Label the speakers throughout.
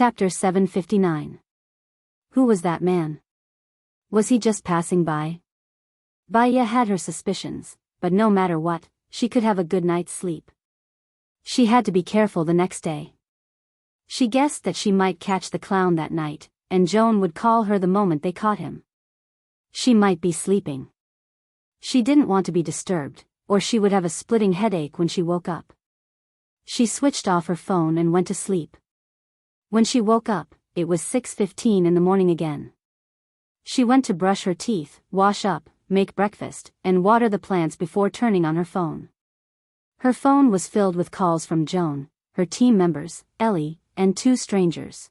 Speaker 1: Chapter 759. Who was that man? Was he just passing by? Baya had her suspicions, but no matter what, she could have a good night's sleep. She had to be careful the next day. She guessed that she might catch the clown that night, and Joan would call her the moment they caught him. She might be sleeping. She didn't want to be disturbed, or she would have a splitting headache when she woke up. She switched off her phone and went to sleep. When she woke up, it was 6:15 in the morning again. She went to brush her teeth, wash up, make breakfast, and water the plants before turning on her phone. Her phone was filled with calls from Joan, her team members, Ellie, and 2 strangers.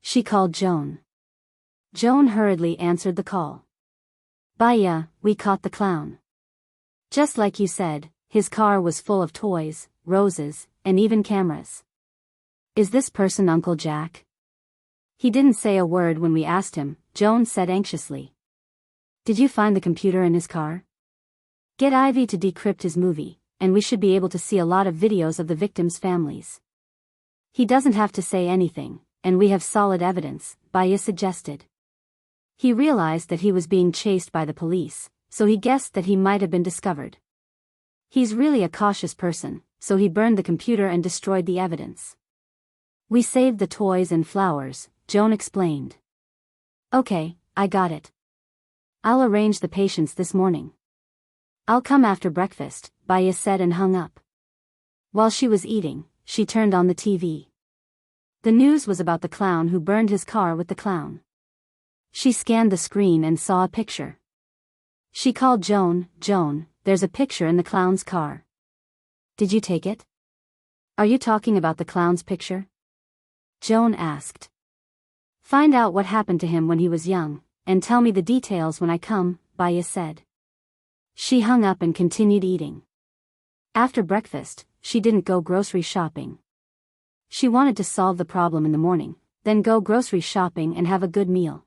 Speaker 1: She called Joan. Joan hurriedly answered the call. Baya, we caught the clown. Just like you said, his car was full of toys, roses, and even cameras. Is this person Uncle Jack? He didn't say a word when we asked him, Joan said anxiously. Did you find the computer in his car? Get Ivy to decrypt his movie, and we should be able to see a lot of videos of the victims' families. He doesn't have to say anything, and we have solid evidence, Baya suggested. He realized that he was being chased by the police, so he guessed that he might have been discovered. He's really a cautious person, so he burned the computer and destroyed the evidence. We saved the toys and flowers, Joan explained. Okay, I got it. I'll arrange the patients this morning. I'll come after breakfast, Baya said and hung up. While she was eating, she turned on the TV. The news was about the clown who burned his car with the clown. She scanned the screen and saw a picture. She called Joan, Joan, there's a picture in the clown's car. Did you take it? Are you talking about the clown's picture? Joan asked. Find out what happened to him when he was young, and tell me the details when I come, Baya said. She hung up and continued eating. After breakfast, she didn't go grocery shopping. She wanted to solve the problem in the morning, then go grocery shopping and have a good meal.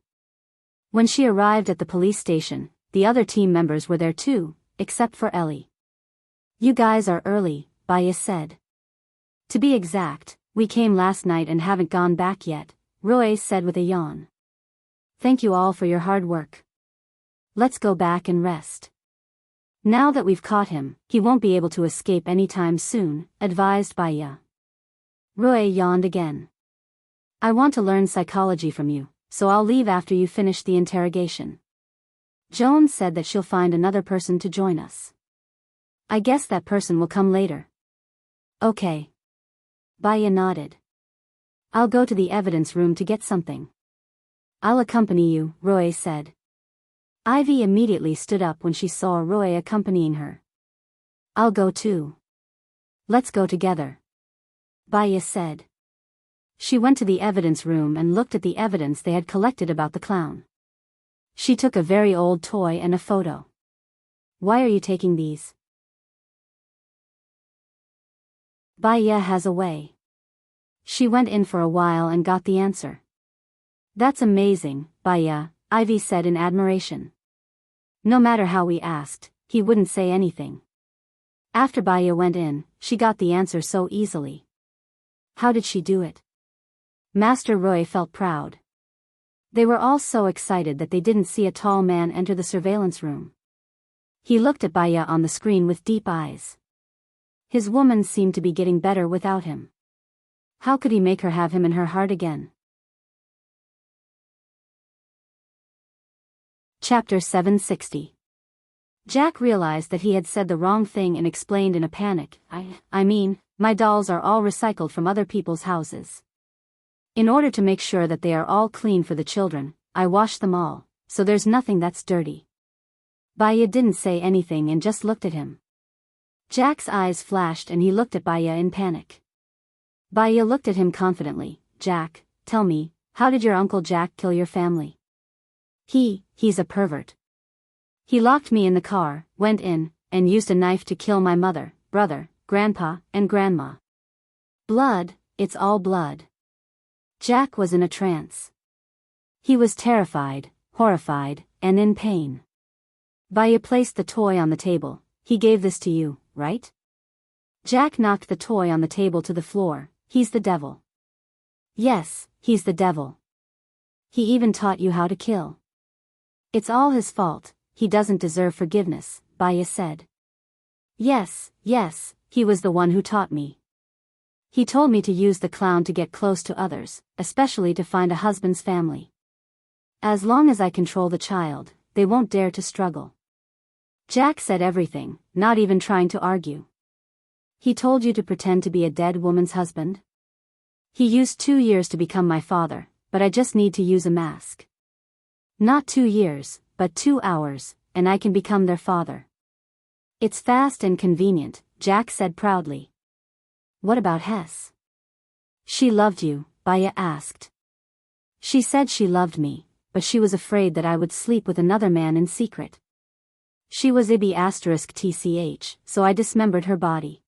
Speaker 1: When she arrived at the police station, the other team members were there too, except for Ellie. You guys are early, Baya said. To be exact, we came last night and haven't gone back yet, Roy said with a yawn. Thank you all for your hard work. Let's go back and rest. Now that we've caught him, he won't be able to escape anytime soon, advised Baya. Roy yawned again. I want to learn psychology from you, so I'll leave after you finish the interrogation. Joan said that she'll find another person to join us. I guess that person will come later. Okay. Baya nodded. I'll go to the evidence room to get something. I'll accompany you, Roy said. Ivy immediately stood up when she saw Roy accompanying her. I'll go too. Let's go together. Baya said. She went to the evidence room and looked at the evidence they had collected about the clown. She took a very old toy and a photo. Why are you taking these? Baya has a way. She went in for a while and got the answer. That's amazing, Baya, Ivy said in admiration. No matter how we asked, he wouldn't say anything. After Baya went in, she got the answer so easily. How did she do it? Master Roy felt proud. They were all so excited that they didn't see a tall man enter the surveillance room. He looked at Baya on the screen with deep eyes. His woman seemed to be getting better without him. How could he make her have him in her heart again? Chapter 760. Jack realized that he had said the wrong thing and explained in a panic, I mean, my dolls are all recycled from other people's houses. In order to make sure that they are all clean for the children, I wash them all, so there's nothing that's dirty. Baya didn't say anything and just looked at him. Jack's eyes flashed and he looked at Baya in panic. Baya looked at him confidently. Jack, tell me, how did your Uncle Jack kill your family? He's a pervert. He locked me in the car, went in, and used a knife to kill my mother, brother, grandpa, and grandma. Blood, it's all blood. Jack was in a trance. He was terrified, horrified, and in pain. Baya placed the toy on the table. He gave this to you, right? Jack knocked the toy on the table to the floor. He's the devil. Yes, he's the devil. He even taught you how to kill. It's all his fault, he doesn't deserve forgiveness, Baya said. Yes, he was the one who taught me. He told me to use the clown to get close to others, especially to find a husband's family. As long as I control the child, they won't dare to struggle. Jack said everything, not even trying to argue. He told you to pretend to be a dead woman's husband? He used 2 years to become my father, but I just need to use a mask. Not 2 years, but 2 hours, and I can become their father. It's fast and convenient, Jack said proudly. What about Hess? She loved you, Baya asked. She said she loved me, but she was afraid that I would sleep with another man in secret. She was IB*TCH, so I dismembered her body.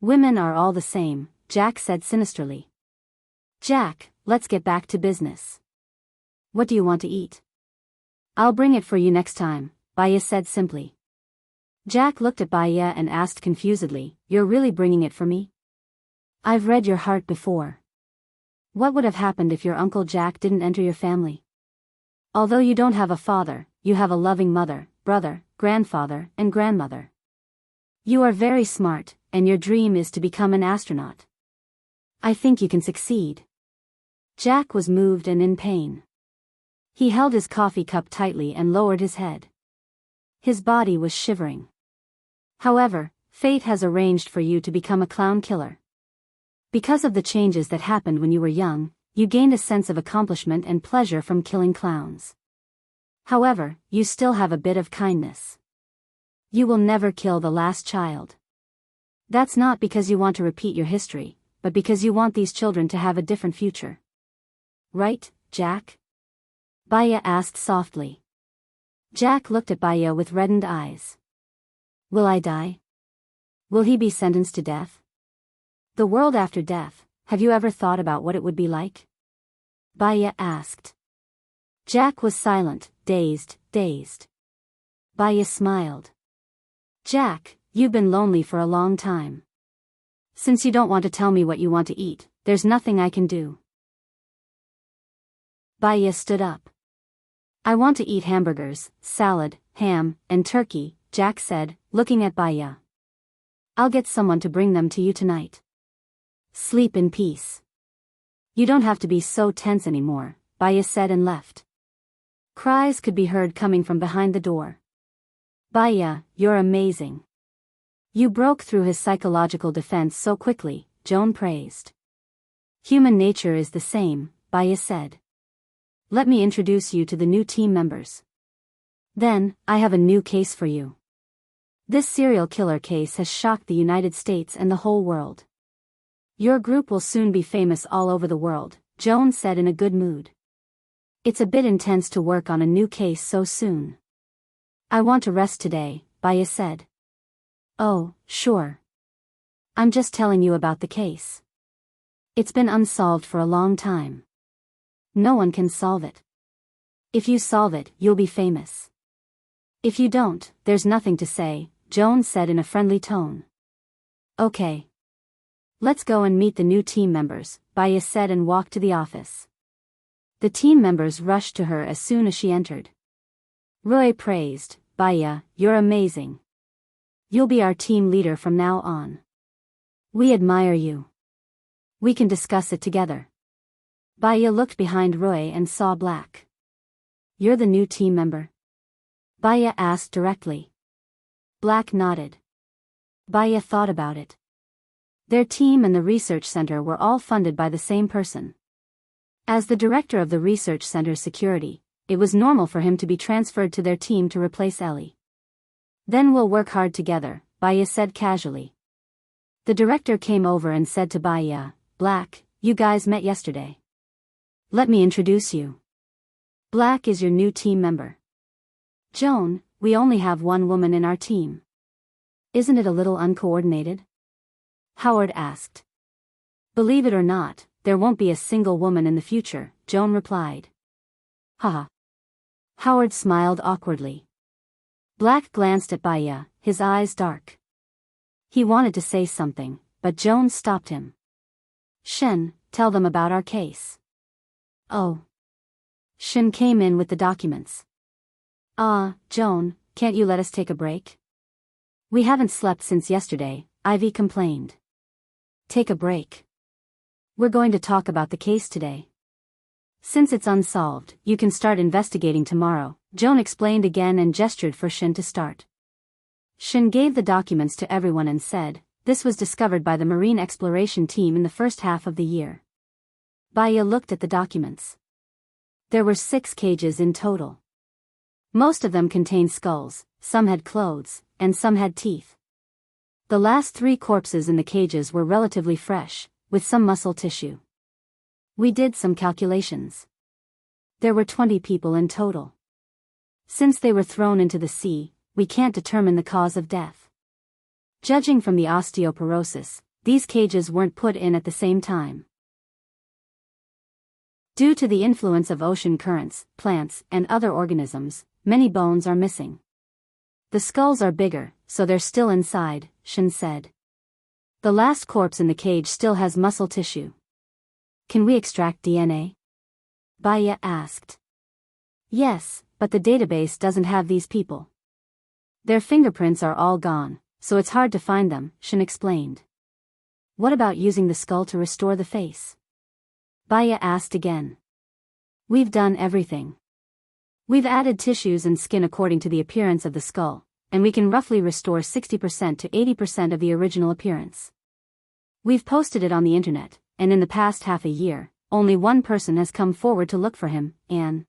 Speaker 1: Women are all the same, Jack said sinisterly. Jack, let's get back to business. What do you want to eat? I'll bring it for you next time, Baya said simply. Jack looked at Baya and asked confusedly, You're really bringing it for me? I've read your heart before. What would have happened if your Uncle Jack didn't enter your family? Although you don't have a father, you have a loving mother, brother, grandfather, and grandmother. You are very smart, and your dream is to become an astronaut. I think you can succeed. Jack was moved and in pain. He held his coffee cup tightly and lowered his head. His body was shivering. However, fate has arranged for you to become a clown killer. Because of the changes that happened when you were young, you gained a sense of accomplishment and pleasure from killing clowns. However, you still have a bit of kindness. You will never kill the last child. That's not because you want to repeat your history, but because you want these children to have a different future. Right, Jack? Baya asked softly. Jack looked at Baya with reddened eyes. Will I die? Will he be sentenced to death? The world after death, have you ever thought about what it would be like? Baya asked. Jack was silent, dazed. Baya smiled. Jack, you've been lonely for a long time. Since you don't want to tell me what you want to eat, there's nothing I can do. Baya stood up. I want to eat hamburgers, salad, ham, and turkey, Jack said, looking at Baya. I'll get someone to bring them to you tonight. Sleep in peace. You don't have to be so tense anymore, Baya said and left. Cries could be heard coming from behind the door. Baya, you're amazing. You broke through his psychological defense so quickly, Joan praised. Human nature is the same, Baya said. Let me introduce you to the new team members. Then, I have a new case for you. This serial killer case has shocked the United States and the whole world. Your group will soon be famous all over the world, Joan said in a good mood. It's a bit intense to work on a new case so soon. I want to rest today, Baya said. Oh, sure. I'm just telling you about the case. It's been unsolved for a long time. No one can solve it. If you solve it, you'll be famous. If you don't, there's nothing to say, Joan said in a friendly tone. Okay. Let's go and meet the new team members, Baya said and walked to the office. The team members rushed to her as soon as she entered. Roy praised, Baya, you're amazing. You'll be our team leader from now on. We admire you. We can discuss it together. Baya looked behind Roy and saw Black. You're the new team member? Baya asked directly. Black nodded. Baya thought about it. Their team and the research center were all funded by the same person. As the director of the research center's security, it was normal for him to be transferred to their team to replace Ellie. Then we'll work hard together, Baya said casually. The director came over and said to Baya, Black, you guys met yesterday. Let me introduce you. Black is your new team member. Joan, we only have one woman in our team. Isn't it a little uncoordinated? Howard asked. Believe it or not, there won't be a single woman in the future, Joan replied. Haha. Howard smiled awkwardly. Black glanced at Baya, his eyes dark. He wanted to say something, but Joan stopped him. Shen, tell them about our case. Oh. Shin came in with the documents. Joan, can't you let us take a break? We haven't slept since yesterday, Ivy complained. Take a break. We're going to talk about the case today. Since it's unsolved, you can start investigating tomorrow, Joan explained again and gestured for Shin to start. Shin gave the documents to everyone and said, this was discovered by the Marine Exploration Team in the first half of the year. Baya looked at the documents. There were 6 cages in total. Most of them contained skulls, some had clothes, and some had teeth. The last 3 corpses in the cages were relatively fresh, with some muscle tissue. We did some calculations. There were 20 people in total. Since they were thrown into the sea, we can't determine the cause of death. Judging from the osteoporosis, these cages weren't put in at the same time. Due to the influence of ocean currents, plants, and other organisms, many bones are missing. The skulls are bigger, so they're still inside, Shin said. The last corpse in the cage still has muscle tissue. Can we extract DNA? Baya asked. Yes, but the database doesn't have these people. Their fingerprints are all gone, so it's hard to find them, Shin explained. What about using the skull to restore the face? Baya asked again. We've done everything. We've added tissues and skin according to the appearance of the skull, and we can roughly restore 60% to 80% of the original appearance. We've posted it on the internet, and in the past half a year, only one person has come forward to look for him, Anne.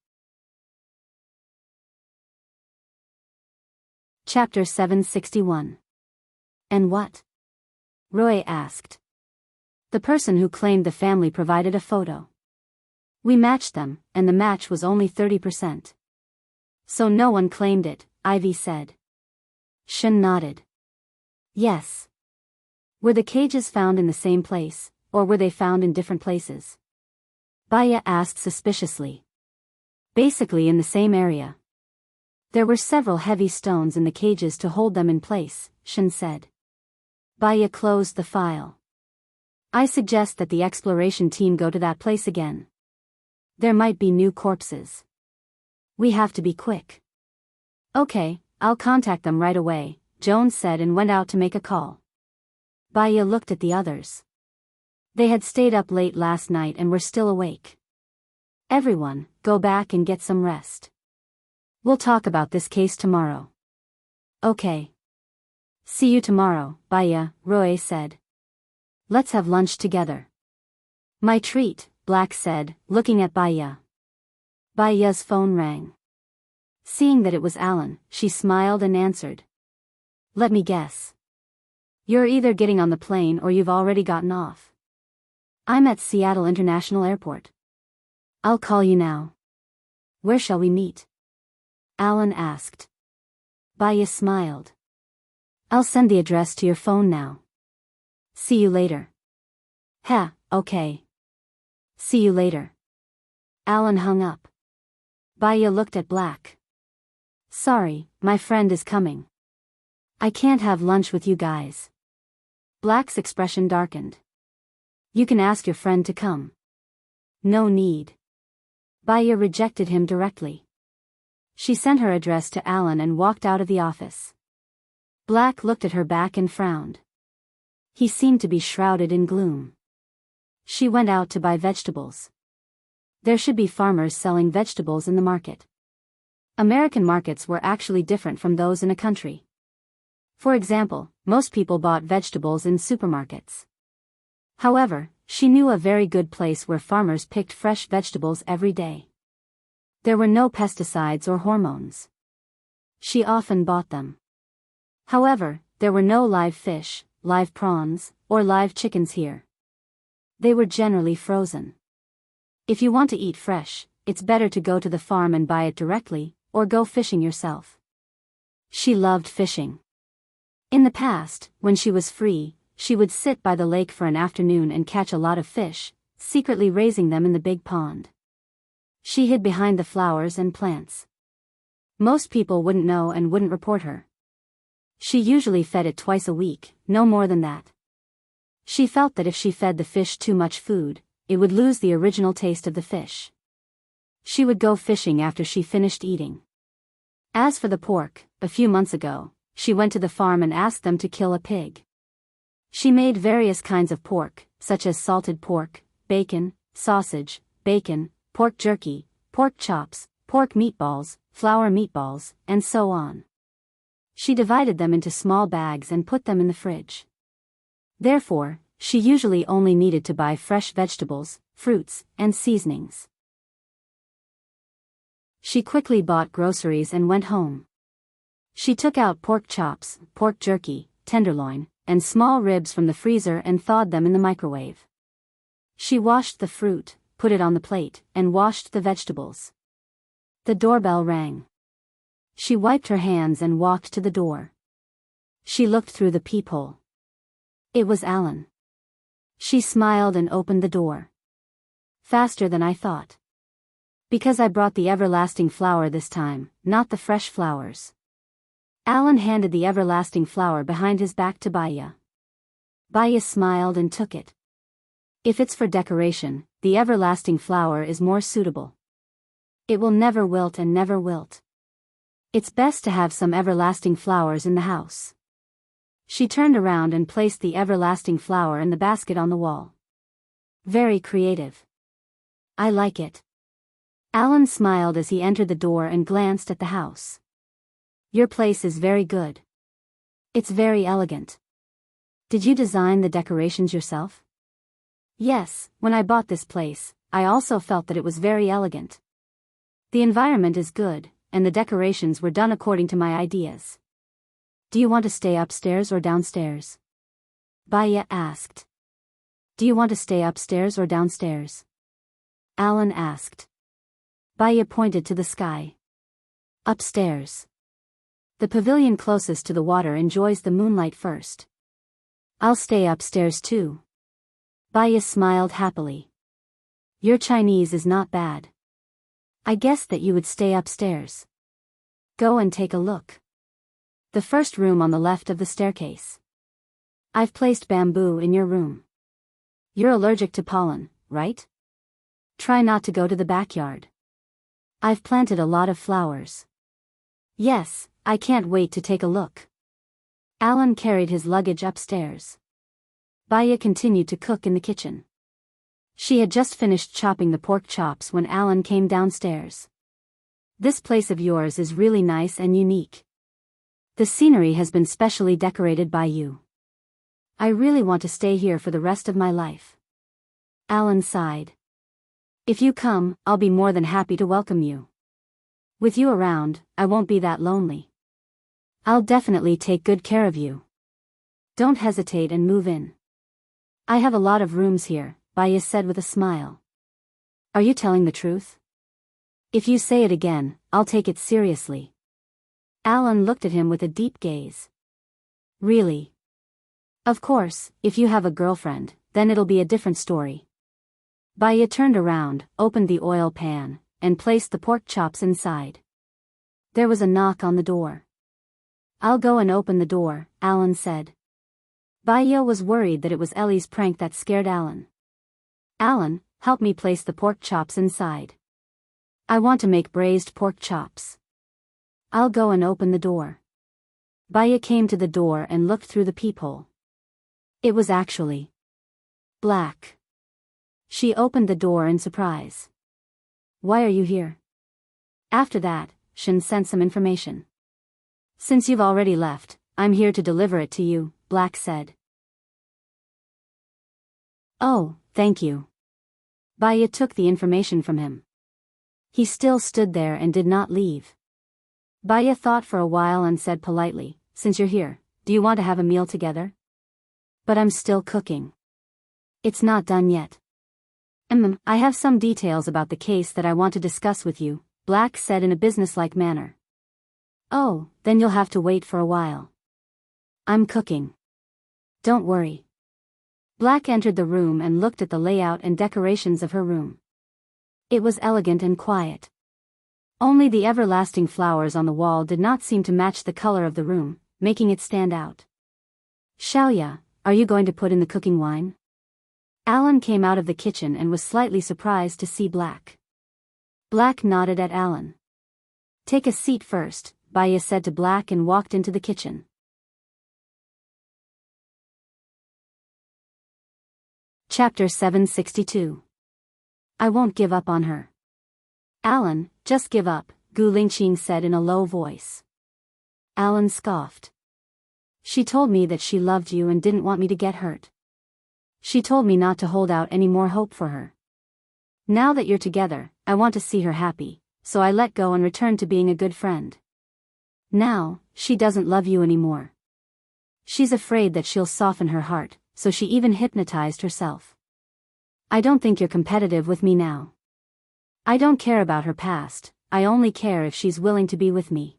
Speaker 1: Chapter 761. And what? Roy asked. The person who claimed the family provided a photo. We matched them, and the match was only 30%. So no one claimed it, Ivy said. Shin nodded. Yes. Were the cages found in the same place, or were they found in different places? Baya asked suspiciously. Basically in the same area. There were several heavy stones in the cages to hold them in place, Shin said. Baya closed the file. I suggest that the exploration team go to that place again. There might be new corpses. We have to be quick. Okay, I'll contact them right away, Joan said and went out to make a call. Baya looked at the others. They had stayed up late last night and were still awake. Everyone, go back and get some rest. We'll talk about this case tomorrow. Okay. See you tomorrow, Baya, Roy said. Let's have lunch together. My treat, Black said, looking at Baya. Baya's phone rang. Seeing that it was Alan, she smiled and answered. Let me guess. You're either getting on the plane or you've already gotten off. I'm at Seattle International Airport. I'll call you now. Where shall we meet? Alan asked. Baya smiled. I'll send the address to your phone now. See you later. Okay. See you later. Alan hung up. Baya looked at Black. Sorry, my friend is coming. I can't have lunch with you guys. Black's expression darkened. You can ask your friend to come. No need. Baya rejected him directly. She sent her address to Alan and walked out of the office. Black looked at her back and frowned. He seemed to be shrouded in gloom. She went out to buy vegetables. There should be farmers selling vegetables in the market. American markets were actually different from those in a country. For example, most people bought vegetables in supermarkets. However, she knew a very good place where farmers picked fresh vegetables every day. There were no pesticides or hormones. She often bought them. However, there were no live fish, live prawns, or live chickens here. They were generally frozen. If you want to eat fresh, it's better to go to the farm and buy it directly, or go fishing yourself. She loved fishing. In the past, when she was free, she would sit by the lake for an afternoon and catch a lot of fish, secretly raising them in the big pond. She hid behind the flowers and plants. Most people wouldn't know and wouldn't report her. She usually fed it twice a week, no more than that. She felt that if she fed the fish too much food, it would lose the original taste of the fish. She would go fishing after she finished eating. As for the pork, a few months ago, she went to the farm and asked them to kill a pig. She made various kinds of pork, such as salted pork, bacon, sausage, bacon, pork jerky, pork chops, pork meatballs, flour meatballs, and so on. She divided them into small bags and put them in the fridge. Therefore, she usually only needed to buy fresh vegetables, fruits, and seasonings. She quickly bought groceries and went home. She took out pork chops, pork jerky, tenderloin, and small ribs from the freezer and thawed them in the microwave. She washed the fruit, put it on the plate, and washed the vegetables. The doorbell rang. She wiped her hands and walked to the door. She looked through the peephole. It was Alan. She smiled and opened the door. Faster than I thought. Because I brought the everlasting flower this time, not the fresh flowers. Alan handed the everlasting flower behind his back to Baya. Baya smiled and took it. If it's for decoration, the everlasting flower is more suitable. It will never wilt and never wilt. It's best to have some everlasting flowers in the house. She turned around and placed the everlasting flower in the basket on the wall. Very creative. I like it. Alan smiled as he entered the door and glanced at the house. Your place is very good. It's very elegant. Did you design the decorations yourself? Yes, when I bought this place, I also felt that it was very elegant. The environment is good, and the decorations were done according to my ideas. Do you want to stay upstairs or downstairs? Baya asked. Do you want to stay upstairs or downstairs? Alan asked. Baya pointed to the sky. Upstairs. The pavilion closest to the water enjoys the moonlight first. I'll stay upstairs too. Baya smiled happily. Your Chinese is not bad. I guessed that you would stay upstairs. Go and take a look. The first room on the left of the staircase. I've placed bamboo in your room. You're allergic to pollen, right? Try not to go to the backyard. I've planted a lot of flowers. Yes, I can't wait to take a look. Alan carried his luggage upstairs. Baya continued to cook in the kitchen. She had just finished chopping the pork chops when Alan came downstairs. This place of yours is really nice and unique. The scenery has been specially decorated by you. I really want to stay here for the rest of my life. Alan sighed. If you come, I'll be more than happy to welcome you. With you around, I won't be that lonely. I'll definitely take good care of you. Don't hesitate and move in. I have a lot of rooms here, Baya said with a smile. Are you telling the truth? If you say it again, I'll take it seriously. Alan looked at him with a deep gaze. Really? Of course, if you have a girlfriend, then it'll be a different story. Baya turned around, opened the oil pan, and placed the pork chops inside. There was a knock on the door. I'll go and open the door, Alan said. Baya was worried that it was Ellie's prank that scared Alan. Alan, help me place the pork chops inside. I want to make braised pork chops. I'll go and open the door. Baya came to the door and looked through the peephole. It was actually black. She opened the door in surprise. Why are you here? After that, Shin sent some information. Since you've already left, I'm here to deliver it to you, Black said. Oh, thank you. Baya took the information from him. He still stood there and did not leave. Baya thought for a while and said politely, since you're here, do you want to have a meal together? But I'm still cooking. It's not done yet. I have some details about the case that I want to discuss with you, Black said in a businesslike manner. Oh, then you'll have to wait for a while. I'm cooking. Don't worry. Black entered the room and looked at the layout and decorations of her room. It was elegant and quiet. Only the everlasting flowers on the wall did not seem to match the color of the room, making it stand out. Xiaoya, are you going to put in the cooking wine? Alan came out of the kitchen and was slightly surprised to see Black. Black nodded at Alan. "Take a seat first," Baya said to Black and walked into the kitchen. Chapter 762. I won't give up on her. "Alan, just give up," Gu Lingqing said in a low voice. Alan scoffed. "She told me that she loved you and didn't want me to get hurt. She told me not to hold out any more hope for her. Now that you're together, I want to see her happy, so I let go and returned to being a good friend. Now, she doesn't love you anymore. She's afraid that she'll soften her heart, so she even hypnotized herself. I don't think you're competitive with me now. I don't care about her past, I only care if she's willing to be with me.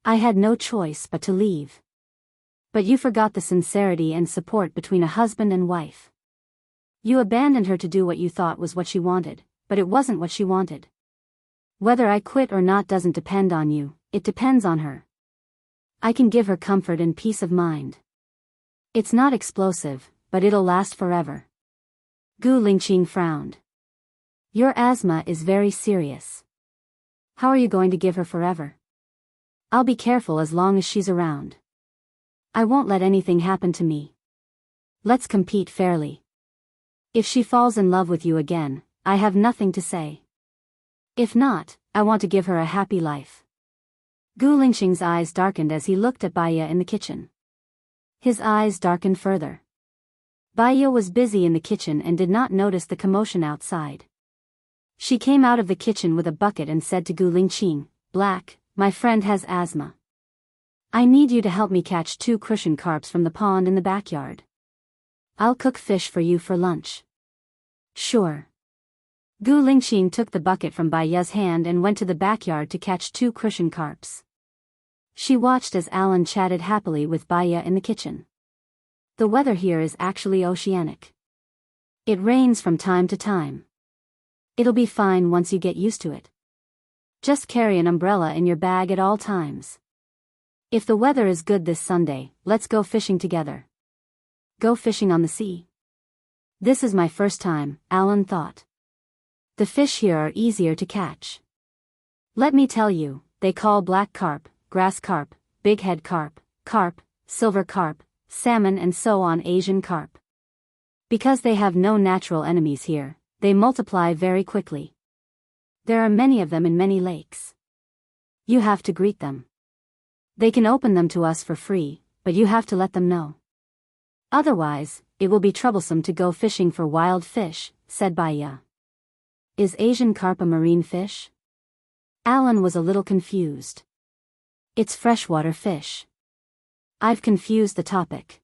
Speaker 1: I had no choice but to leave. But you forgot the sincerity and support between a husband and wife. You abandoned her to do what you thought was what she wanted, but it wasn't what she wanted. Whether I quit or not doesn't depend on you, it depends on her. I can give her comfort and peace of mind. It's not explosive, but it'll last forever." Gu Lingqing frowned. "Your asthma is very serious. How are you going to give her forever?" "I'll be careful as long as she's around. I won't let anything happen to me. Let's compete fairly. If she falls in love with you again, I have nothing to say. If not, I want to give her a happy life." Gu Lingqing's eyes darkened as he looked at Baya in the kitchen. His eyes darkened further. Baya was busy in the kitchen and did not notice the commotion outside. She came out of the kitchen with a bucket and said to Gu Lingqing, "Black, my friend has asthma. I need you to help me catch 2 crucian carps from the pond in the backyard. I'll cook fish for you for lunch." "Sure." Gu Lingqing took the bucket from Baya's hand and went to the backyard to catch 2 crucian carps. She watched as Alan chatted happily with Baya in the kitchen. The weather here is actually oceanic. It rains from time to time. It'll be fine once you get used to it. Just carry an umbrella in your bag at all times. If the weather is good this Sunday, let's go fishing together." Go fishing on the sea? This is my first time, Alan thought. The fish here are easier to catch. Let me tell you, they call black carp, grass carp, bighead carp, carp, silver carp, salmon and so on Asian carp. Because they have no natural enemies here, they multiply very quickly. There are many of them in many lakes. You have to greet them. They can open them to us for free, but you have to let them know. Otherwise, it will be troublesome to go fishing for wild fish, said Baya. Is Asian carp a marine fish? Alan was a little confused. It's freshwater fish. I've confused the topic.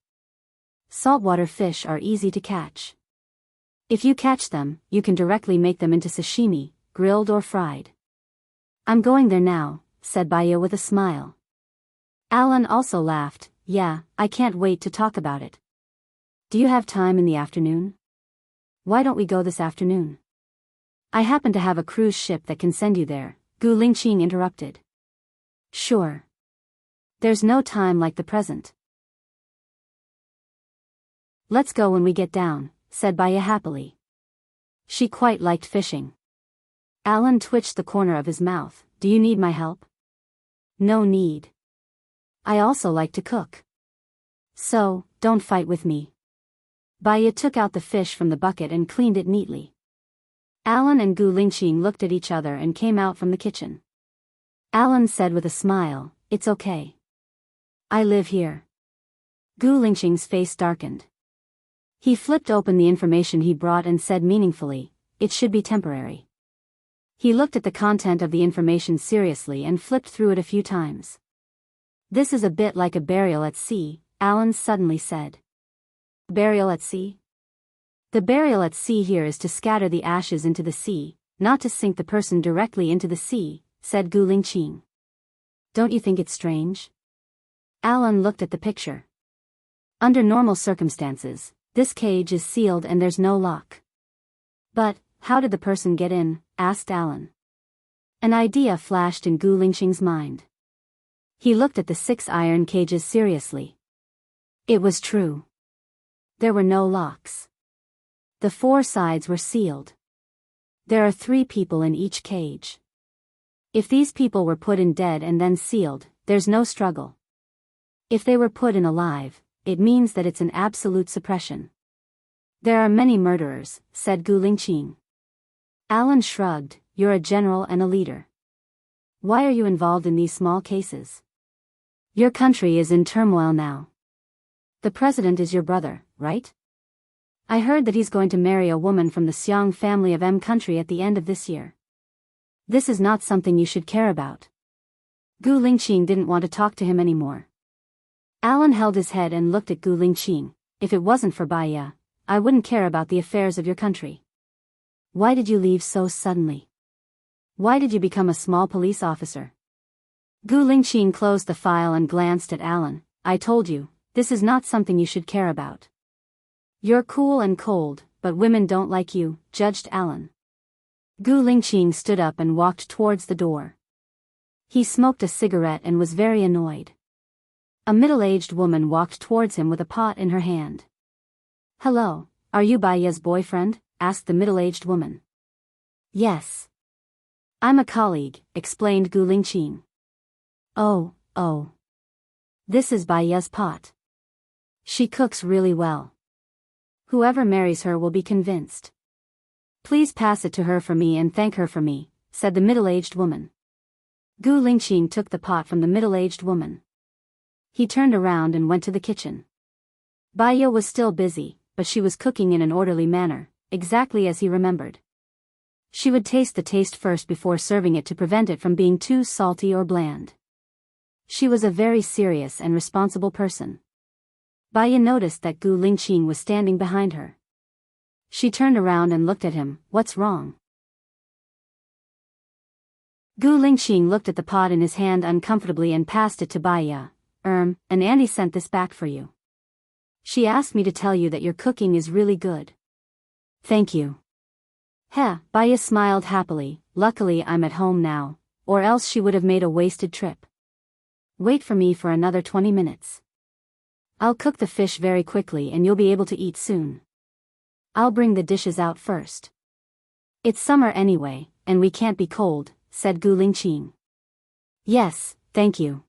Speaker 1: Saltwater fish are easy to catch. If you catch them, you can directly make them into sashimi, grilled or fried. I'm going there now, said Baya with a smile. Alan also laughed. Yeah, I can't wait to talk about it. Do you have time in the afternoon? Why don't we go this afternoon? I happen to have a cruise ship that can send you there, Gu Lingqing interrupted. Sure. There's no time like the present. Let's go when we get down, said Baya happily. She quite liked fishing. Alan twitched the corner of his mouth. Do you need my help? No need. I also like to cook. So, don't fight with me. Baya took out the fish from the bucket and cleaned it neatly. Alan and Gu Lingqing looked at each other and came out from the kitchen. Alan said with a smile, It's okay. I live here. Gu Lingqing's face darkened. He flipped open the information he brought and said meaningfully, It should be temporary. He looked at the content of the information seriously and flipped through it a few times. This is a bit like a burial at sea, Alan suddenly said. Burial at sea? The burial at sea here is to scatter the ashes into the sea, not to sink the person directly into the sea, said Gu Lingqing. Don't you think it's strange? Alan looked at the picture. Under normal circumstances, this cage is sealed and there's no lock. But, how did the person get in? Asked Alan. An idea flashed in Gu Lingqing's mind. He looked at the 6 iron cages seriously. It was true. There were no locks. The 4 sides were sealed. There are 3 people in each cage. If these people were put in dead and then sealed, there's no struggle. If they were put in alive, it means that it's an absolute suppression. There are many murderers, said Gu Lingqing. Alan shrugged. You're a general and a leader. Why are you involved in these small cases? Your country is in turmoil now. The president is your brother, right? I heard that he's going to marry a woman from the Xiang family of M country at the end of this year. This is not something you should care about. Gu Lingqing didn't want to talk to him anymore. Alan held his head and looked at Gu Lingqing. If it wasn't for Bai Ye, I wouldn't care about the affairs of your country. Why did you leave so suddenly? Why did you become a small police officer? Gu Lingqing closed the file and glanced at Alan. I told you, this is not something you should care about. You're cool and cold, but women don't like you, judged Alan. Gu Lingqing stood up and walked towards the door. He smoked a cigarette and was very annoyed. A middle-aged woman walked towards him with a pot in her hand. Hello, are you Bai Ye's boyfriend? Asked the middle-aged woman. Yes. I'm a colleague, explained Gu Lingqing. Oh. This is Bai Ye's pot. She cooks really well. Whoever marries her will be convinced. Please pass it to her for me and thank her for me, said the middle-aged woman. Gu Lingqing took the pot from the middle-aged woman. He turned around and went to the kitchen. Bai Ye was still busy, but she was cooking in an orderly manner, exactly as he remembered. She would taste the taste first before serving it to prevent it from being too salty or bland. She was a very serious and responsible person. Bai Ye noticed that Gu Lingqing was standing behind her. She turned around and looked at him. What's wrong? Gu Lingqing looked at the pot in his hand uncomfortably and passed it to Bai Ye. An auntie sent this back for you. She asked me to tell you that your cooking is really good. Thank you. Bai Ye smiled happily. Luckily I'm at home now, or else she would have made a wasted trip. Wait for me for another 20 minutes. I'll cook the fish very quickly and you'll be able to eat soon. I'll bring the dishes out first. It's summer anyway, and we can't be cold, said Gu Lingqing. Yes, thank you.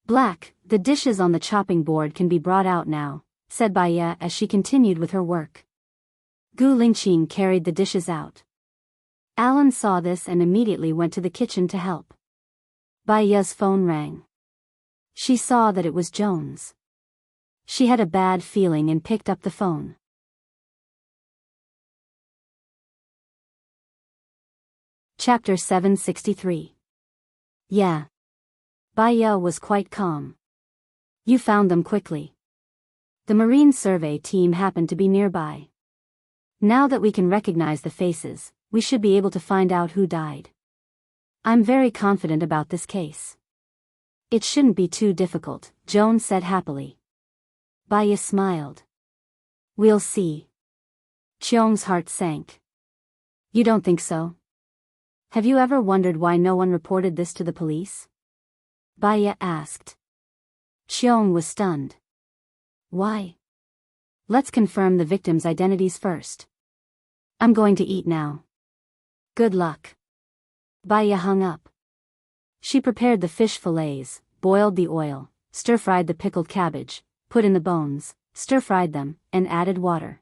Speaker 1: Black, the dishes on the chopping board can be brought out now, said Bai Ye as she continued with her work. Gu Lingqing carried the dishes out. Alan saw this and immediately went to the kitchen to help. Bai Ye's phone rang. She saw that it was Jones. She had a bad feeling and picked up the phone. Chapter 763. Yeah. Bai Ye was quite calm. You found them quickly. The Marine Survey team happened to be nearby. Now that we can recognize the faces, we should be able to find out who died. I'm very confident about this case. It shouldn't be too difficult, Jones said happily. Bai Ye smiled. We'll see. Cheong's heart sank. You don't think so? Have you ever wondered why no one reported this to the police? Bai Ye asked. Cheong was stunned. Why? Let's confirm the victims' identities first. I'm going to eat now. Good luck. Bai Ye hung up. She prepared the fish fillets, boiled the oil, stir-fried the pickled cabbage, put in the bones, stir-fried them, and added water.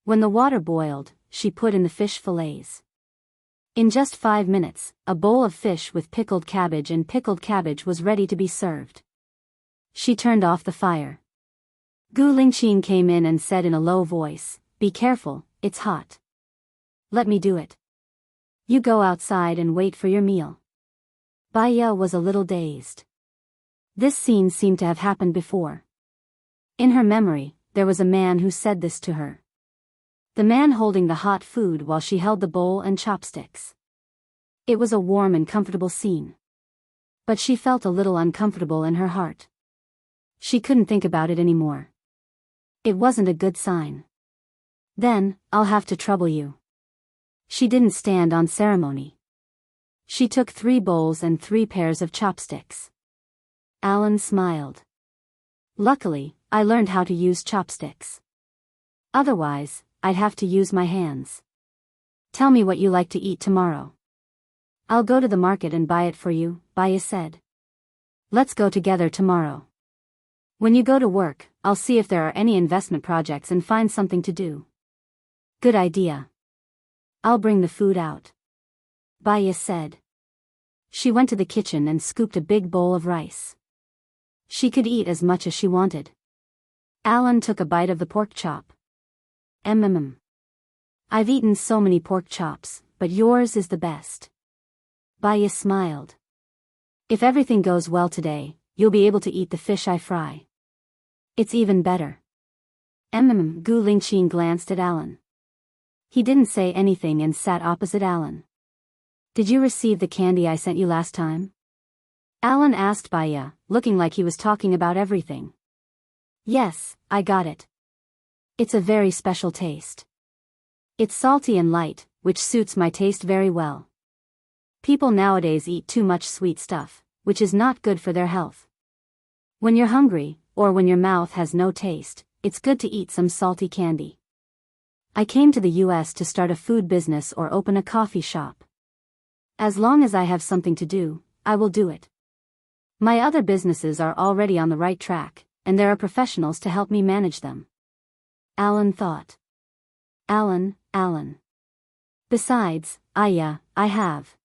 Speaker 1: When the water boiled, she put in the fish fillets. In just 5 minutes, a bowl of fish with pickled cabbage and pickled cabbage was ready to be served. She turned off the fire. Gu Lingqing came in and said in a low voice, "Be careful, it's hot." "Let me do it. You go outside and wait for your meal." Bai Ye was a little dazed. This scene seemed to have happened before. In her memory, there was a man who said this to her. The man holding the hot food while she held the bowl and chopsticks. It was a warm and comfortable scene. But she felt a little uncomfortable in her heart. She couldn't think about it anymore. It wasn't a good sign. Then, I'll have to trouble you. She didn't stand on ceremony. She took 3 bowls and 3 pairs of chopsticks. Alan smiled. Luckily, I learned how to use chopsticks. Otherwise, I'd have to use my hands. Tell me what you like to eat tomorrow. I'll go to the market and buy it for you, Baya said. Let's go together tomorrow. When you go to work, I'll see if there are any investment projects and find something to do. Good idea. I'll bring the food out, Baya said. She went to the kitchen and scooped a big bowl of rice. She could eat as much as she wanted. Alan took a bite of the pork chop. I've eaten so many pork chops, but yours is the best. Baya smiled. If everything goes well today, you'll be able to eat the fish I fry. It's even better. Gu Lingqing glanced at Alan. He didn't say anything and sat opposite Alan. Did you receive the candy I sent you last time? Alan asked Baya, looking like he was talking about everything. Yes, I got it. It's a very special taste. It's salty and light, which suits my taste very well. People nowadays eat too much sweet stuff, which is not good for their health. When you're hungry, or when your mouth has no taste, it's good to eat some salty candy. I came to the US to start a food business or open a coffee shop. As long as I have something to do, I will do it. My other businesses are already on the right track, and there are professionals to help me manage them. Alan thought. Alan. Besides, I have.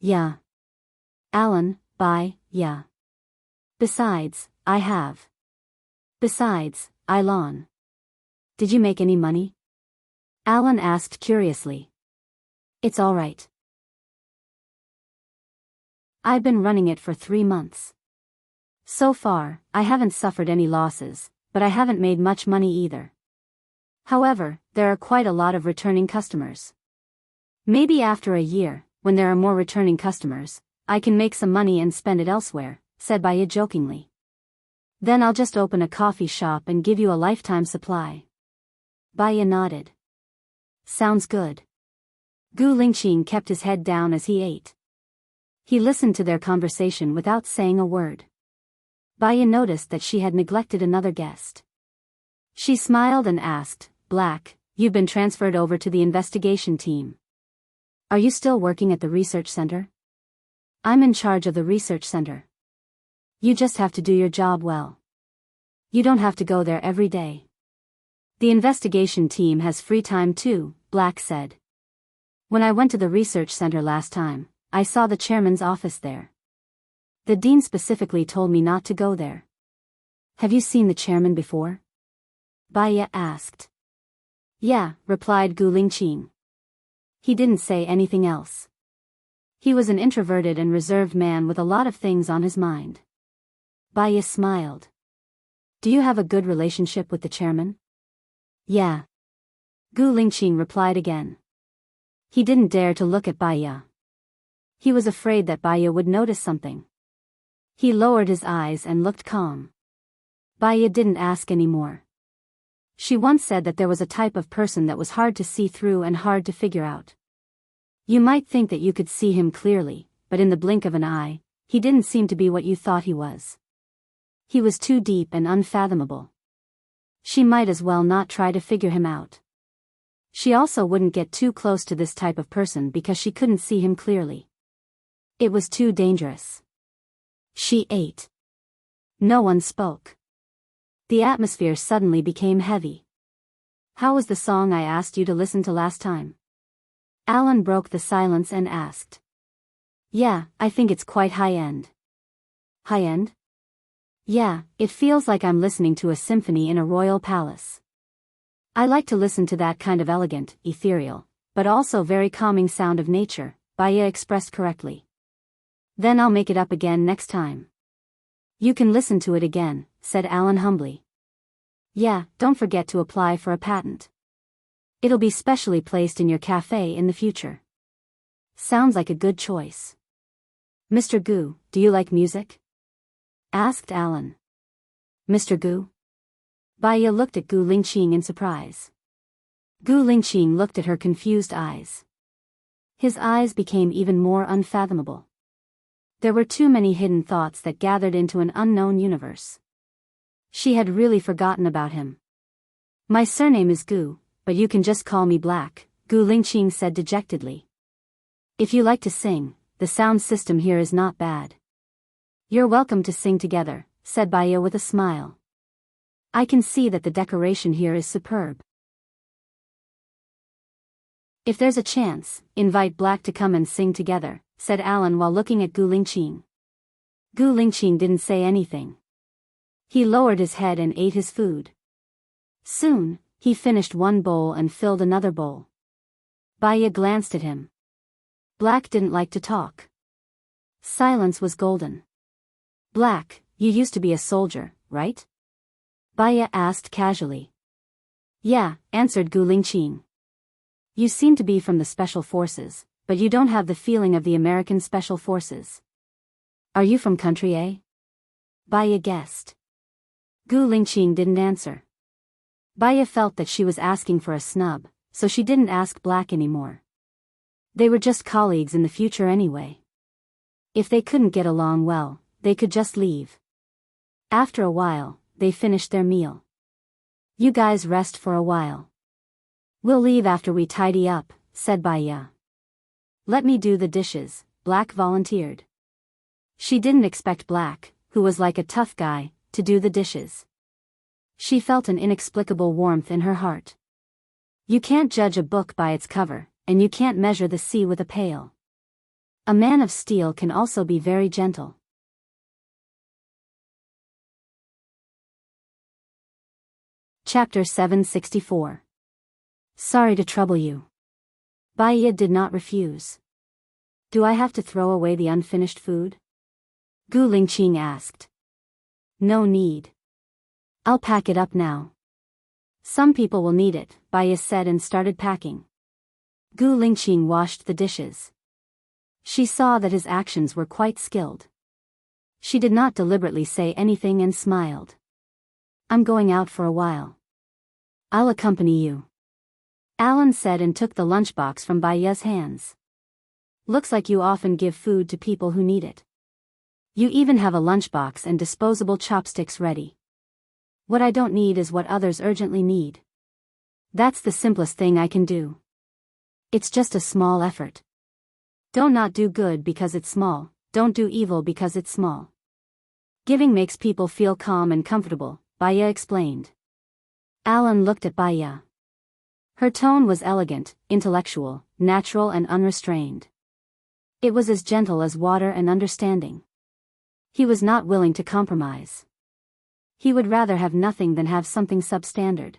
Speaker 1: Yeah. Alan, yeah. Besides, I have. Besides, Ilan. Did you make any money? Alan asked curiously. It's all right. I've been running it for 3 months. So far, I haven't suffered any losses, but I haven't made much money either. However, there are quite a lot of returning customers. Maybe after a year, when there are more returning customers, I can make some money and spend it elsewhere, said Baya jokingly. Then I'll just open a coffee shop and give you a lifetime supply. Baya nodded. Sounds good. Gu Lingqing kept his head down as he ate. He listened to their conversation without saying a word. Baya noticed that she had neglected another guest. She smiled and asked, Black, you've been transferred over to the investigation team. Are you still working at the research center? I'm in charge of the research center. You just have to do your job well. You don't have to go there every day. The investigation team has free time too, Black said. When I went to the research center last time, I saw the chairman's office there. The dean specifically told me not to go there. Have you seen the chairman before? Baya asked. Yeah, replied Gu Lingqing. He didn't say anything else. He was an introverted and reserved man with a lot of things on his mind. Baya smiled. Do you have a good relationship with the chairman? Yeah. Gu Lingqing replied again. He didn't dare to look at Baya. He was afraid that Baya would notice something. He lowered his eyes and looked calm. Baya didn't ask any more. She once said that there was a type of person that was hard to see through and hard to figure out. You might think that you could see him clearly, but in the blink of an eye, he didn't seem to be what you thought he was. He was too deep and unfathomable. She might as well not try to figure him out. She also wouldn't get too close to this type of person because she couldn't see him clearly. It was too dangerous. She ate. No one spoke. The atmosphere suddenly became heavy. How was the song I asked you to listen to last time? Alan broke the silence and asked. Yeah, I think it's quite high-end. High-end? Yeah, it feels like I'm listening to a symphony in a royal palace. I like to listen to that kind of elegant, ethereal, but also very calming sound of nature, Baya expressed correctly. Then I'll make it up again next time. You can listen to it again, said Alan humbly. Yeah, don't forget to apply for a patent. It'll be specially placed in your cafe in the future. Sounds like a good choice. Mr. Gu, do you like music? Asked Alan. Mr. Gu? Baya looked at Gu Lingqing in surprise. Gu Lingqing looked at her confused eyes. His eyes became even more unfathomable. There were too many hidden thoughts that gathered into an unknown universe. She had really forgotten about him. My surname is Gu, but you can just call me Black, Gu Lingqing said dejectedly. If you like to sing, the sound system here is not bad. You're welcome to sing together, said Baya with a smile. I can see that the decoration here is superb. If there's a chance, invite Black to come and sing together, said Alan while looking at Gu Lingqing. Gu Lingqing didn't say anything. He lowered his head and ate his food. Soon, he finished one bowl and filled another bowl. Baya glanced at him. Black didn't like to talk. Silence was golden. Black, you used to be a soldier, right? Baya asked casually. Yeah, answered Gu Lingqing. You seem to be from the Special Forces, but you don't have the feeling of the American Special Forces. Are you from country A? Baya guessed. Gu Lingqing didn't answer. Baya felt that she was asking for a snub, so she didn't ask Black anymore. They were just colleagues in the future anyway. If they couldn't get along well, they could just leave. After a while, they finished their meal. You guys rest for a while. We'll leave after we tidy up, said Baya. Let me do the dishes, Black volunteered. She didn't expect Black, who was like a tough guy, to do the dishes. She felt an inexplicable warmth in her heart. You can't judge a book by its cover, and you can't measure the sea with a pail. A man of steel can also be very gentle. Chapter 764. Sorry to trouble you. Baya did not refuse. Do I have to throw away the unfinished food? Gu Lingqing asked. No need. I'll pack it up now. Some people will need it, Baya said and started packing. Gu Lingqing washed the dishes. She saw that his actions were quite skilled. She did not deliberately say anything and smiled. I'm going out for a while. I'll accompany you. Alan said and took the lunchbox from Baya's hands. Looks like you often give food to people who need it. You even have a lunchbox and disposable chopsticks ready. What I don't need is what others urgently need. That's the simplest thing I can do. It's just a small effort. Don't not do good because it's small, don't do evil because it's small. Giving makes people feel calm and comfortable, Baya explained. Alan looked at Baya. Her tone was elegant, intellectual, natural and unrestrained. It was as gentle as water and understanding. He was not willing to compromise. He would rather have nothing than have something substandard.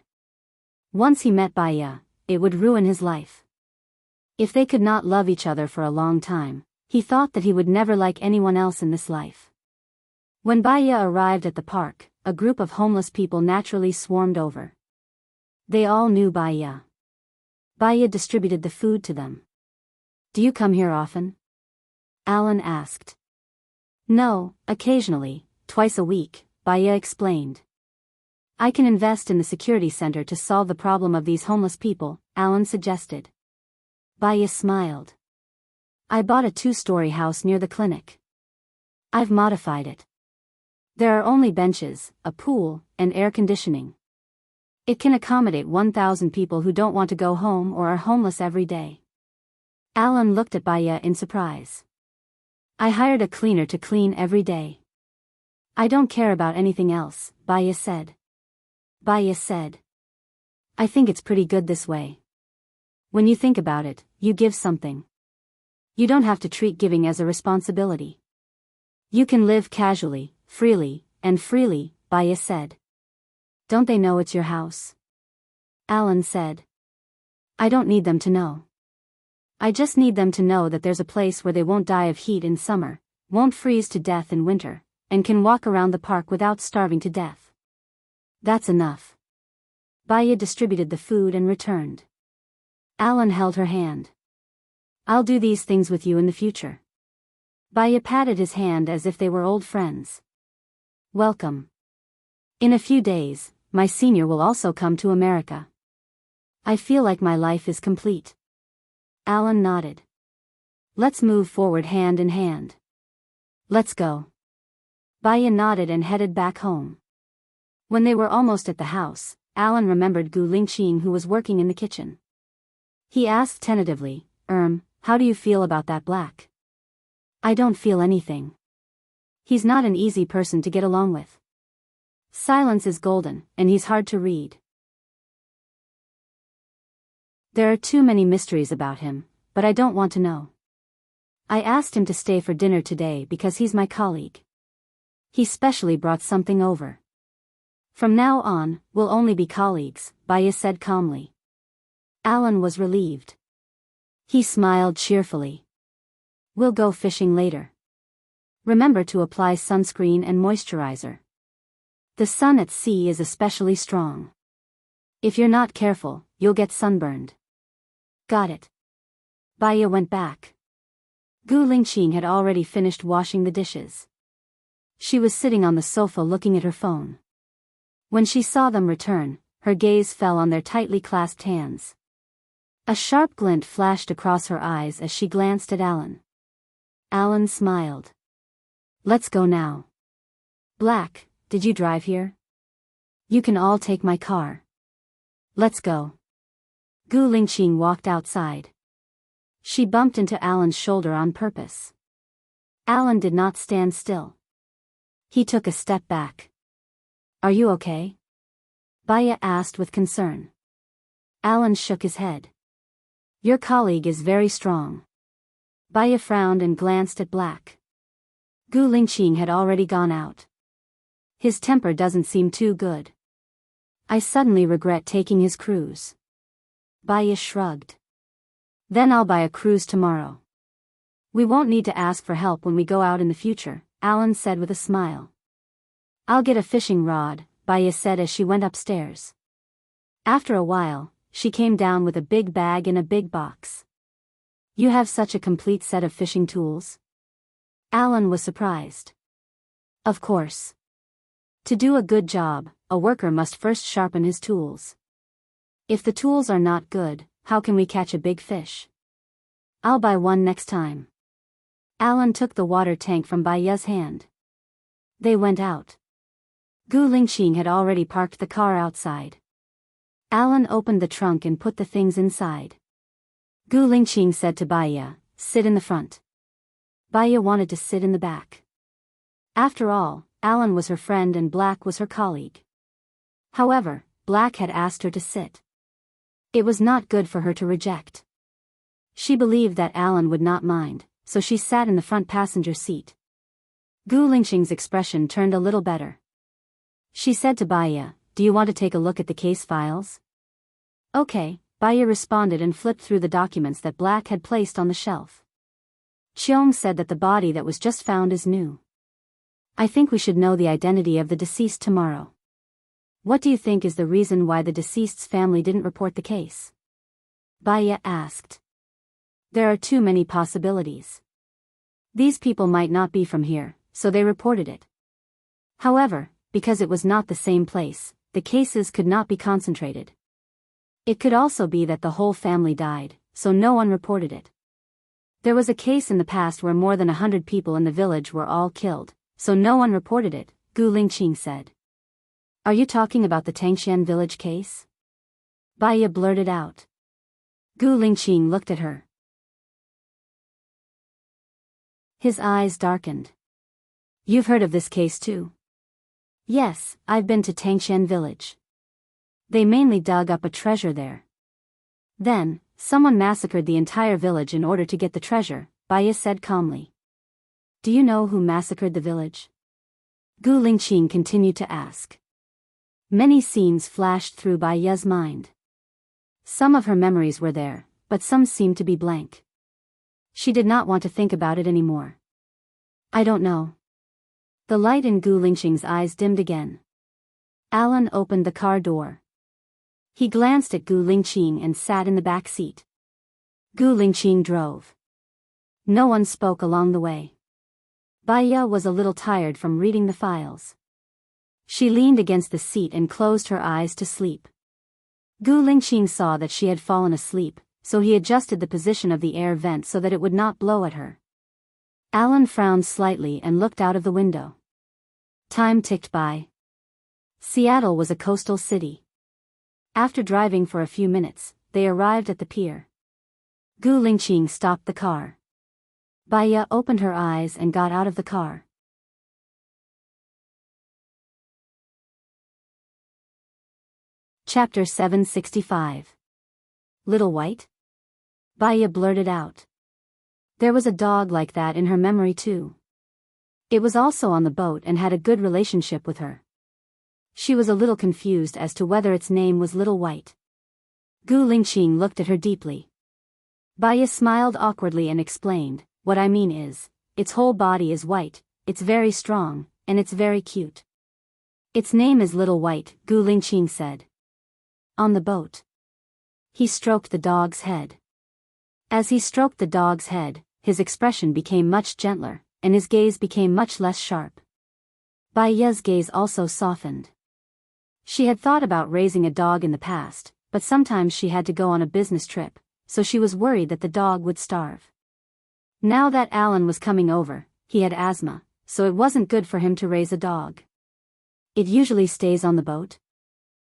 Speaker 1: Once he met Baya, it would ruin his life. If they could not love each other for a long time, he thought that he would never like anyone else in this life. When Baya arrived at the park, a group of homeless people naturally swarmed over. They all knew Baya. Baya distributed the food to them. Do you come here often? Alan asked. No, occasionally, twice a week, Baya explained. I can invest in the security center to solve the problem of these homeless people, Alan suggested. Baya smiled. I bought a 2-story house near the clinic. I've modified it. There are only benches, a pool, and air conditioning. It can accommodate 1,000 people who don't want to go home or are homeless every day. Alan looked at Baya in surprise. I hired a cleaner to clean every day. I don't care about anything else, Baya said. Baya said. I think it's pretty good this way. When you think about it, you give something. You don't have to treat giving as a responsibility. You can live casually, freely, Baya said. Don't they know it's your house? Alan said. I don't need them to know. I just need them to know that there's a place where they won't die of heat in summer, won't freeze to death in winter, and can walk around the park without starving to death. That's enough. Baya distributed the food and returned. Alan held her hand. I'll do these things with you in the future. Baya patted his hand as if they were old friends. Welcome. In a few days, my senior will also come to America. I feel like my life is complete. Alan nodded. Let's move forward hand in hand. Let's go. Baya nodded and headed back home. When they were almost at the house, Alan remembered Gu Lingqing, who was working in the kitchen. He asked tentatively, how do you feel about that Black? I don't feel anything. He's not an easy person to get along with. Silence is golden, and he's hard to read. There are too many mysteries about him, but I don't want to know. I asked him to stay for dinner today because he's my colleague. He specially brought something over. From now on, we'll only be colleagues, Baya said calmly. Alan was relieved. He smiled cheerfully. We'll go fishing later. Remember to apply sunscreen and moisturizer. The sun at sea is especially strong. If you're not careful, you'll get sunburned. Got it. Baya went back. Gu Lingqing had already finished washing the dishes. She was sitting on the sofa looking at her phone. When she saw them return, her gaze fell on their tightly clasped hands. A sharp glint flashed across her eyes as she glanced at Alan. Alan smiled. Let's go now. Black, did you drive here? You can all take my car. Let's go. Gu Lingqing walked outside. She bumped into Alan's shoulder on purpose. Alan did not stand still. He took a step back. Are you okay? Baya asked with concern. Alan shook his head. Your colleague is very strong. Baya frowned and glanced at Black. Gu Lingqing had already gone out. His temper doesn't seem too good. I suddenly regret taking his cruise. Baya shrugged. Then I'll buy a cruise tomorrow. We won't need to ask for help when we go out in the future, Alan said with a smile. I'll get a fishing rod, Baya said as she went upstairs. After a while, she came down with a big bag and a big box. You have such a complete set of fishing tools? Alan was surprised. Of course. To do a good job, a worker must first sharpen his tools. If the tools are not good, how can we catch a big fish? I'll buy one next time. Alan took the water tank from Baya's hand. They went out. Gu Lingqing had already parked the car outside. Alan opened the trunk and put the things inside. Gu Lingqing said to Baya, sit in the front. Baya wanted to sit in the back. After all, Alan was her friend and Black was her colleague. However, Black had asked her to sit. It was not good for her to reject. She believed that Alan would not mind, so she sat in the front passenger seat. Gu Lingqing's expression turned a little better. She said to Baya, do you want to take a look at the case files? Okay, Baya responded and flipped through the documents that Black had placed on the shelf. Cheong said that the body that was just found is new. I think we should know the identity of the deceased tomorrow. What do you think is the reason why the deceased's family didn't report the case? Baya asked. There are too many possibilities. These people might not be from here, so they reported it. However, because it was not the same place, the cases could not be concentrated. It could also be that the whole family died, so no one reported it. There was a case in the past where more than 100 people in the village were all killed, so no one reported it, Gu Lingqing said. Are you talking about the Tangxian village case? Baya blurted out. Gu Lingqing looked at her. His eyes darkened. You've heard of this case too? Yes, I've been to Tangxian village. They mainly dug up a treasure there. Then, someone massacred the entire village in order to get the treasure, Baya said calmly. Do you know who massacred the village? Gu Lingqing continued to ask. Many scenes flashed through Baya's mind. Some of her memories were there, but some seemed to be blank. She did not want to think about it anymore. I don't know. The light in Gu Lingqing's eyes dimmed again. Alan opened the car door. He glanced at Gu Lingqing and sat in the back seat. Gu Lingqing drove. No one spoke along the way. Baya was a little tired from reading the files. She leaned against the seat and closed her eyes to sleep. Gu Lingqing saw that she had fallen asleep, so he adjusted the position of the air vent so that it would not blow at her. Alan frowned slightly and looked out of the window. Time ticked by. Seattle was a coastal city. After driving for a few minutes, they arrived at the pier. Gu Lingqing stopped the car. Baiya opened her eyes and got out of the car. Chapter 765. Little White? Baiya blurted out. There was a dog like that in her memory too. It was also on the boat and had a good relationship with her. She was a little confused as to whether its name was Little White. Gu Lingqing looked at her deeply. Baiya smiled awkwardly and explained, what I mean is, its whole body is white, it's very strong, and it's very cute. Its name is Little White, Gu Lingqing said. On the boat. He stroked the dog's head. As he stroked the dog's head, his expression became much gentler, and his gaze became much less sharp. Baiya's gaze also softened. She had thought about raising a dog in the past, but sometimes she had to go on a business trip, so she was worried that the dog would starve. Now that Alan was coming over, he had asthma, so it wasn't good for him to raise a dog. It usually stays on the boat?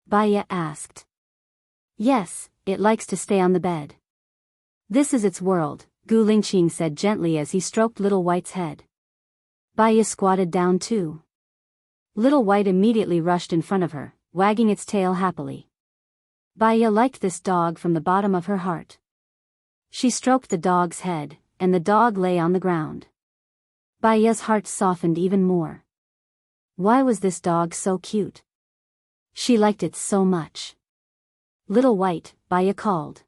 Speaker 1: Baiya asked. Yes, it likes to stay on the bed. This is its world, Gu Lingqing said gently as he stroked Little White's head. Baiya squatted down too. Little White immediately rushed in front of her, wagging its tail happily. Baiya liked this dog from the bottom of her heart. She stroked the dog's head, and the dog lay on the ground. Baiya's heart softened even more. Why was this dog so cute? She liked it so much. Little White, Baiya called.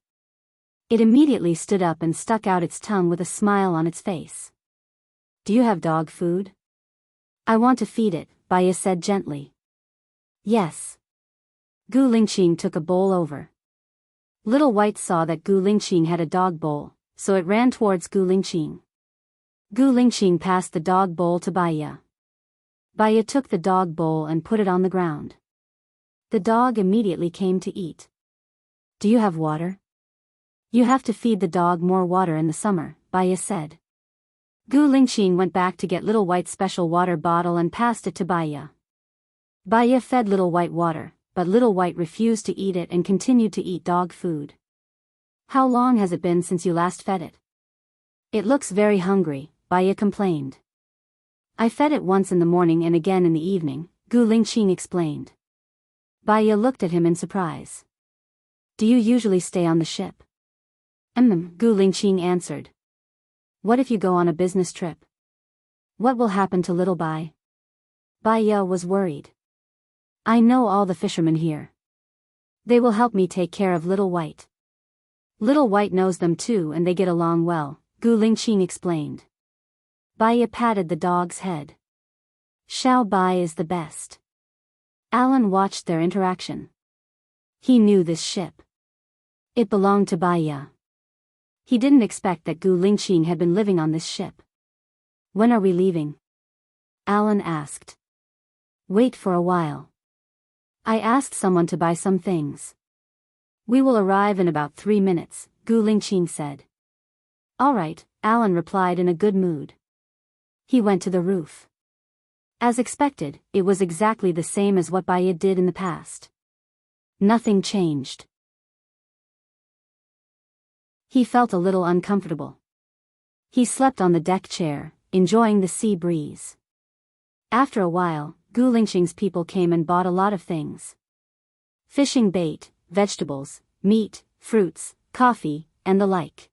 Speaker 1: It immediately stood up and stuck out its tongue with a smile on its face. Do you have dog food? I want to feed it, Baiya said gently. Yes. Gu Lingqing took a bowl over. Little White saw that Gu Lingqing had a dog bowl, so it ran towards Gu Lingqing. Gu Lingqing passed the dog bowl to Baiya. Baiya took the dog bowl and put it on the ground. The dog immediately came to eat. Do you have water? You have to feed the dog more water in the summer, Baiya said. Gu Lingqing went back to get Little White's special water bottle and passed it to Baiya. Baiya fed Little White water, but Little White refused to eat it and continued to eat dog food. How long has it been since you last fed it? It looks very hungry, Baiya complained. I fed it once in the morning and again in the evening, Gu Lingqing explained. Baiya looked at him in surprise. Do you usually stay on the ship? Gu Lingqing answered. What if you go on a business trip? What will happen to little Bai? Baiya was worried. I know all the fishermen here. They will help me take care of Little White. Little White knows them too and they get along well, Gu Lingqing explained. Baiya patted the dog's head. Xiao Bai is the best. Alan watched their interaction. He knew this ship. It belonged to Baiya. He didn't expect that Gu Lingqing had been living on this ship. When are we leaving? Alan asked. Wait for a while. I asked someone to buy some things. We will arrive in about 3 minutes, Gu Lingqing said. All right, Alan replied in a good mood. He went to the roof. As expected, it was exactly the same as what Baiya did in the past. Nothing changed. He felt a little uncomfortable. He slept on the deck chair, enjoying the sea breeze. After a while, Gu Lingqing's people came and bought a lot of things. Fishing bait, vegetables, meat, fruits, coffee, and the like.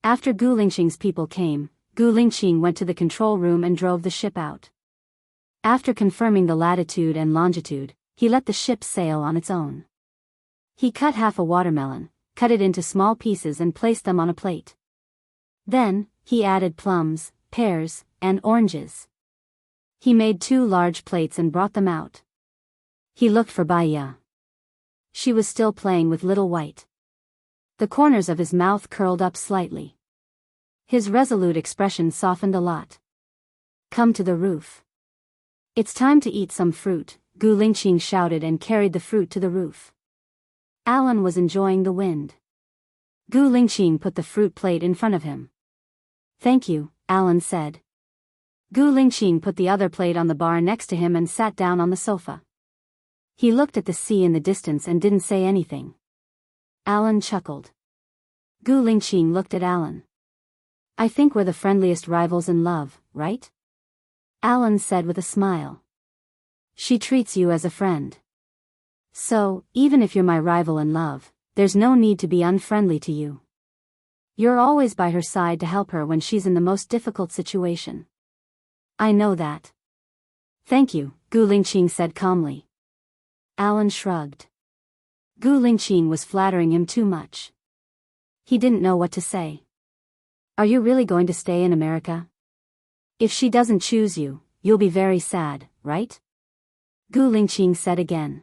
Speaker 1: After Gu Lingqing's people came, Gu Lingqing went to the control room and drove the ship out. After confirming the latitude and longitude, he let the ship sail on its own. He cut half a watermelon, cut it into small pieces and placed them on a plate. Then, he added plums, pears, and oranges. He made 2 large plates and brought them out. He looked for Baiya. She was still playing with Little White. The corners of his mouth curled up slightly. His resolute expression softened a lot. Come to the roof. It's time to eat some fruit, Gu Lingqing shouted and carried the fruit to the roof. Alan was enjoying the wind. Gu Lingqing put the fruit plate in front of him. Thank you, Alan said. Gu Lingqing put the other plate on the bar next to him and sat down on the sofa. He looked at the sea in the distance and didn't say anything. Alan chuckled. Gu Lingqing looked at Alan. I think we're the friendliest rivals in love, right? Alan said with a smile. She treats you as a friend. So, even if you're my rival in love, there's no need to be unfriendly to you. You're always by her side to help her when she's in the most difficult situation. I know that. Thank you, Gu Lingqing said calmly. Alan shrugged. Gu Lingqing was flattering him too much. He didn't know what to say. Are you really going to stay in America? If she doesn't choose you, you'll be very sad, right? Gu Lingqing said again.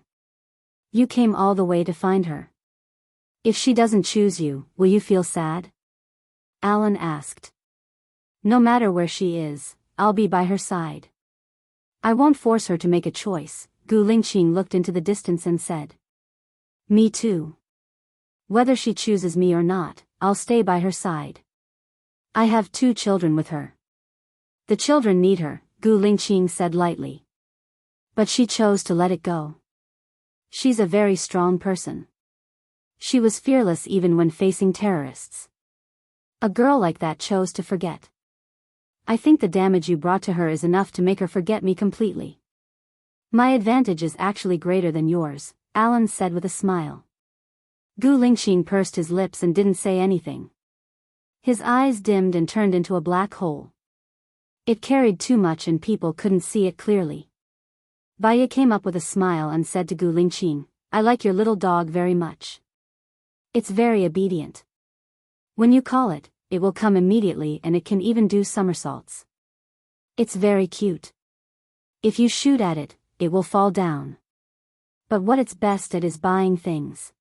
Speaker 1: You came all the way to find her. If she doesn't choose you, will you feel sad? Alan asked. No matter where she is, I'll be by her side. I won't force her to make a choice, Gu Lingqing looked into the distance and said. Me too. Whether she chooses me or not, I'll stay by her side. I have 2 children with her. The children need her, Gu Lingqing said lightly. But she chose to let it go. She's a very strong person. She was fearless even when facing terrorists. A girl like that chose to forget. I think the damage you brought to her is enough to make her forget me completely. My advantage is actually greater than yours, Alan said with a smile. Gu Lingqing pursed his lips and didn't say anything. His eyes dimmed and turned into a black hole. It carried too much and people couldn't see it clearly. Baya came up with a smile and said to Gu Lingqing, I like your little dog very much. It's very obedient. When you call it, it will come immediately and it can even do somersaults. It's very cute. If you shoot at it, it will fall down. But what it's best at is buying things.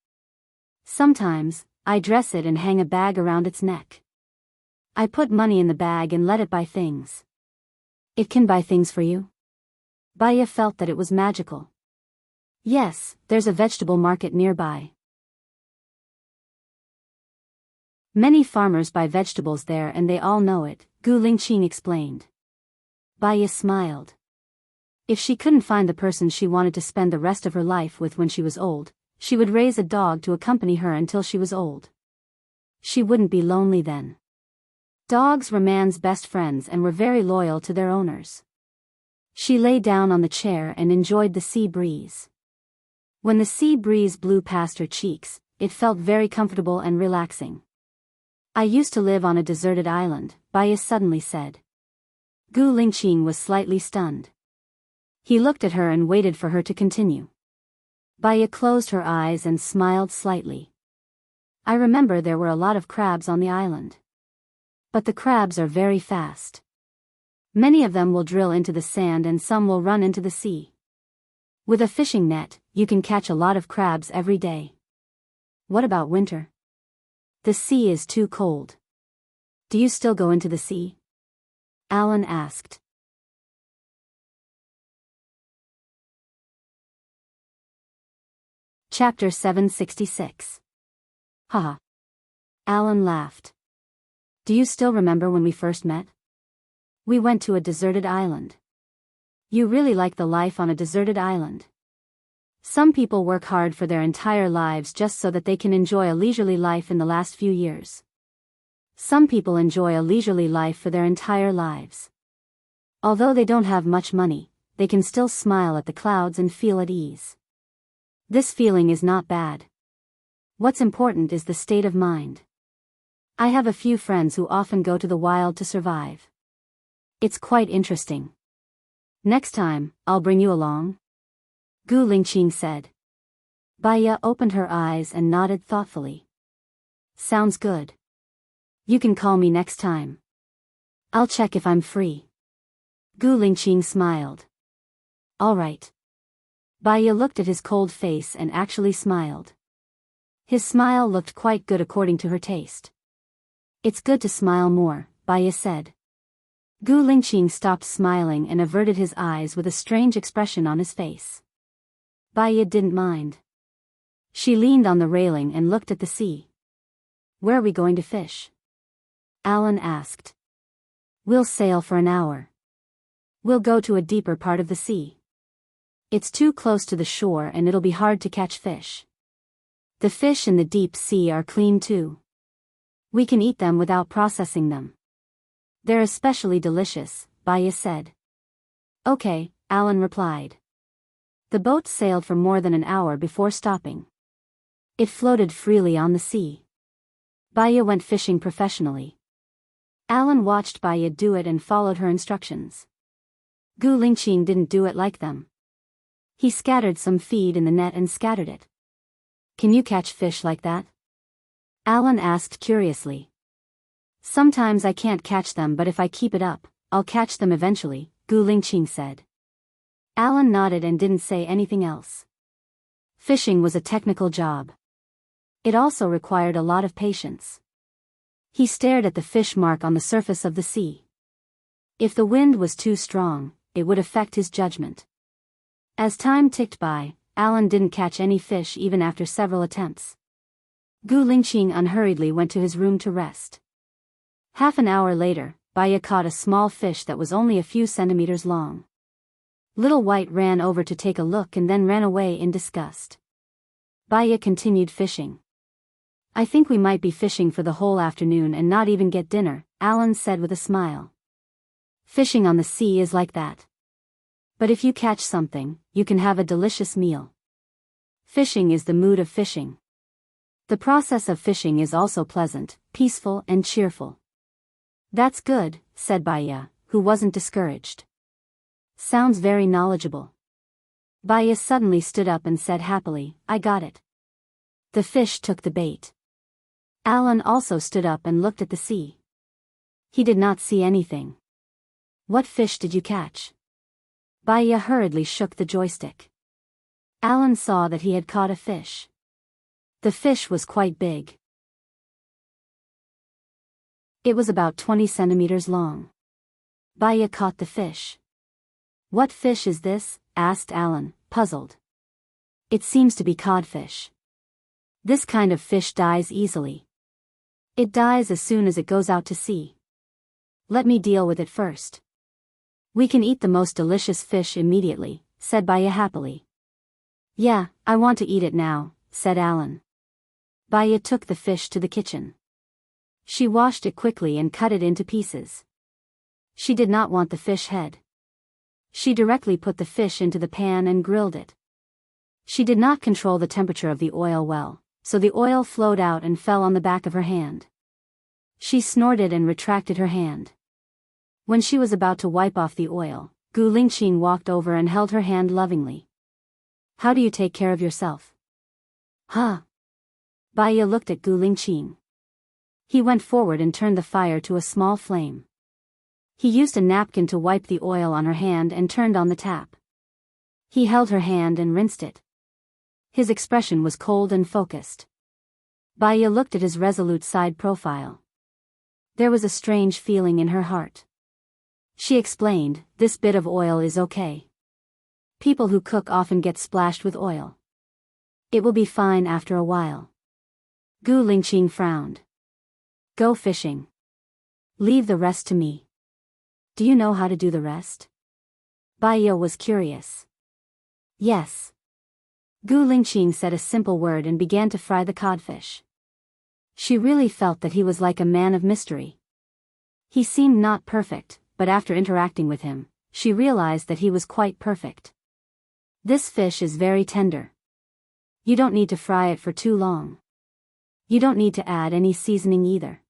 Speaker 1: Sometimes, I dress it and hang a bag around its neck. I put money in the bag and let it buy things. It can buy things for you? Baya felt that it was magical. Yes, there's a vegetable market nearby. Many farmers buy vegetables there and they all know it, Gu Lingqing explained. Baya smiled. If she couldn't find the person she wanted to spend the rest of her life with when she was old, she would raise a dog to accompany her until she was old. She wouldn't be lonely then. Dogs were man's best friends and were very loyal to their owners. She lay down on the chair and enjoyed the sea breeze. When the sea breeze blew past her cheeks, it felt very comfortable and relaxing. I used to live on a deserted island, Baya suddenly said. Gu Lingqing was slightly stunned. He looked at her and waited for her to continue. Baya closed her eyes and smiled slightly. I remember there were a lot of crabs on the island. But the crabs are very fast. Many of them will drill into the sand and some will run into the sea. With a fishing net, you can catch a lot of crabs every day. What about winter? The sea is too cold. Do you still go into the sea? Alan asked. Chapter 766. Haha. Alan laughed. Do you still remember when we first met? We went to a deserted island. You really like the life on a deserted island. Some people work hard for their entire lives just so that they can enjoy a leisurely life in the last few years. Some people enjoy a leisurely life for their entire lives. Although they don't have much money, they can still smile at the clouds and feel at ease. This feeling is not bad. What's important is the state of mind. I have a few friends who often go to the wild to survive. It's quite interesting. Next time, I'll bring you along. Gu Lingqing said. Baya opened her eyes and nodded thoughtfully. Sounds good. You can call me next time. I'll check if I'm free. Gu Lingqing smiled. All right. Baya looked at his cold face and actually smiled. His smile looked quite good according to her taste. It's good to smile more, Baya said. Gu Lingqing stopped smiling and averted his eyes with a strange expression on his face. Baya didn't mind. She leaned on the railing and looked at the sea. Where are we going to fish? Alan asked. We'll sail for an hour. We'll go to a deeper part of the sea. It's too close to the shore and it'll be hard to catch fish. The fish in the deep sea are clean too. We can eat them without processing them. They're especially delicious, Baya said. Okay, Alan replied. The boat sailed for more than an hour before stopping. It floated freely on the sea. Baya went fishing professionally. Alan watched Baya do it and followed her instructions. Gu Lingqing didn't do it like them. He scattered some feed in the net and scattered it. Can you catch fish like that? Alan asked curiously. Sometimes I can't catch them, but if I keep it up, I'll catch them eventually, Gu Lingqing said. Alan nodded and didn't say anything else. Fishing was a technical job. It also required a lot of patience. He stared at the fish mark on the surface of the sea. If the wind was too strong, it would affect his judgment. As time ticked by, Alan didn't catch any fish even after several attempts. Gu Lingqing unhurriedly went to his room to rest. Half an hour later, Baya caught a small fish that was only a few centimeters long. Little White ran over to take a look and then ran away in disgust. Baya continued fishing. I think we might be fishing for the whole afternoon and not even get dinner, Alan said with a smile. Fishing on the sea is like that. But if you catch something, you can have a delicious meal. Fishing is the mood of fishing. The process of fishing is also pleasant, peaceful and cheerful. That's good, said Baya, who wasn't discouraged. Sounds very knowledgeable. Baya suddenly stood up and said happily, I got it. The fish took the bait. Alan also stood up and looked at the sea. He did not see anything. What fish did you catch? Baya hurriedly shook the joystick. Alan saw that he had caught a fish. The fish was quite big. It was about 20 centimeters long. Baya caught the fish. What fish is this? Asked Alan, puzzled. It seems to be codfish. This kind of fish dies easily. It dies as soon as it goes out to sea. Let me deal with it first. We can eat the most delicious fish immediately, said Baya happily. Yeah, I want to eat it now, said Alan. Baya took the fish to the kitchen. She washed it quickly and cut it into pieces. She did not want the fish head. She directly put the fish into the pan and grilled it. She did not control the temperature of the oil well, so the oil flowed out and fell on the back of her hand. She snorted and retracted her hand. When she was about to wipe off the oil, Gu Lingqing walked over and held her hand lovingly. How do you take care of yourself? Huh? Baya looked at Gu Lingqing. He went forward and turned the fire to a small flame. He used a napkin to wipe the oil on her hand and turned on the tap. He held her hand and rinsed it. His expression was cold and focused. Baya looked at his resolute side profile. There was a strange feeling in her heart. She explained, this bit of oil is okay. People who cook often get splashed with oil. It will be fine after a while. Gu Lingqing frowned. Go fishing. Leave the rest to me. Do you know how to do the rest? Baya was curious. Yes. Gu Lingqing said a simple word and began to fry the codfish. She really felt that he was like a man of mystery. He seemed not perfect, but after interacting with him, she realized that he was quite perfect. This fish is very tender. You don't need to fry it for too long. You don't need to add any seasoning either.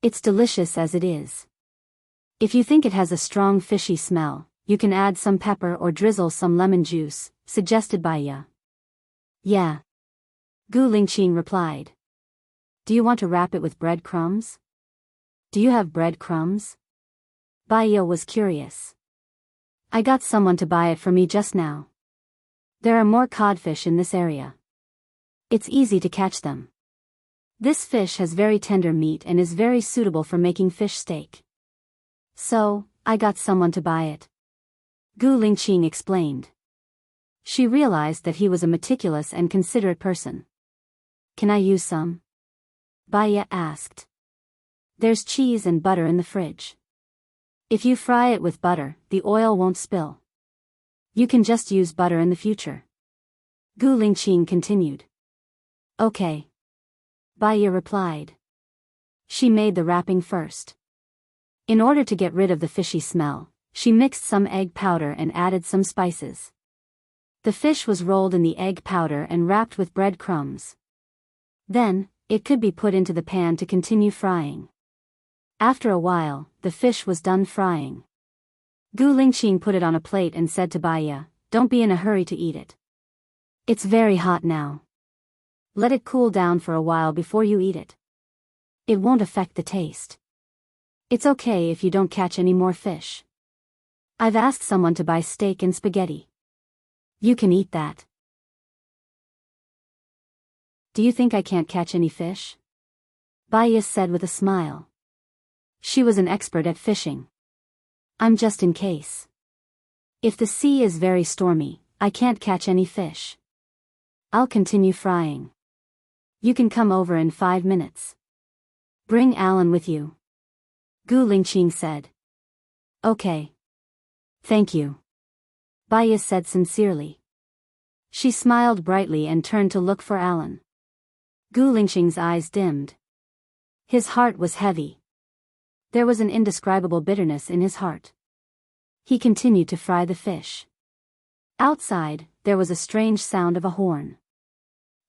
Speaker 1: It's delicious as it is. If you think it has a strong fishy smell, you can add some pepper or drizzle some lemon juice, suggested Baya. Yeah. Gu Lingqing replied. Do you want to wrap it with breadcrumbs? Do you have breadcrumbs? Baya was curious. I got someone to buy it for me just now. There are more codfish in this area. It's easy to catch them. This fish has very tender meat and is very suitable for making fish steak. So, I got someone to buy it. Gu Lingqing explained. She realized that he was a meticulous and considerate person. Can I use some? Baya asked. There's cheese and butter in the fridge. If you fry it with butter, the oil won't spill. You can just use butter in the future. Gu Lingqing continued. Okay. Baiya replied. She made the wrapping first. In order to get rid of the fishy smell, she mixed some egg powder and added some spices. The fish was rolled in the egg powder and wrapped with bread crumbs. Then, it could be put into the pan to continue frying. After a while, the fish was done frying. Gu Lingqing put it on a plate and said to Baiya, "Don't be in a hurry to eat it. It's very hot now. Let it cool down for a while before you eat it. It won't affect the taste. It's okay if you don't catch any more fish. I've asked someone to buy steak and spaghetti. You can eat that." "Do you think I can't catch any fish?" Baiya said with a smile. She was an expert at fishing. "I'm just in case. If the sea is very stormy, I can't catch any fish. I'll continue frying. You can come over in 5 minutes. Bring Alan with you." Gu Lingqing said. "Okay. Thank you," Baiya said sincerely. She smiled brightly and turned to look for Alan. Gu Lingqing's eyes dimmed. His heart was heavy. There was an indescribable bitterness in his heart. He continued to fry the fish. Outside, there was a strange sound of a horn.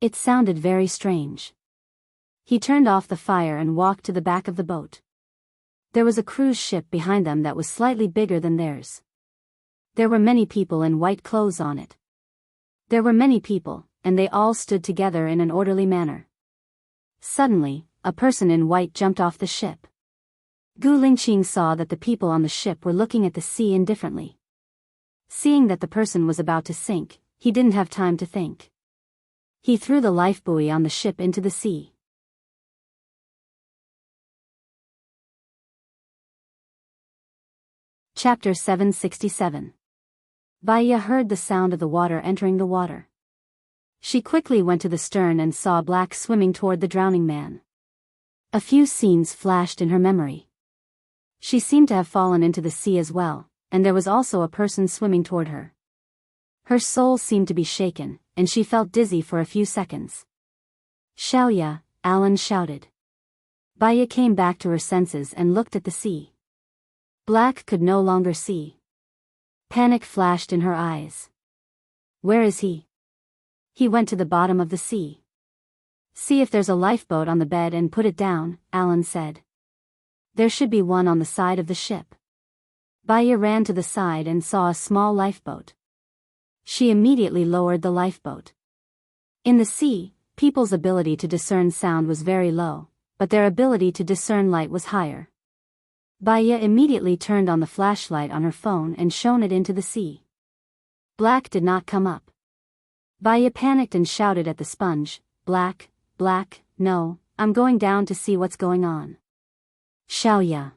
Speaker 1: It sounded very strange. He turned off the fire and walked to the back of the boat. There was a cruise ship behind them that was slightly bigger than theirs. There were many people in white clothes on it. There were many people, and they all stood together in an orderly manner. Suddenly, a person in white jumped off the ship. Gu Lingqing saw that the people on the ship were looking at the sea indifferently. Seeing that the person was about to sink, he didn't have time to think. He threw the lifebuoy on the ship into the sea. Chapter 767. Baiya heard the sound of the water entering the water. She quickly went to the stern and saw Black swimming toward the drowning man. A few scenes flashed in her memory. She seemed to have fallen into the sea as well, and there was also a person swimming toward her. Her soul seemed to be shaken, and she felt dizzy for a few seconds. "Xiaoya," Alan shouted. Baiya came back to her senses and looked at the sea. Black could no longer see. Panic flashed in her eyes. "Where is he?" "He went to the bottom of the sea." "See if there's a lifeboat on the bed and put it down," Alan said. "There should be one on the side of the ship." Baiya ran to the side and saw a small lifeboat. She immediately lowered the lifeboat. In the sea, people's ability to discern sound was very low, but their ability to discern light was higher. Baiya immediately turned on the flashlight on her phone and shone it into the sea. Black did not come up. Baiya panicked and shouted at the sponge, "Black, Black, no, I'm going down to see what's going on." "Xiaoya."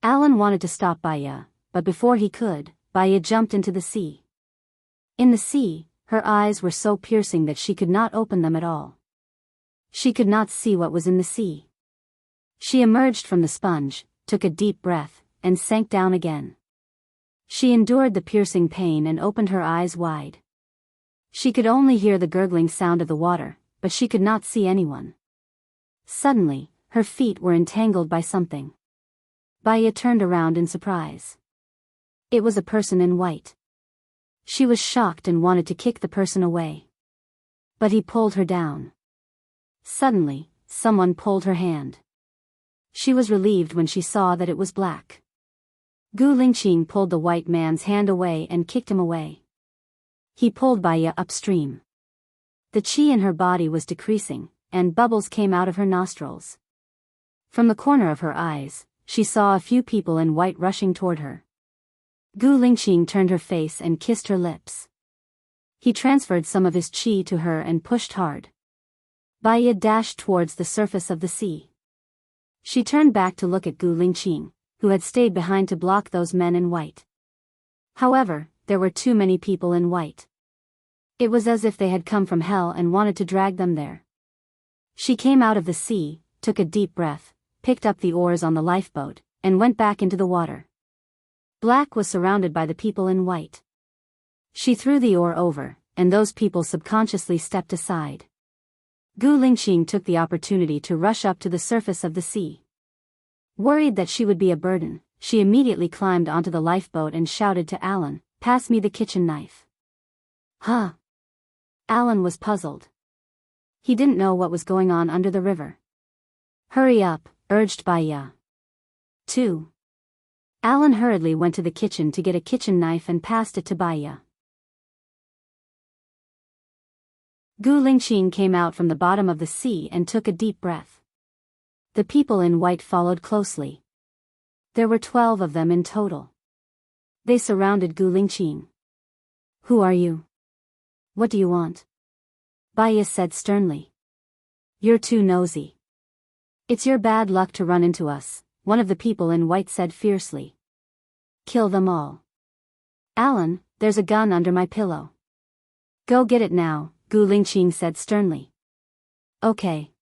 Speaker 1: Alan wanted to stop Baiya, but before he could, Baiya jumped into the sea. In the sea, her eyes were so piercing that she could not open them at all. She could not see what was in the sea. She emerged from the sponge, took a deep breath, and sank down again. She endured the piercing pain and opened her eyes wide. She could only hear the gurgling sound of the water, but she could not see anyone. Suddenly, her feet were entangled by something. Baiya turned around in surprise. It was a person in white. She was shocked and wanted to kick the person away. But he pulled her down. Suddenly, someone pulled her hand. She was relieved when she saw that it was Black. Gu Lingqing pulled the white man's hand away and kicked him away. He pulled Baiya upstream. The qi in her body was decreasing, and bubbles came out of her nostrils. From the corner of her eyes, she saw a few people in white rushing toward her. Gu Lingqing turned her face and kissed her lips. He transferred some of his qi to her and pushed hard. Baiya dashed towards the surface of the sea. She turned back to look at Gu Lingqing, who had stayed behind to block those men in white. However, there were too many people in white. It was as if they had come from hell and wanted to drag them there. She came out of the sea, took a deep breath, picked up the oars on the lifeboat, and went back into the water. Black was surrounded by the people in white. She threw the oar over, and those people subconsciously stepped aside. Gu Lingqing took the opportunity to rush up to the surface of the sea. Worried that she would be a burden, she immediately climbed onto the lifeboat and shouted to Alan, "Pass me the kitchen knife." Huh? Alan was puzzled. He didn't know what was going on under the river. "Hurry up," urged Baya. 2. Alan hurriedly went to the kitchen to get a kitchen knife and passed it to Baya. Gu Lingqing came out from the bottom of the sea and took a deep breath. The people in white followed closely. There were 12 of them in total. They surrounded Gu Lingqing. "Who are you? What do you want?" Baya said sternly. "You're too nosy. It's your bad luck to run into us," one of the people in white said fiercely. "Kill them all." "Alan, there's a gun under my pillow." "Go get it now," Gu Lingqing said sternly. "Okay."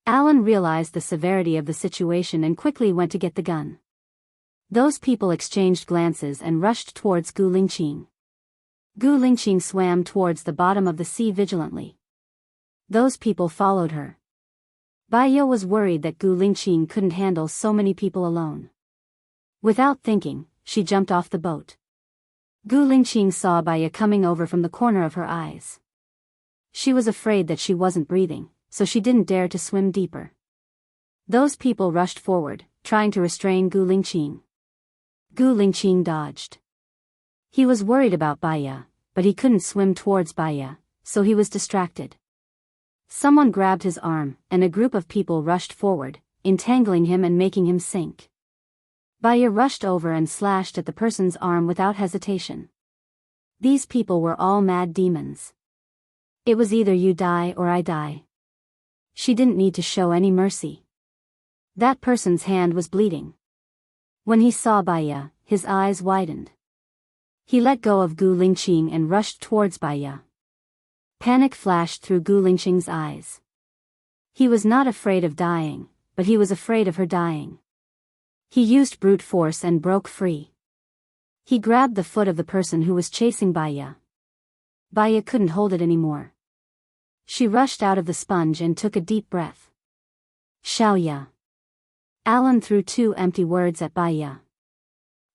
Speaker 1: Alan realized the severity of the situation and quickly went to get the gun. Those people exchanged glances and rushed towards Gu Lingqing. Gu Lingqing swam towards the bottom of the sea vigilantly. Those people followed her. Baya was worried that Gu Lingqing couldn't handle so many people alone. Without thinking, she jumped off the boat. Gu Lingqing saw Baya coming over from the corner of her eyes. She was afraid that she wasn't breathing, so she didn't dare to swim deeper. Those people rushed forward, trying to restrain Gu Lingqing. Gu Lingqing dodged. He was worried about Baya, but he couldn't swim towards Baya, so he was distracted. Someone grabbed his arm, and a group of people rushed forward, entangling him and making him sink. Baya rushed over and slashed at the person's arm without hesitation. These people were all mad demons. It was either you die or I die. She didn't need to show any mercy. That person's hand was bleeding. When he saw Baya, his eyes widened. He let go of Gu Lingqing and rushed towards Baya. Panic flashed through Gu Lingqing's eyes. He was not afraid of dying, but he was afraid of her dying. He used brute force and broke free. He grabbed the foot of the person who was chasing Baya. Baya couldn't hold it anymore. She rushed out of the sponge and took a deep breath. "Xiaoya." Alan threw 2 empty words at Baya.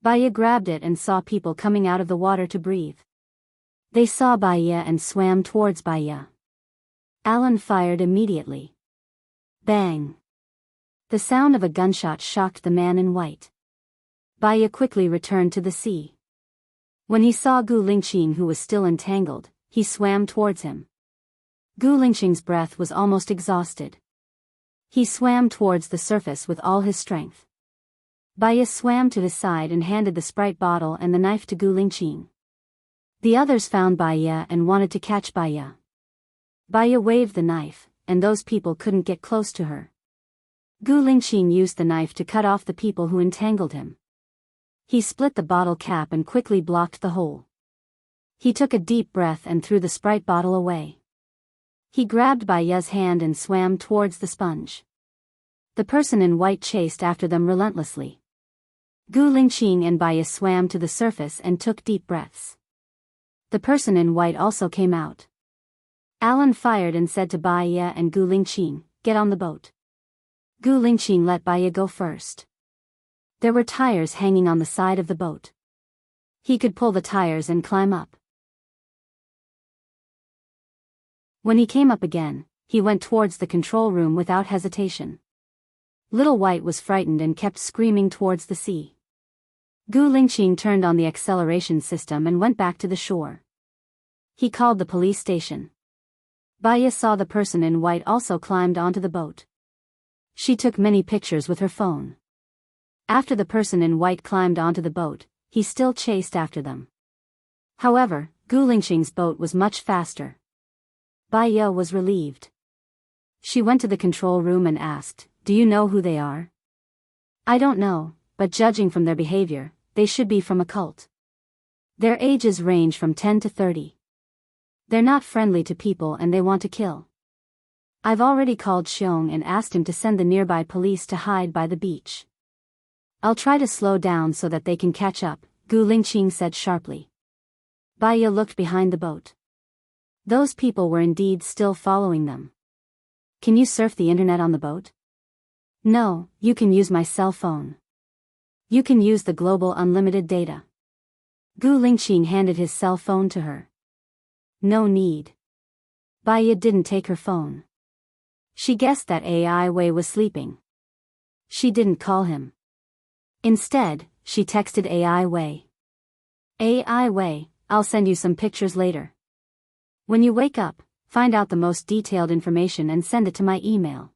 Speaker 1: Baya grabbed it and saw people coming out of the water to breathe. They saw Baya and swam towards Baya. Alan fired immediately. Bang! The sound of a gunshot shocked the man in white. Baya quickly returned to the sea. When he saw Gu Lingqing, who was still entangled, he swam towards him. Gu Lingqing's breath was almost exhausted. He swam towards the surface with all his strength. Baya swam to his side and handed the Sprite bottle and the knife to Gu Lingqing. The others found Baya and wanted to catch Baya. Baya waved the knife, and those people couldn't get close to her. Gu Lingqing used the knife to cut off the people who entangled him. He split the bottle cap and quickly blocked the hole. He took a deep breath and threw the Sprite bottle away. He grabbed Baya's hand and swam towards the sponge. The person in white chased after them relentlessly. Gu Lingqing and Baya swam to the surface and took deep breaths. The person in white also came out. Alan fired and said to Baya and Gu Lingqing, "Get on the boat." Gu Lingqing let Baya go first. There were tires hanging on the side of the boat. He could pull the tires and climb up. When he came up again, he went towards the control room without hesitation. Little White was frightened and kept screaming towards the sea. Gu Lingqing turned on the acceleration system and went back to the shore. He called the police station. Baya saw the person in white also climbed onto the boat. She took many pictures with her phone. After the person in white climbed onto the boat, he still chased after them. However, Gu Lingqing's boat was much faster. Baya was relieved. She went to the control room and asked, "Do you know who they are?" "I don't know, but judging from their behavior, they should be from a cult. Their ages range from 10 to 30. They're not friendly to people and they want to kill. I've already called Xiong and asked him to send the nearby police to hide by the beach. I'll try to slow down so that they can catch up," Gu Lingqing said sharply. Baya looked behind the boat. Those people were indeed still following them. Can you surf the internet on the boat? No, you can use my cell phone. You can use the global unlimited data. Gu Lingqing handed his cell phone to her. No need. Baya didn't take her phone. She guessed that Ai Wei was sleeping. She didn't call him. Instead, she texted Ai Wei. Ai Wei, I'll send you some pictures later. When you wake up, find out the most detailed information and send it to my email.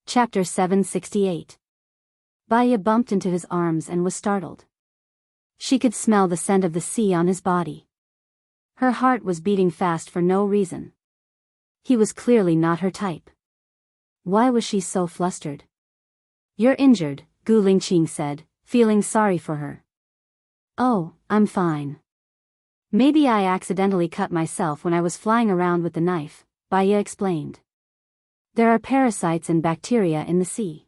Speaker 1: Chapter 768. Baya bumped into his arms and was startled. She could smell the scent of the sea on his body. Her heart was beating fast for no reason. He was clearly not her type. Why was she so flustered? You're injured, Gu Lingqing said, feeling sorry for her. Oh, I'm fine. Maybe I accidentally cut myself when I was flying around with the knife, Baya explained. There are parasites and bacteria in the sea.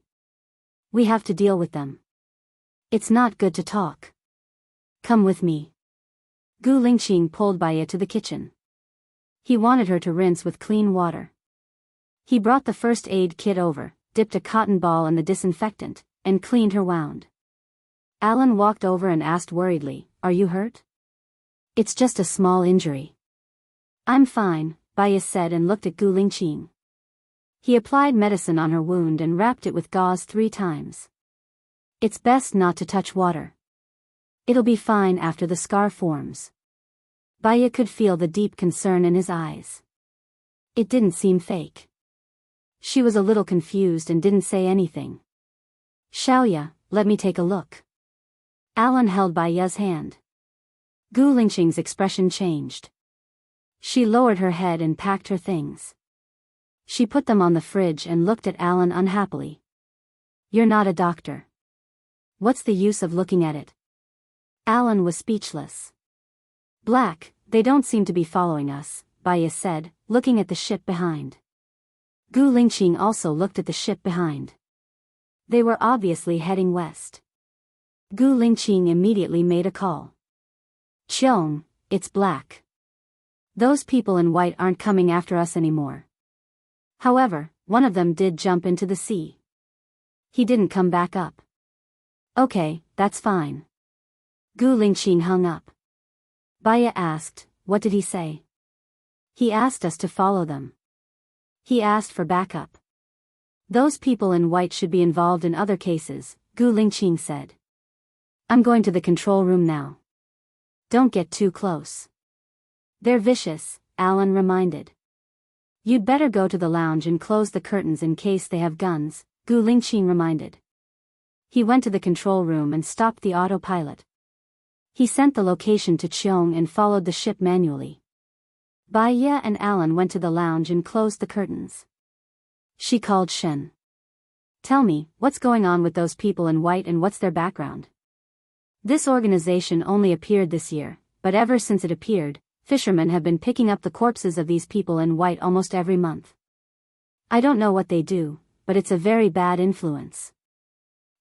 Speaker 1: We have to deal with them. It's not good to talk. Come with me. Gu Lingqing pulled Baya to the kitchen. He wanted her to rinse with clean water. He brought the first aid kit over, dipped a cotton ball in the disinfectant, and cleaned her wound. Alan walked over and asked worriedly, Are you hurt? It's just a small injury. I'm fine, Baya said and looked at Gu Lingqing. He applied medicine on her wound and wrapped it with gauze 3 times. It's best not to touch water. It'll be fine after the scar forms. Baya could feel the deep concern in his eyes. It didn't seem fake. She was a little confused and didn't say anything. Xiaoya, let me take a look. Alan held Baya's hand. Gu Lingqing's expression changed. She lowered her head and packed her things. She put them on the fridge and looked at Alan unhappily. You're not a doctor. What's the use of looking at it? Alan was speechless. Black, they don't seem to be following us, Baya said, looking at the ship behind. Gu Lingqing also looked at the ship behind. They were obviously heading west. Gu Lingqing immediately made a call. Qiong, it's Black. Those people in white aren't coming after us anymore. However, one of them did jump into the sea. He didn't come back up. Okay, that's fine. Gu Lingqing hung up. Baya asked, What did he say? He asked us to follow them. He asked for backup. Those people in white should be involved in other cases, Gu Lingqing said. I'm going to the control room now. Don't get too close. They're vicious, Alan reminded. You'd better go to the lounge and close the curtains in case they have guns, Gu Lingqing reminded. He went to the control room and stopped the autopilot. He sent the location to Qiong and followed the ship manually. Baya and Alan went to the lounge and closed the curtains. She called Shen. Tell me, what's going on with those people in white and what's their background? This organization only appeared this year, but ever since it appeared, fishermen have been picking up the corpses of these people in white almost every month. I don't know what they do, but it's a very bad influence.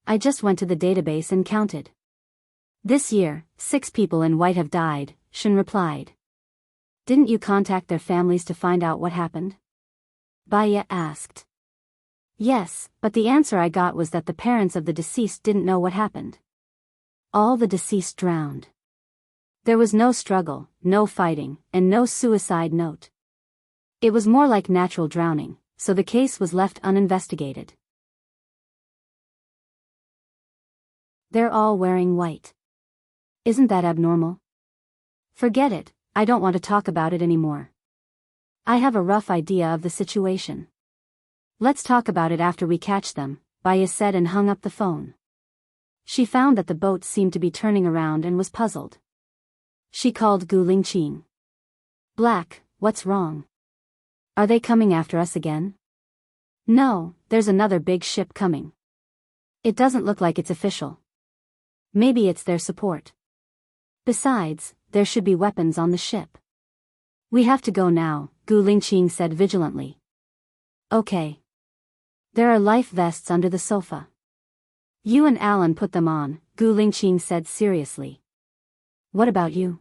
Speaker 1: I just went to the database and counted. This year, 6 people in white have died, Shen replied. Didn't you contact their families to find out what happened? Baya asked. Yes, but the answer I got was that the parents of the deceased didn't know what happened. All the deceased drowned. There was no struggle, no fighting, and no suicide note. It was more like natural drowning, so the case was left uninvestigated. They're all wearing white. Isn't that abnormal? Forget it, I don't want to talk about it anymore. I have a rough idea of the situation. Let's talk about it after we catch them, Baya said and hung up the phone. She found that the boat seemed to be turning around and was puzzled. She called Gu Lingqing. Black, what's wrong? Are they coming after us again? No, there's another big ship coming. It doesn't look like it's official. Maybe it's their support. Besides, there should be weapons on the ship. We have to go now, Gu Lingqing said vigilantly. Okay. There are life vests under the sofa. You and Alan put them on, Gu Lingqing said seriously. What about you?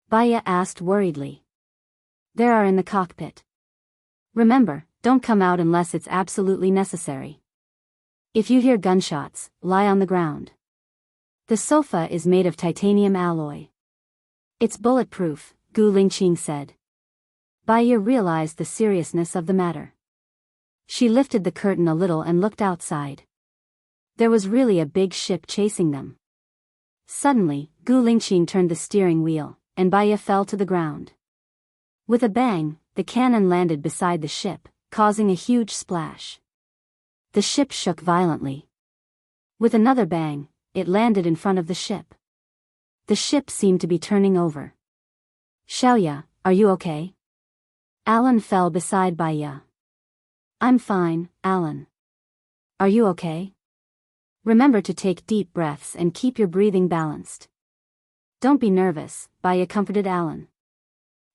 Speaker 1: Baya asked worriedly. They are in the cockpit. Remember, don't come out unless it's absolutely necessary. If you hear gunshots, lie on the ground. The sofa is made of titanium alloy. It's bulletproof, Gu Lingqing said. Baya realized the seriousness of the matter. She lifted the curtain a little and looked outside. There was really a big ship chasing them. Suddenly, Gu Lingqing turned the steering wheel, and Baya fell to the ground. With a bang, the cannon landed beside the ship, causing a huge splash. The ship shook violently. With another bang, it landed in front of the ship. The ship seemed to be turning over. Xiaoya, are you okay? Alan fell beside Baya. I'm fine, Alan. Are you okay? Remember to take deep breaths and keep your breathing balanced. Don't be nervous, Baya comforted Alan.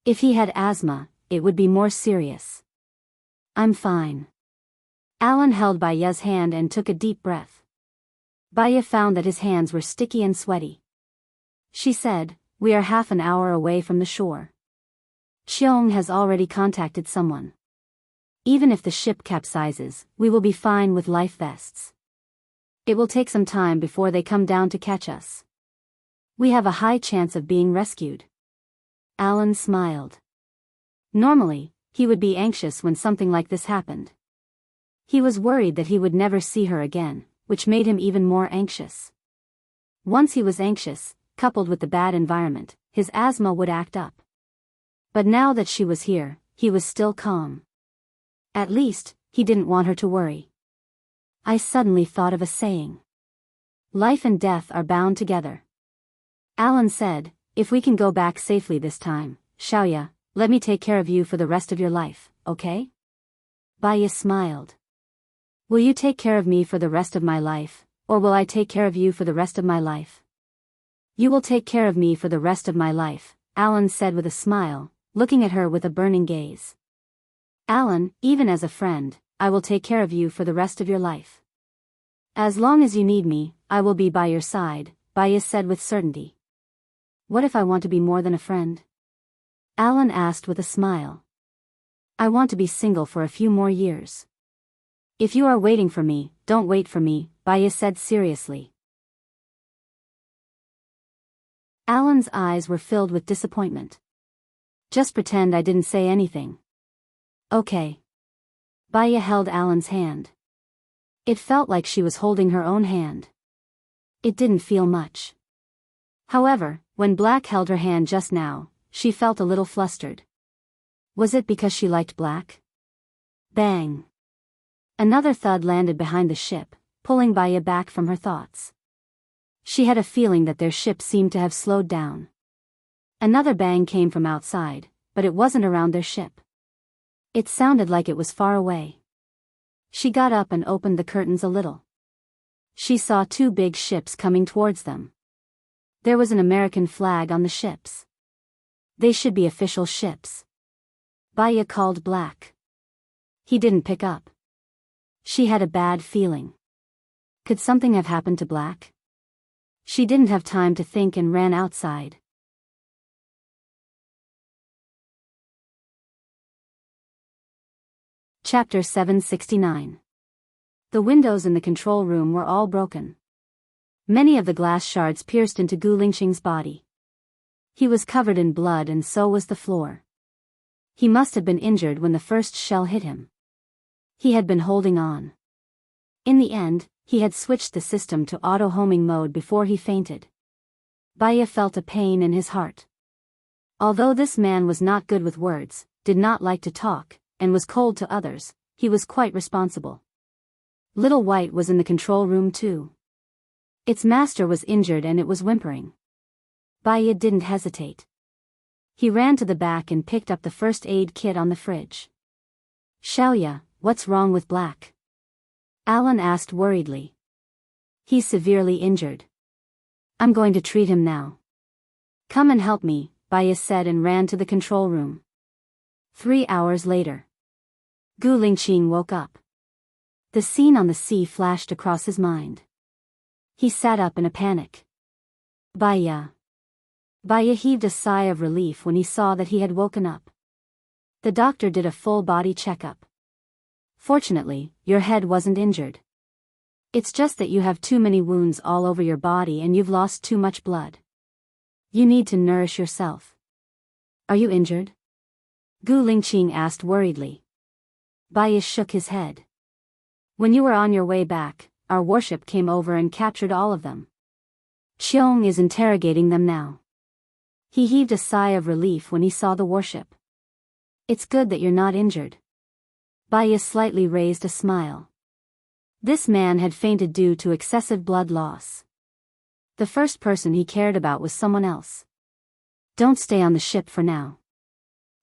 Speaker 1: If he had asthma, it would be more serious. I'm fine. Alan held Baya's hand and took a deep breath. Baya found that his hands were sticky and sweaty. She said, we are half an hour away from the shore. Qiong has already contacted someone. Even if the ship capsizes, we will be fine with life vests. It will take some time before they come down to catch us. We have a high chance of being rescued. Alan smiled. Normally, he would be anxious when something like this happened. He was worried that he would never see her again, which made him even more anxious. Once he was anxious, coupled with the bad environment, his asthma would act up. But now that she was here, he was still calm. At least, he didn't want her to worry. I suddenly thought of a saying. Life and death are bound together. Alan said, if we can go back safely this time, Xiaoya, let me take care of you for the rest of your life, okay? Baya smiled. Will you take care of me for the rest of my life, or will I take care of you for the rest of my life? You will take care of me for the rest of my life, Alan said with a smile, looking at her with a burning gaze. Alan, even as a friend, I will take care of you for the rest of your life. As long as you need me, I will be by your side, Baya said with certainty. What if I want to be more than a friend? Alan asked with a smile. I want to be single for a few more years. If you are waiting for me, don't wait for me, Baya said seriously. Alan's eyes were filled with disappointment. Just pretend I didn't say anything. Okay. Baya held Alan's hand. It felt like she was holding her own hand. It didn't feel much. However, when Black held her hand just now, she felt a little flustered. Was it because she liked Black? Bang! Another thud landed behind the ship, pulling Baya back from her thoughts. She had a feeling that their ship seemed to have slowed down. Another bang came from outside, but it wasn't around their ship. It sounded like it was far away. She got up and opened the curtains a little. She saw two big ships coming towards them. There was an American flag on the ships. They should be official ships. Baya called Black. He didn't pick up. She had a bad feeling. Could something have happened to Black? She didn't have time to think and ran outside. Chapter 769. The windows in the control room were all broken. Many of the glass shards pierced into Gu Lingqing's body. He was covered in blood and so was the floor. He must have been injured when the first shell hit him. He had been holding on. In the end, he had switched the system to auto-homing mode before he fainted. Baya felt a pain in his heart. Although this man was not good with words, did not like to talk, and was cold to others, he was quite responsible. Little White was in the control room too. Its master was injured and it was whimpering. Baya didn't hesitate. He ran to the back and picked up the first aid kit on the fridge. Xiaoya, what's wrong with Black? Alan asked worriedly. He's severely injured. I'm going to treat him now. Come and help me, Baya said and ran to the control room. 3 hours later. Gu Lingqing woke up. The scene on the sea flashed across his mind. He sat up in a panic. Baya. Baya heaved a sigh of relief when he saw that he had woken up. The doctor did a full body checkup. Fortunately, your head wasn't injured. It's just that you have too many wounds all over your body and you've lost too much blood. You need to nourish yourself. Are you injured? Gu Lingqing asked worriedly. Baya shook his head. When you were on your way back, our warship came over and captured all of them. Qiong is interrogating them now. He heaved a sigh of relief when he saw the warship. It's good that you're not injured. Baya slightly raised a smile. This man had fainted due to excessive blood loss. The first person he cared about was someone else. Don't stay on the ship for now.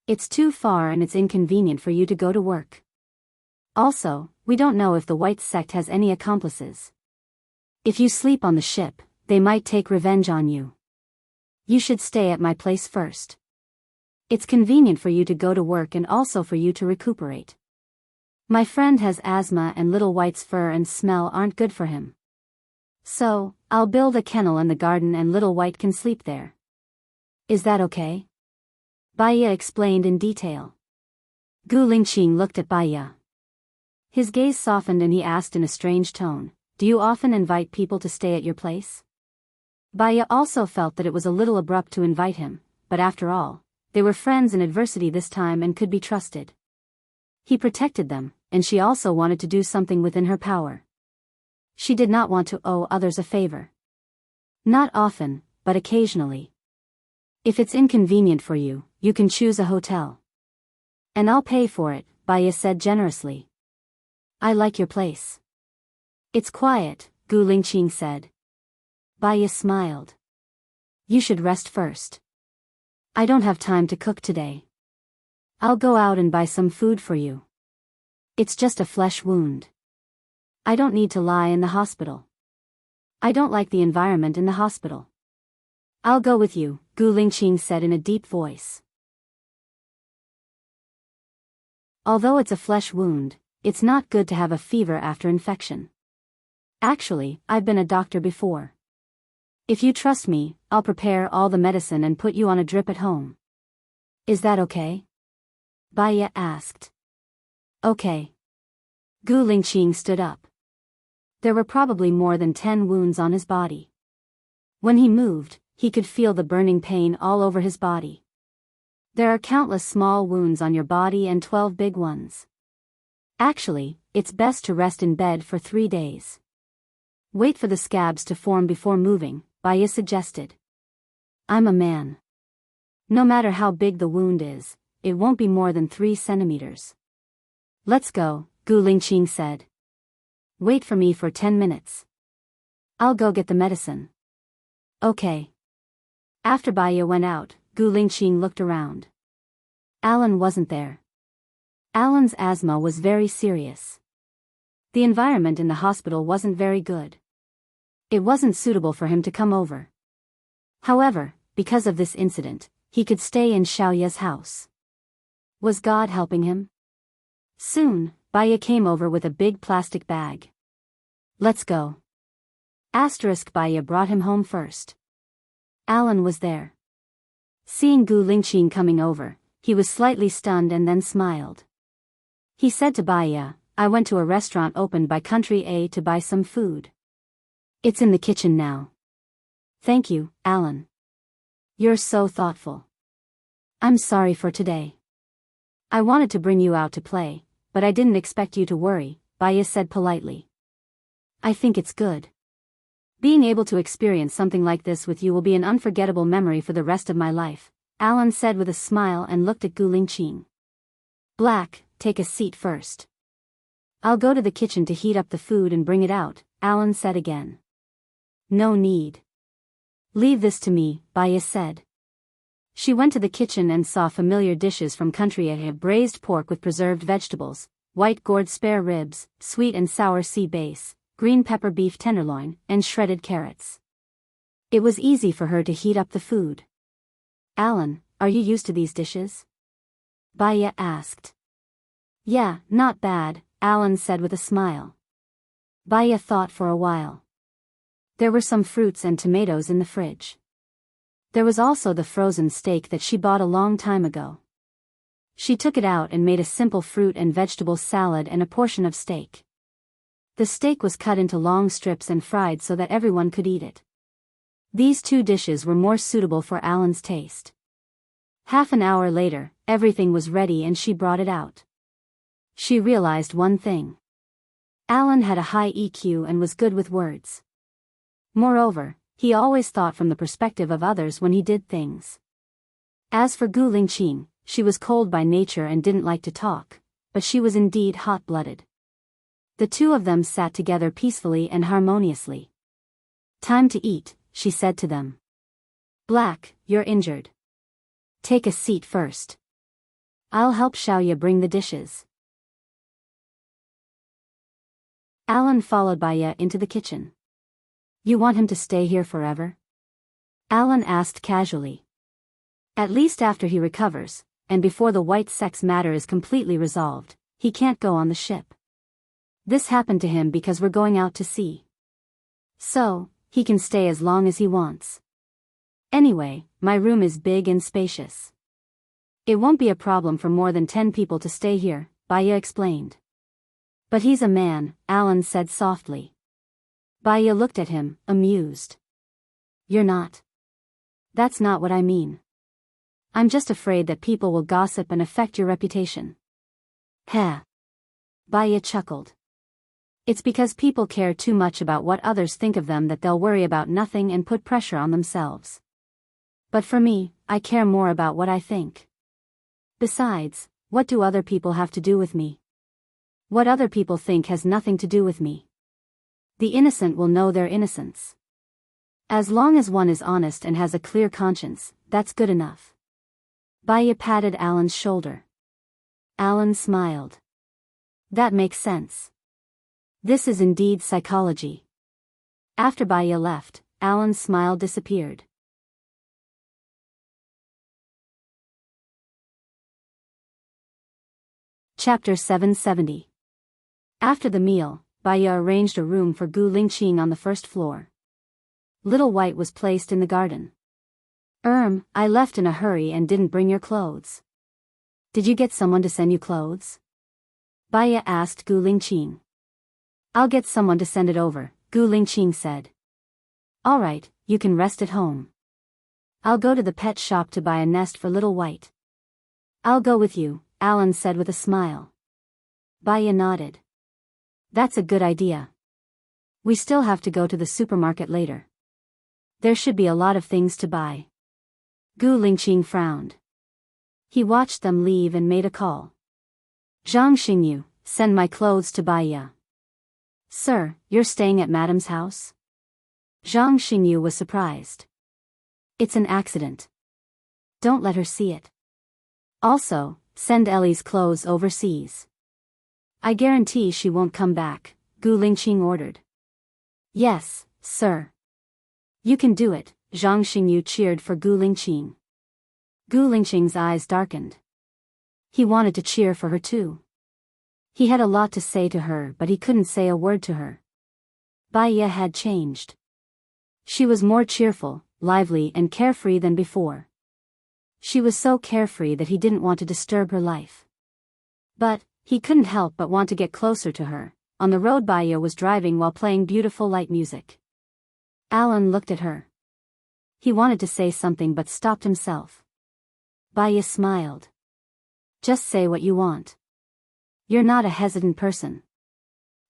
Speaker 1: It's too far and it's inconvenient for you to go to work. Also, we don't know if the White Sect has any accomplices. If you sleep on the ship, they might take revenge on you. You should stay at my place first. It's convenient for you to go to work and also for you to recuperate. My friend has asthma and Little White's fur and smell aren't good for him. So, I'll build a kennel in the garden and Little White can sleep there. Is that okay? Baya explained in detail. Gu Lingqing looked at Baya. His gaze softened and he asked in a strange tone, do you often invite people to stay at your place? Baya also felt that it was a little abrupt to invite him, but after all, they were friends in adversity this time and could be trusted. He protected them, and she also wanted to do something within her power. She did not want to owe others a favor. Not often, but occasionally. If it's inconvenient for you, you can choose a hotel. And I'll pay for it, Baya said generously. I like your place. It's quiet, Gu Lingqing said. Baya smiled. You should rest first. I don't have time to cook today. I'll go out and buy some food for you. It's just a flesh wound. I don't need to lie in the hospital. I don't like the environment in the hospital. I'll go with you, Gu Lingqing said in a deep voice. Although it's a flesh wound, it's not good to have a fever after infection. Actually, I've been a doctor before. If you trust me, I'll prepare all the medicine and put you on a drip at home. Is that okay? Baya asked. Okay. Gu Lingqing stood up. There were probably more than 10 wounds on his body. When he moved, he could feel the burning pain all over his body. There are countless small wounds on your body and 12 big ones. Actually, it's best to rest in bed for 3 days. Wait for the scabs to form before moving, Baya suggested. I'm a man. No matter how big the wound is, it won't be more than 3 centimeters. Let's go, Gu Lingqing said. Wait for me for 10 minutes. I'll go get the medicine. Okay. After Baya went out, Gu Lingqing looked around. Alan wasn't there. Alan's asthma was very serious. The environment in the hospital wasn't very good. It wasn't suitable for him to come over. However, because of this incident, he could stay in Xiaoya's house. Was God helping him? Soon, Baya came over with a big plastic bag. Let's go. Baya brought him home first. Alan was there. Seeing Gu Lingqing coming over, he was slightly stunned and then smiled. He said to Baya, I went to a restaurant opened by Country A to buy some food. It's in the kitchen now. Thank you, Alan. You're so thoughtful. I'm sorry for today. I wanted to bring you out to play, but I didn't expect you to worry, Baya said politely. I think it's good. Being able to experience something like this with you will be an unforgettable memory for the rest of my life, Alan said with a smile and looked at Gu Lingqing. Black, take a seat first. I'll go to the kitchen to heat up the food and bring it out, Alan said again. No need. Leave this to me, Baya said. She went to the kitchen and saw familiar dishes from Country A: braised pork with preserved vegetables, white gourd spare ribs, sweet and sour sea bass, green pepper beef tenderloin, and shredded carrots. It was easy for her to heat up the food. Alan, are you used to these dishes? Baya asked. Yeah, not bad, Alan said with a smile. Baya thought for a while. There were some fruits and tomatoes in the fridge. There was also the frozen steak that she bought a long time ago. She took it out and made a simple fruit and vegetable salad and a portion of steak. The steak was cut into long strips and fried so that everyone could eat it. These two dishes were more suitable for Alan's taste. Half an hour later, everything was ready and she brought it out. She realized one thing. Alan had a high EQ and was good with words. Moreover, he always thought from the perspective of others when he did things. As for Gu Lingqing, she was cold by nature and didn't like to talk, but she was indeed hot-blooded. The two of them sat together peacefully and harmoniously. "Time to eat," she said to them. "Black, you're injured. Take a seat first. I'll help Xiaoya bring the dishes." Alan followed Baya into the kitchen. "You want him to stay here forever?" Alan asked casually. "At least after he recovers, and before the white sex matter is completely resolved, he can't go on the ship. This happened to him because we're going out to sea. So, he can stay as long as he wants. Anyway, my room is big and spacious. It won't be a problem for more than 10 people to stay here," Baya explained. "But he's a man," Alan said softly. Baya looked at him, amused. "You're not. That's not what I mean. I'm just afraid that people will gossip and affect your reputation." "Heh." Baya chuckled. "It's because people care too much about what others think of them that they'll worry about nothing and put pressure on themselves. But for me, I care more about what I think. Besides, what do other people have to do with me? What other people think has nothing to do with me. The innocent will know their innocence. As long as one is honest and has a clear conscience, that's good enough." Baya patted Alan's shoulder. Alan smiled. "That makes sense. This is indeed psychology." After Baya left, Alan's smile disappeared. Chapter 770. After the meal, Baya arranged a room for Gu Lingqing on the first floor. Little White was placed in the garden. I left in a hurry and didn't bring your clothes. Did you get someone to send you clothes?" Baya asked Gu Lingqing. "I'll get someone to send it over," Gu Lingqing said. "All right, you can rest at home. I'll go to the pet shop to buy a nest for Little White." "I'll go with you," Alan said with a smile. Baya nodded. "That's a good idea. We still have to go to the supermarket later. There should be a lot of things to buy." Gu Lingqing frowned. He watched them leave and made a call. "Zhang Xingyu, send my clothes to Baya." "Sir, you're staying at Madam's house?" Zhang Xingyu was surprised. "It's an accident. Don't let her see it. Also, send Ellie's clothes overseas." "I guarantee she won't come back," Gu Lingqing ordered. "Yes, sir." "You can do it," Zhang Xingyu cheered for Gu Lingqing. Gu Lingqing's eyes darkened. He wanted to cheer for her too. He had a lot to say to her but he couldn't say a word to her. Baya had changed. She was more cheerful, lively and carefree than before. She was so carefree that he didn't want to disturb her life. But, he couldn't help but want to get closer to her. On the road Baya was driving while playing beautiful light music. Alan looked at her. He wanted to say something but stopped himself. Baya smiled. "Just say what you want. You're not a hesitant person.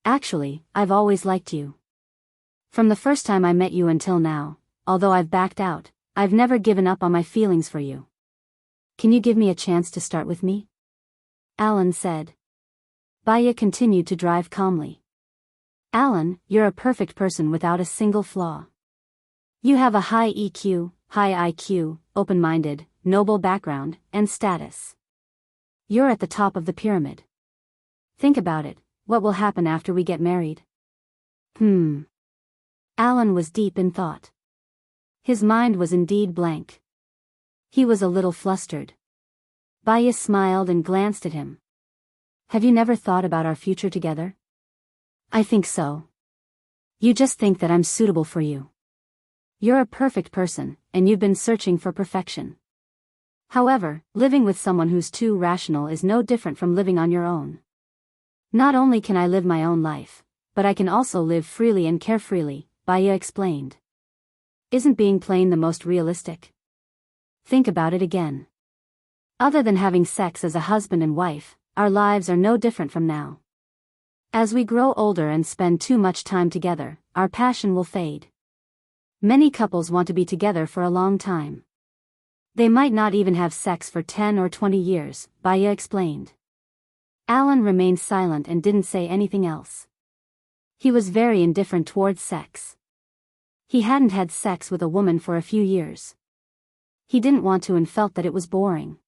Speaker 1: Actually, I've always liked you. From the first time I met you until now, although I've backed out, I've never given up on my feelings for you. Can you give me a chance to start with me?" Alan said. Baya continued to drive calmly. "Alan, you're a perfect person without a single flaw. You have a high EQ, high IQ, open-minded, noble background, and status. You're at the top of the pyramid. Think about it, what will happen after we get married?" Alan was deep in thought. His mind was indeed blank. He was a little flustered. Baya smiled and glanced at him. "Have you never thought about our future together?" "I think so. You just think that I'm suitable for you. You're a perfect person, and you've been searching for perfection. However, living with someone who's too rational is no different from living on your own. Not only can I live my own life, but I can also live freely and carefreely, Baya explained. Isn't being plain the most realistic? Think about it again. Other than having sex as a husband and wife, our lives are no different from now. As we grow older and spend too much time together, our passion will fade. Many couples want to be together for a long time. They might not even have sex for 10 or 20 years, Baya explained. Alan remained silent and didn't say anything else. He was very indifferent towards sex. He hadn't had sex with a woman for a few years. He didn't want to and felt that it was boring.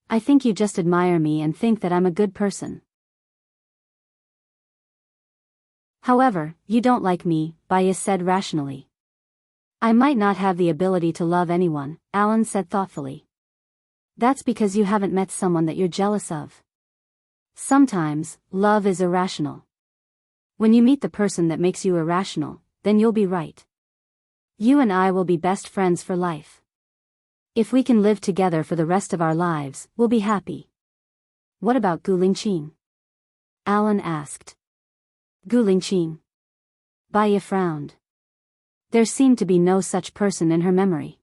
Speaker 1: I think you just admire me and think that I'm a good person. However, you don't like me, Baya said rationally. I might not have the ability to love anyone, Alan said thoughtfully. That's because you haven't met someone that you're jealous of. Sometimes, love is irrational. When you meet the person that makes you irrational, then you'll be right. You and I will be best friends for life. If we can live together for the rest of our lives, we'll be happy. What about Gulingqing? Alan asked. Gulingqing. Baya frowned. There seemed to be no such person in her memory.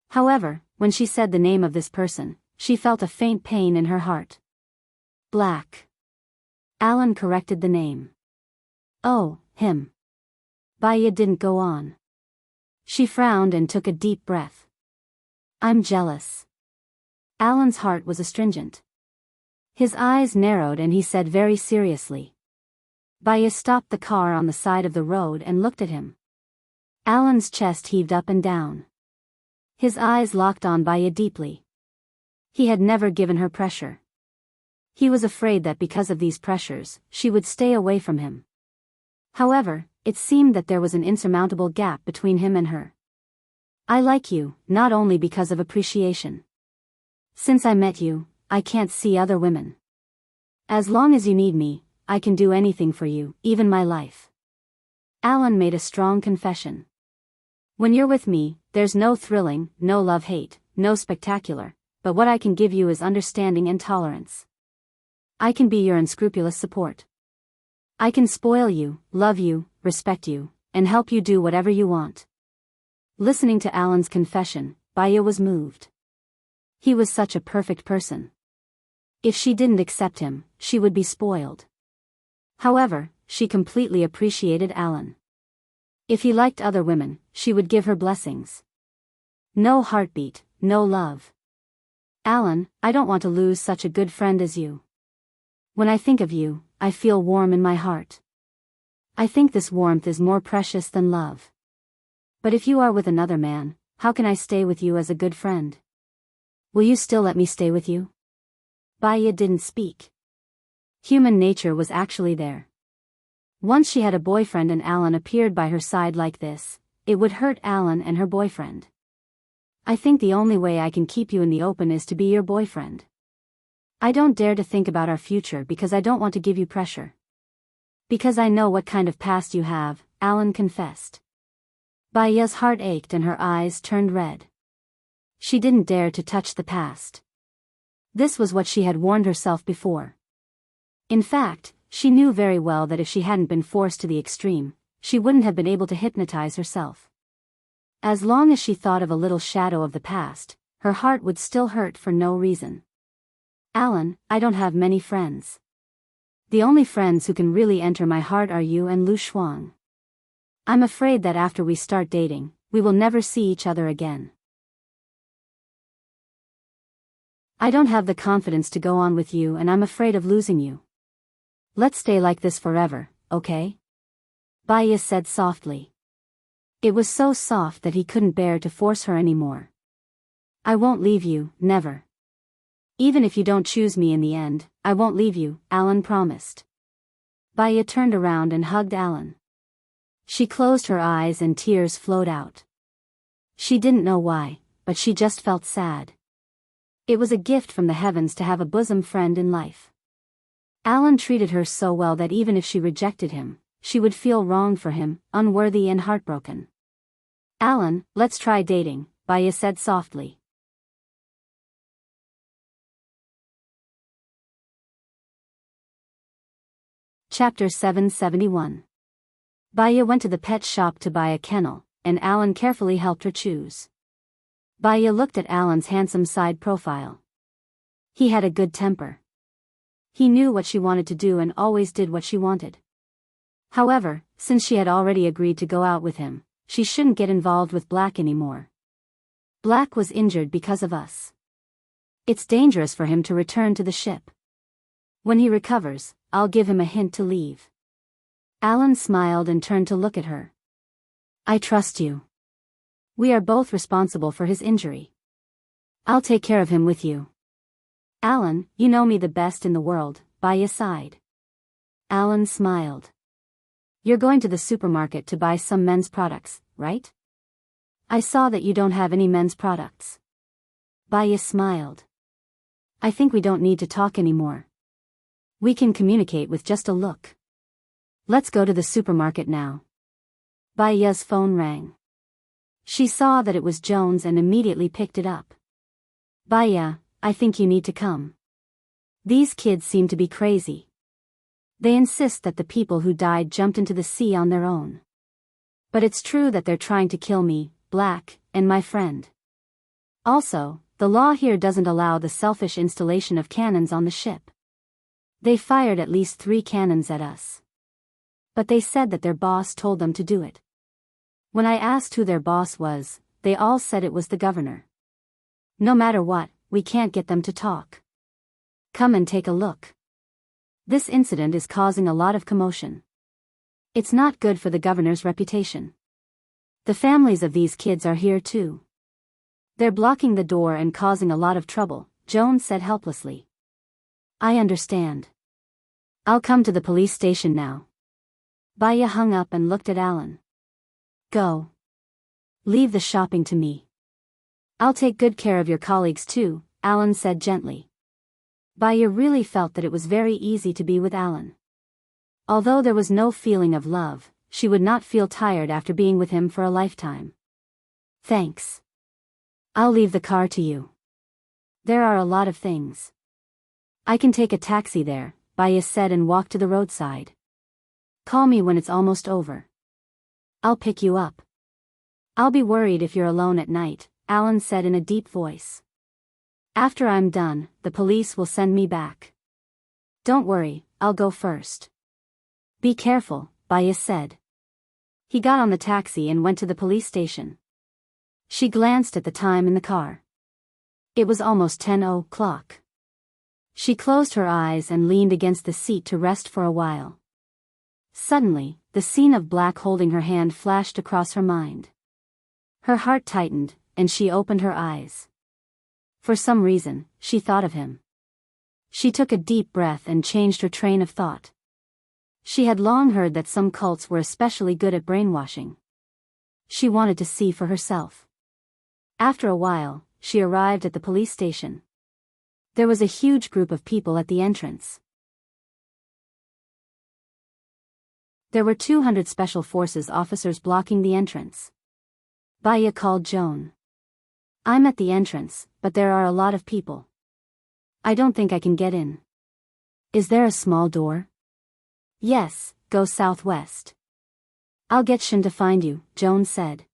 Speaker 1: However, when she said the name of this person, she felt a faint pain in her heart. Black. Alan corrected the name. Oh, him. Baya didn't go on. She frowned and took a deep breath. I'm jealous. Alan's heart was astringent. His eyes narrowed and he said very seriously. Baya stopped the car on the side of the road and looked at him. Alan's chest heaved up and down. His eyes locked on Baya deeply. He had never given her pressure. He was afraid that because of these pressures, she would stay away from him. However, it seemed that there was an insurmountable gap between him and her. I like you, not only because of appreciation. Since I met you, I can't see other women. As long as you need me, I can do anything for you, even my life. Alan made a strong confession. When you're with me, there's no thrilling, no love-hate, no spectacular, but what I can give you is understanding and tolerance. I can be your unscrupulous support. I can spoil you, love you, respect you, and help you do whatever you want. Listening to Alan's confession, Baya was moved. He was such a perfect person. If she didn't accept him, she would be spoiled. However, she completely appreciated Alan. If he liked other women, she would give her blessings. No heartbeat, no love. Alan, I don't want to lose such a good friend as you. When I think of you, I feel warm in my heart. I think this warmth is more precious than love. But if you are with another man, how can I stay with you as a good friend? Will you still let me stay with you? Baya didn't speak. Human nature was actually there. Once she had a boyfriend and Alan appeared by her side like this, it would hurt Alan and her boyfriend. I think the only way I can keep you in the open is to be your boyfriend. I don't dare to think about our future because I don't want to give you pressure. Because I know what kind of past you have, Alan confessed. Baya's heart ached and her eyes turned red. She didn't dare to touch the past. This was what she had warned herself before. In fact, she knew very well that if she hadn't been forced to the extreme, she wouldn't have been able to hypnotize herself. As long as she thought of a little shadow of the past, her heart would still hurt for no reason. Alan, I don't have many friends. The only friends who can really enter my heart are you and Lu Shuang. I'm afraid that after we start dating, we will never see each other again. I don't have the confidence to go on with you and I'm afraid of losing you. Let's stay like this forever, okay? Baya said softly. It was so soft that he couldn't bear to force her anymore. I won't leave you, never. Even if you don't choose me in the end, I won't leave you, Alan promised. Baya turned around and hugged Alan. She closed her eyes and tears flowed out. She didn't know why, but she just felt sad. It was a gift from the heavens to have a bosom friend in life. Alan treated her so well that even if she rejected him, she would feel wrong for him, unworthy and heartbroken. Alan, let's try dating, Baya said softly. Chapter 771. Baya went to the pet shop to buy a kennel, and Alan carefully helped her choose. Baya looked at Alan's handsome side profile. He had a good temper. He knew what she wanted to do and always did what she wanted. However, since she had already agreed to go out with him, she shouldn't get involved with Black anymore. Black was injured because of us. It's dangerous for him to return to the ship. When he recovers, I'll give him a hint to leave. Alan smiled and turned to look at her. I trust you. We are both responsible for his injury. I'll take care of him with you. Alan, you know me the best in the world, Baya sighed. Alan smiled. You're going to the supermarket to buy some men's products, right? I saw that you don't have any men's products. Baya smiled. I think we don't need to talk anymore. We can communicate with just a look. Let's go to the supermarket now. Baya's phone rang. She saw that it was Jones and immediately picked it up. Baya, I think you need to come. These kids seem to be crazy. They insist that the people who died jumped into the sea on their own. But it's true that they're trying to kill me, Black, and my friend. Also, the law here doesn't allow the selfish installation of cannons on the ship. They fired at least 3 cannons at us. But they said that their boss told them to do it. When I asked who their boss was, they all said it was the governor. No matter what, we can't get them to talk. Come and take a look. This incident is causing a lot of commotion. It's not good for the governor's reputation. The families of these kids are here too. They're blocking the door and causing a lot of trouble, Jones said helplessly. I understand. I'll come to the police station now. Baya hung up and looked at Alan. Go. Leave the shopping to me. I'll take good care of your colleagues too, Alan said gently. Baya really felt that it was very easy to be with Alan. Although there was no feeling of love, she would not feel tired after being with him for a lifetime. Thanks. I'll leave the car to you. There are a lot of things. I can take a taxi there, Baya said and walked to the roadside. Call me when it's almost over. I'll pick you up. I'll be worried if you're alone at night, Alan said in a deep voice. After I'm done, the police will send me back. Don't worry, I'll go first. Be careful, Baya said. He got on the taxi and went to the police station. She glanced at the time in the car. It was almost 10 o'clock. She closed her eyes and leaned against the seat to rest for a while. Suddenly, the scene of Black holding her hand flashed across her mind. Her heart tightened, and she opened her eyes. For some reason, she thought of him. She took a deep breath and changed her train of thought. She had long heard that some cults were especially good at brainwashing. She wanted to see for herself. After a while, she arrived at the police station. There was a huge group of people at the entrance. There were 200 Special Forces officers blocking the entrance. Baya called Joan. I'm at the entrance, but there are a lot of people. I don't think I can get in. Is there a small door? Yes, go southwest. I'll get Shin to find you, Joan said.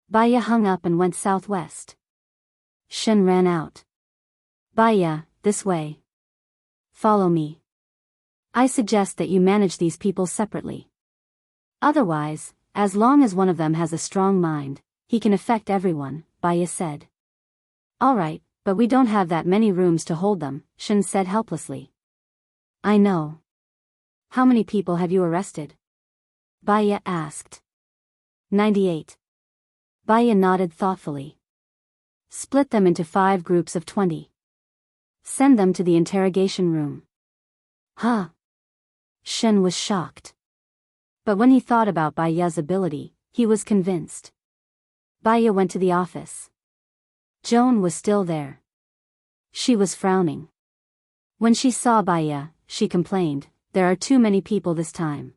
Speaker 1: Baya hung up and went southwest. Shin ran out. Baya, this way. Follow me. I suggest that you manage these people separately. Otherwise, as long as one of them has a strong mind, he can affect everyone, Baya said. All right, but we don't have that many rooms to hold them, Shin said helplessly. I know. How many people have you arrested? Baya asked. 98. Baya nodded thoughtfully. Split them into 5 groups of 20. Send them to the interrogation room. Huh? Shen was shocked. But when he thought about Baya's ability, he was convinced. Baya went to the office. Joan was still there. She was frowning. When she saw Baya, she complained, there are too many people this time.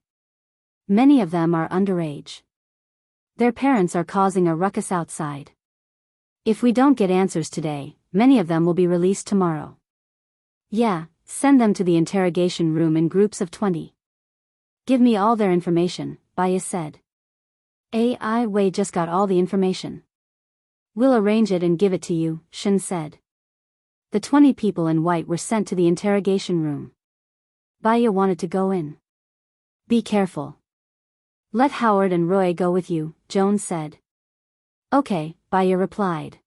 Speaker 1: Many of them are underage. Their parents are causing a ruckus outside. If we don't get answers today, many of them will be released tomorrow. Yeah, send them to the interrogation room in groups of 20. Give me all their information, Baya said. AI Wei just got all the information. We'll arrange it and give it to you, Shen said. The 20 people in white were sent to the interrogation room. Baya wanted to go in. Be careful. Let Howard and Roy go with you, Joan said. Okay, Baya replied.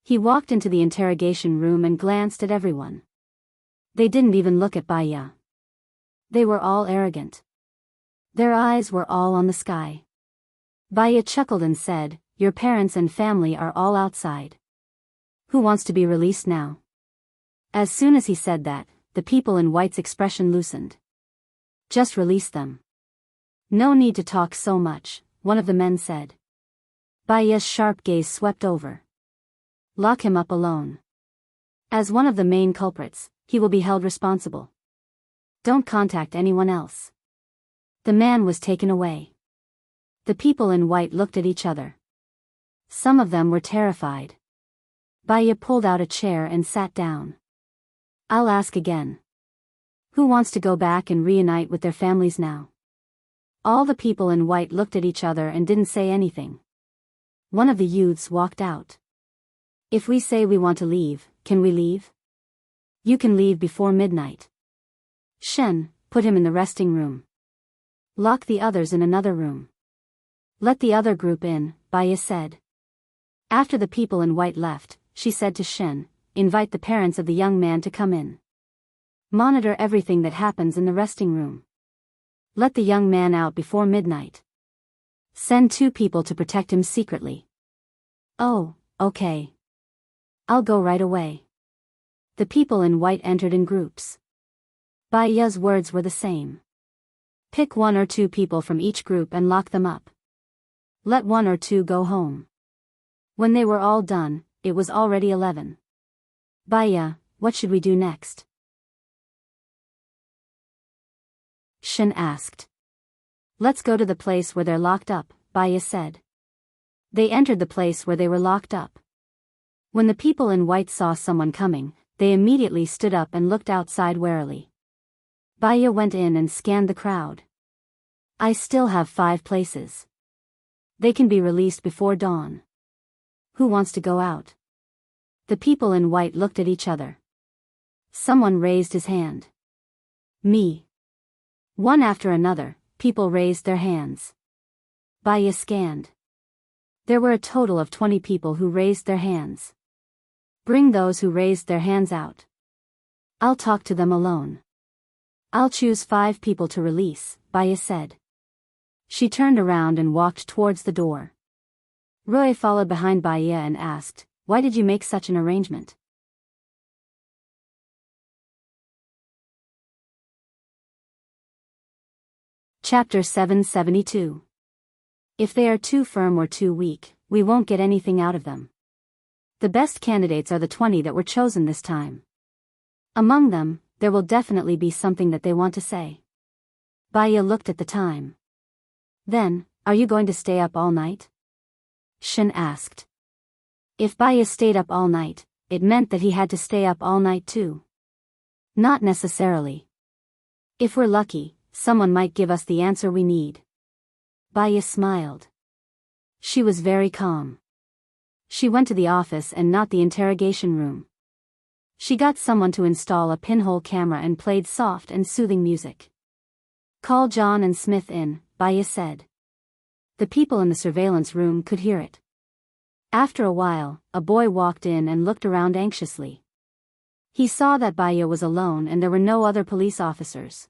Speaker 1: He walked into the interrogation room and glanced at everyone. They didn't even look at Baya. They were all arrogant. Their eyes were all on the sky. Baya chuckled and said, Your parents and family are all outside. Who wants to be released now? As soon as he said that, the people in white's expression loosened. Just release them. No need to talk so much, one of the men said. Baya's sharp gaze swept over. Lock him up alone. As one of the main culprits, he will be held responsible. Don't contact anyone else. The man was taken away. The people in white looked at each other. Some of them were terrified. Baya pulled out a chair and sat down. I'll ask again. Who wants to go back and reunite with their families now? All the people in white looked at each other and didn't say anything. One of the youths walked out. If we say we want to leave, can we leave? You can leave before midnight. Shen, put him in the resting room. Lock the others in another room. Let the other group in, Baya said. After the people in white left, she said to Shen, invite the parents of the young man to come in. Monitor everything that happens in the resting room. Let the young man out before midnight. Send 2 people to protect him secretly. Oh, okay. I'll go right away. The people in white entered in groups. Baya's words were the same. Pick 1 or 2 people from each group and lock them up. Let 1 or 2 go home. When they were all done, it was already 11. Baya, what should we do next? Shen asked. Let's go to the place where they're locked up, Baya said. They entered the place where they were locked up. When the people in white saw someone coming, they immediately stood up and looked outside warily. Baya went in and scanned the crowd. I still have 5 places. They can be released before dawn. Who wants to go out? The people in white looked at each other. Someone raised his hand. Me. One after another, people raised their hands. Baya scanned. There were a total of 20 people who raised their hands. Bring those who raised their hands out. I'll talk to them alone. I'll choose 5 people to release, Baya said. She turned around and walked towards the door. Roy followed behind Baya and asked, Why did you make such an arrangement? Chapter 772. If they are too firm or too weak, we won't get anything out of them. The best candidates are the 20 that were chosen this time. Among them, there will definitely be something that they want to say. Baya looked at the time. Then, are you going to stay up all night? Shen asked. If Baya stayed up all night, it meant that he had to stay up all night too. Not necessarily. If we're lucky, someone might give us the answer we need. Baya smiled. She was very calm. She went to the office and not the interrogation room. She got someone to install a pinhole camera and played soft and soothing music. Call John and Smith in, Baya said. The people in the surveillance room could hear it. After a while, a boy walked in and looked around anxiously. He saw that Baya was alone and there were no other police officers.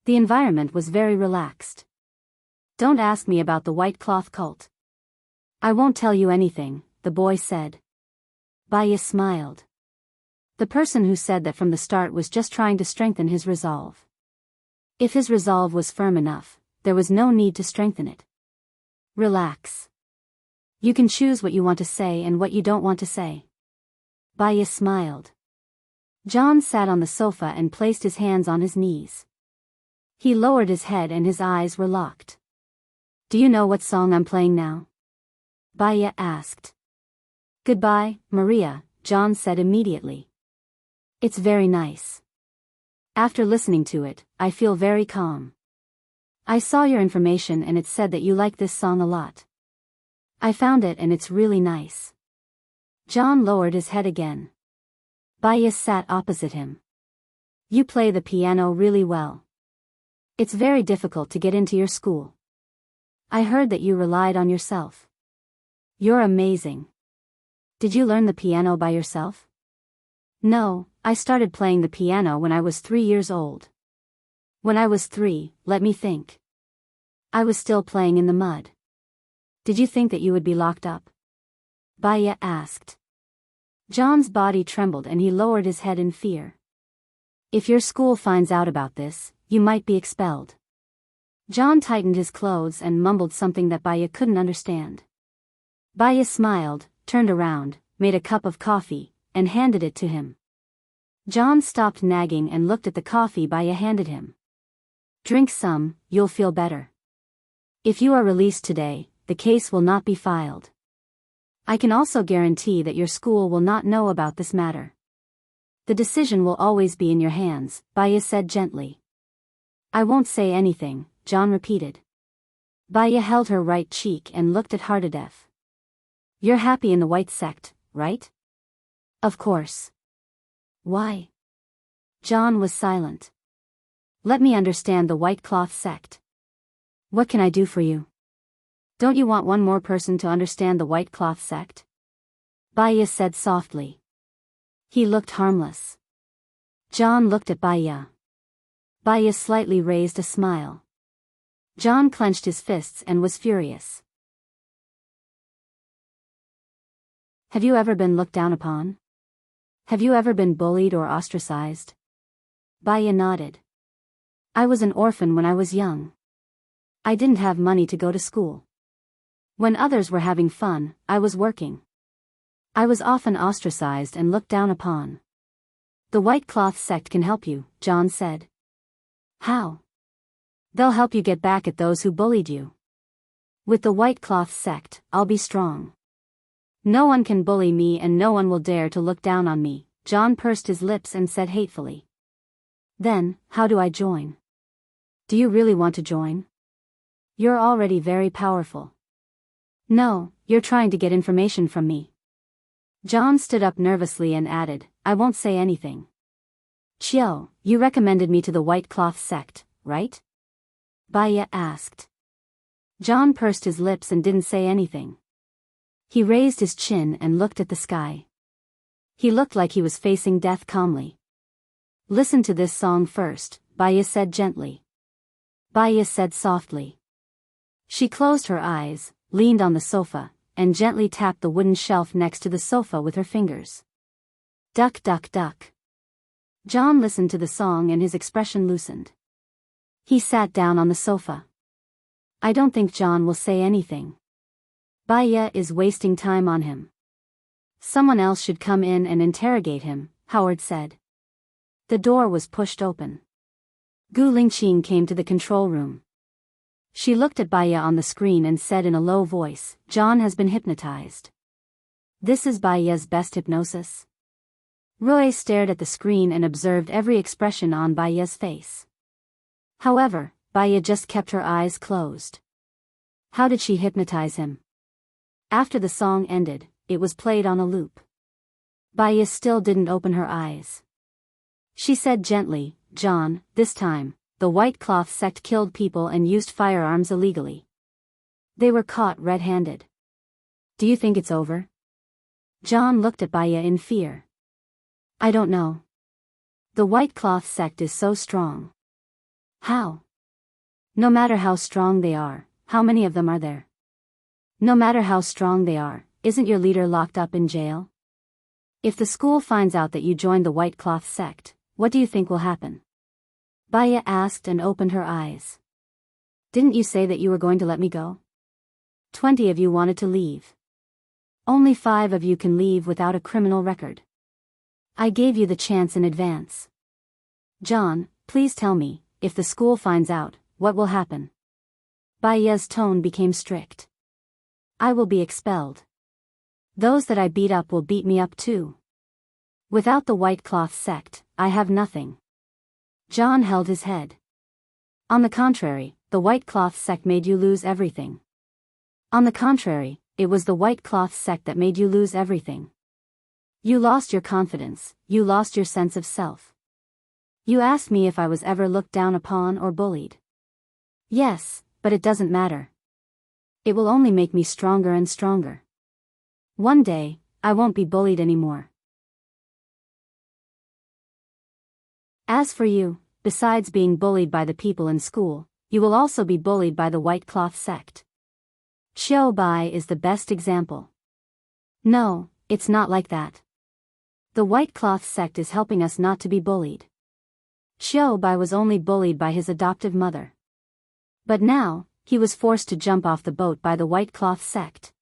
Speaker 1: The environment was very relaxed. Don't ask me about the white cloth cult. I won't tell you anything, the boy said. Baya smiled. The person who said that from the start was just trying to strengthen his resolve. If his resolve was firm enough, there was no need to strengthen it. Relax. You can choose what you want to say and what you don't want to say. Baya smiled. John sat on the sofa and placed his hands on his knees. He lowered his head and his eyes were locked. Do you know what song I'm playing now? Baya asked. Goodbye, Maria, John said immediately. It's very nice. After listening to it, I feel very calm. I saw your information and it said that you like this song a lot. I found it and it's really nice. John lowered his head again. Baya sat opposite him. You play the piano really well. It's very difficult to get into your school. I heard that you relied on yourself. You're amazing. Did you learn the piano by yourself? No, I started playing the piano when I was 3 years old. When I was 3, let me think. I was still playing in the mud. Did you think that you would be locked up? Baya asked. John's body trembled and he lowered his head in fear. If your school finds out about this, you might be expelled. John tightened his clothes and mumbled something that Baya couldn't understand. Baya smiled, turned around, made a cup of coffee, and handed it to him. John stopped nagging and looked at the coffee Baya handed him. Drink some, you'll feel better. If you are released today, the case will not be filed. I can also guarantee that your school will not know about this matter. The decision will always be in your hands, Baya said gently. I won't say anything, John repeated. Baya held her right cheek and looked at Hardadef. You're happy in the white sect, right? Of course. Why? John was silent. Let me understand the white cloth sect. What can I do for you? Don't you want one more person to understand the white cloth sect? Baya said softly. He looked harmless. John looked at Baya. Baya slightly raised a smile. John clenched his fists and was furious. Have you ever been looked down upon? Have you ever been bullied or ostracized? Baya nodded. I was an orphan when I was young. I didn't have money to go to school. When others were having fun, I was working. I was often ostracized and looked down upon. The white cloth sect can help you, John said. How? They'll help you get back at those who bullied you. With the white cloth sect, I'll be strong. No one can bully me and no one will dare to look down on me, John pursed his lips and said hatefully. Then, how do I join? Do you really want to join? You're already very powerful. No, you're trying to get information from me. John stood up nervously and added, I won't say anything. Chio, you recommended me to the white cloth sect, right? Baya asked. John pursed his lips and didn't say anything. He raised his chin and looked at the sky. He looked like he was facing death calmly. Listen to this song first, Baya said gently. Baya said softly. She closed her eyes, leaned on the sofa, and gently tapped the wooden shelf next to the sofa with her fingers. Duck, duck, duck. John listened to the song and his expression loosened. He sat down on the sofa. I don't think John will say anything. Baya is wasting time on him. Someone else should come in and interrogate him, Howard said. The door was pushed open. Gu Lingqing came to the control room. She looked at Baya on the screen and said in a low voice, John has been hypnotized. This is Baya's best hypnosis. Roy stared at the screen and observed every expression on Baya's face. However, Baya just kept her eyes closed. How did she hypnotize him? After the song ended, it was played on a loop. Baya still didn't open her eyes. She said gently, John, this time, the white cloth sect killed people and used firearms illegally. They were caught red-handed. Do you think it's over? John looked at Baya in fear. I don't know. The white cloth sect is so strong. How? No matter how strong they are, how many of them are there? No matter how strong they are, isn't your leader locked up in jail? If the school finds out that you joined the white cloth sect, what do you think will happen? Baya asked and opened her eyes. Didn't you say that you were going to let me go? 20 of you wanted to leave. Only 5 of you can leave without a criminal record. I gave you the chance in advance. John, please tell me, if the school finds out, what will happen? Baiya's tone became strict. I will be expelled. Those that I beat up will beat me up too. Without the white cloth sect, I have nothing. John held his head. On the contrary, the white cloth sect made you lose everything. On the contrary, it was the white cloth sect that made you lose everything. You lost your confidence, you lost your sense of self. You asked me if I was ever looked down upon or bullied. Yes, but it doesn't matter. It will only make me stronger and stronger. One day, I won't be bullied anymore. As for you, besides being bullied by the people in school, you will also be bullied by the white cloth sect. Xiao Bai is the best example. No, it's not like that. The white cloth sect is helping us not to be bullied. Xiao Bai was only bullied by his adoptive mother. But now, he was forced to jump off the boat by the white cloth sect.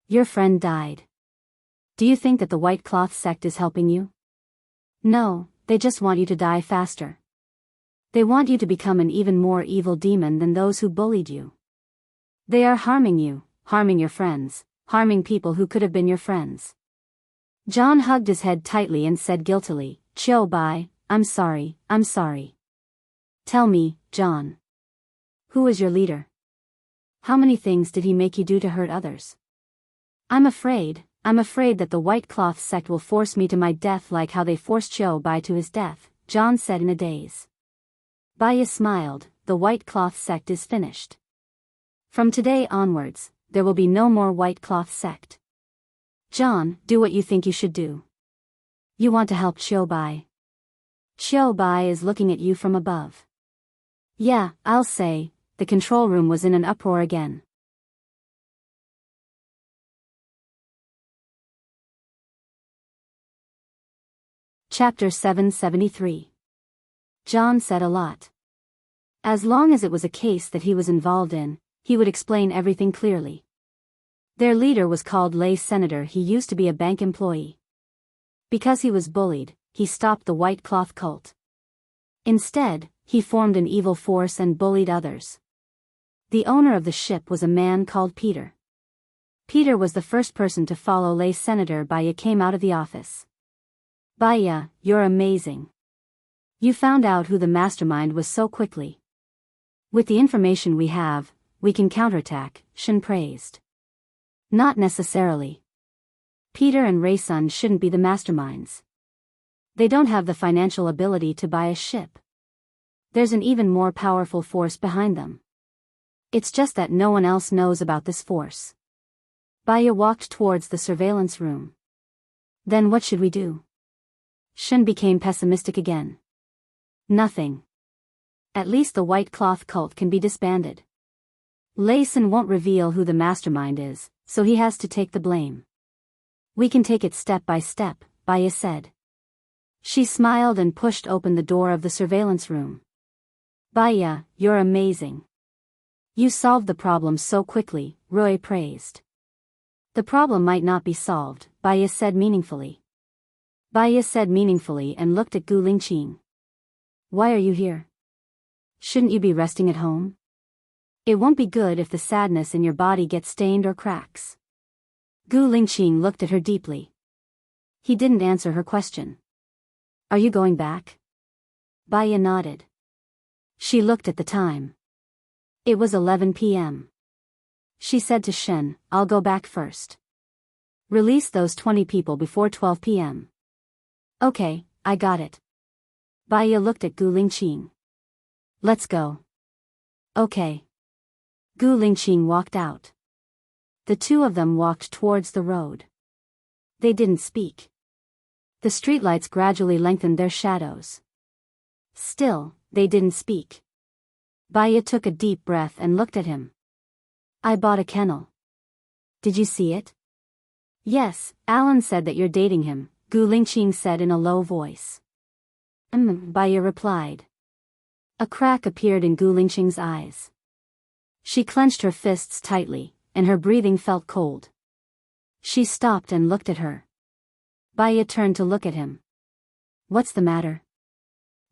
Speaker 1: Your friend died. Do you think that the white cloth sect is helping you? No, they just want you to die faster. They want you to become an even more evil demon than those who bullied you. They are harming you, harming your friends, harming people who could have been your friends. John hugged his head tightly and said guiltily, Xiao Bai, I'm sorry, I'm sorry. Tell me, John. Who is your leader? How many things did he make you do to hurt others? I'm afraid that the white cloth sect will force me to my death like how they forced Xiao Bai to his death, John said in a daze. Baiya smiled, the white cloth sect is finished. From today onwards, there will be no more white cloth sect. John, do what you think you should do. You want to help Xiao Bai. Xiao Bai is looking at you from above. Yeah, I'll say, the control room was in an uproar again. Chapter 773. John said a lot. As long as it was a case that he was involved in, he would explain everything clearly. Their leader was called Lay Senator. He used to be a bank employee. Because he was bullied, he stopped the white cloth cult. Instead, he formed an evil force and bullied others. The owner of the ship was a man called Peter. Peter was the first person to follow Lay Senator. Baiya came out of the office. Baiya, you're amazing. You found out who the mastermind was so quickly. With the information we have, we can counterattack, Shen praised. Not necessarily. Peter and Raysun shouldn't be the masterminds. They don't have the financial ability to buy a ship. There's an even more powerful force behind them. It's just that no one else knows about this force. Baiya walked towards the surveillance room. Then what should we do? Shen became pessimistic again. Nothing. At least the white cloth cult can be disbanded. Layson won't reveal who the mastermind is, so he has to take the blame. We can take it step by step, Baiya said. She smiled and pushed open the door of the surveillance room. Baiya, you're amazing. You solved the problem so quickly, Roy praised. The problem might not be solved, Baiya said meaningfully. Baiya said meaningfully and looked at Gu Lingqing. Why are you here? Shouldn't you be resting at home? It won't be good if the sadness in your body gets stained or cracks. Gu Lingqing looked at her deeply. He didn't answer her question. Are you going back? Baiya nodded. She looked at the time. It was 11 p.m. She said to Shen, I'll go back first. Release those 20 people before 12 p.m. Okay, I got it. Baiya looked at Gu Lingqing. Let's go. Okay. Gu Lingqing walked out. The two of them walked towards the road. They didn't speak. The streetlights gradually lengthened their shadows. Still, they didn't speak. Baiya took a deep breath and looked at him. I bought a kennel. Did you see it? Yes, Alan said that you're dating him, Gu Lingqing said in a low voice. Baiya replied. A crack appeared in Gu Lingqing's eyes. She clenched her fists tightly, and her breathing felt cold. She stopped and looked at her. Baiya turned to look at him. What's the matter?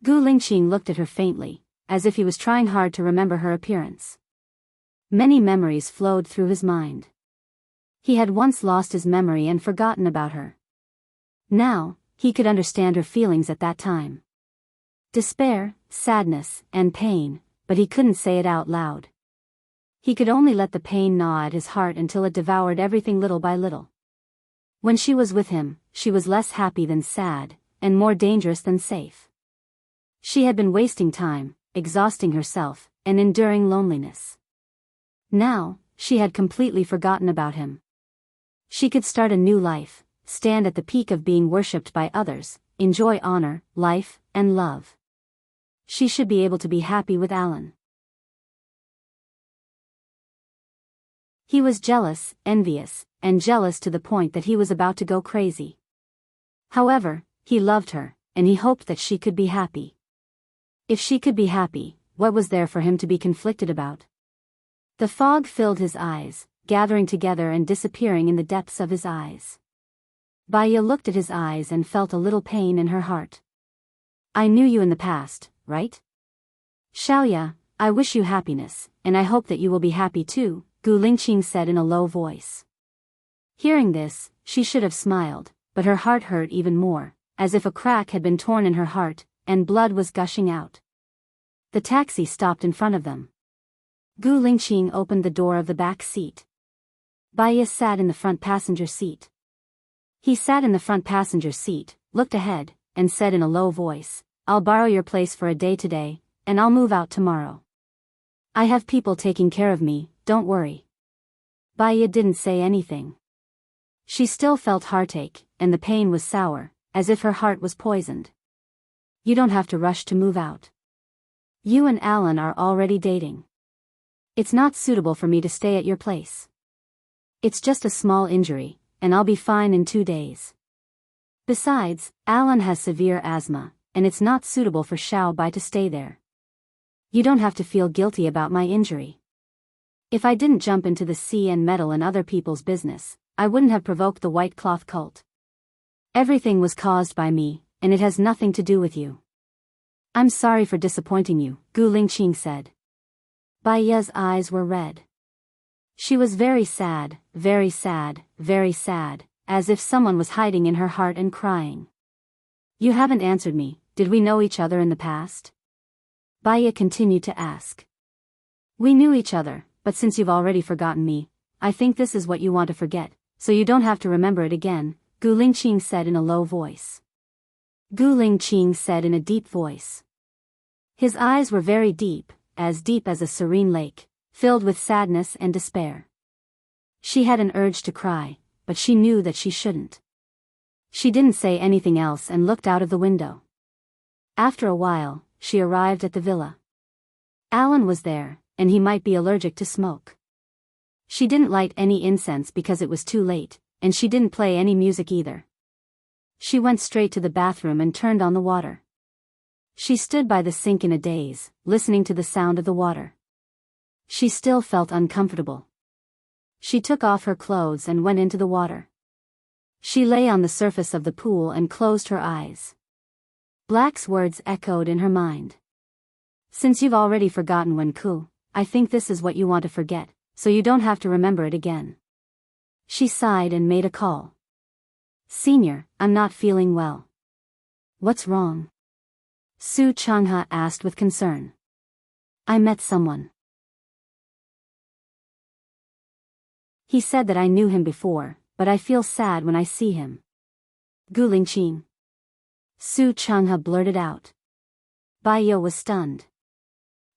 Speaker 1: Gu Lingqing looked at her faintly, as if he was trying hard to remember her appearance. Many memories flowed through his mind. He had once lost his memory and forgotten about her. Now, he could understand her feelings at that time. Despair, sadness, and pain, but he couldn't say it out loud. He could only let the pain gnaw at his heart until it devoured everything little by little. When she was with him, she was less happy than sad, and more dangerous than safe. She had been wasting time, exhausting herself, and enduring loneliness. Now, she had completely forgotten about him. She could start a new life, stand at the peak of being worshipped by others, enjoy honor, life, and love. She should be able to be happy with Alan. He was jealous, envious, and jealous to the point that he was about to go crazy. However, he loved her, and he hoped that she could be happy. If she could be happy, what was there for him to be conflicted about? The fog filled his eyes, gathering together and disappearing in the depths of his eyes. Baya looked at his eyes and felt a little pain in her heart. I knew you in the past, right? Xiaoya, I wish you happiness, and I hope that you will be happy too, Gu Lingqing said in a low voice. Hearing this, she should have smiled, but her heart hurt even more, as if a crack had been torn in her heart, and blood was gushing out. The taxi stopped in front of them. Gu Lingqing opened the door of the back seat. Baya sat in the front passenger seat. He sat in the front passenger seat, looked ahead, and said in a low voice, I'll borrow your place for a day today, and I'll move out tomorrow. I have people taking care of me, don't worry. Baya didn't say anything. She still felt heartache, and the pain was sour, as if her heart was poisoned. You don't have to rush to move out. You and Alan are already dating. It's not suitable for me to stay at your place. It's just a small injury, and I'll be fine in 2 days. Besides, Alan has severe asthma, and it's not suitable for Xiao Bai to stay there. You don't have to feel guilty about my injury. If I didn't jump into the sea and meddle in other people's business, I wouldn't have provoked the white cloth cult. Everything was caused by me, and it has nothing to do with you. I'm sorry for disappointing you, Gu Lingqing said. Baya's eyes were red. She was very sad, very sad, very sad, as if someone was hiding in her heart and crying. You haven't answered me, did we know each other in the past? Baya continued to ask. We knew each other, but since you've already forgotten me, I think this is what you want to forget, so you don't have to remember it again, Gu Lingqing said in a low voice. Gu Lingqing said in a deep voice. His eyes were very deep as a serene lake, filled with sadness and despair. She had an urge to cry, but she knew that she shouldn't. She didn't say anything else and looked out of the window. After a while, she arrived at the villa. Alan was there, and he might be allergic to smoke. She didn't light any incense because it was too late, and she didn't play any music either. She went straight to the bathroom and turned on the water. She stood by the sink in a daze, listening to the sound of the water. She still felt uncomfortable. She took off her clothes and went into the water. She lay on the surface of the pool and closed her eyes. Black's words echoed in her mind. Since you've already forgotten Wenku, I think this is what you want to forget, so you don't have to remember it again. She sighed and made a call. Senior, I'm not feeling well. What's wrong? Su Changhe asked with concern. I met someone. He said that I knew him before, but I feel sad when I see him. Gu Lingqing. Su Changhe blurted out. Baiyo was stunned.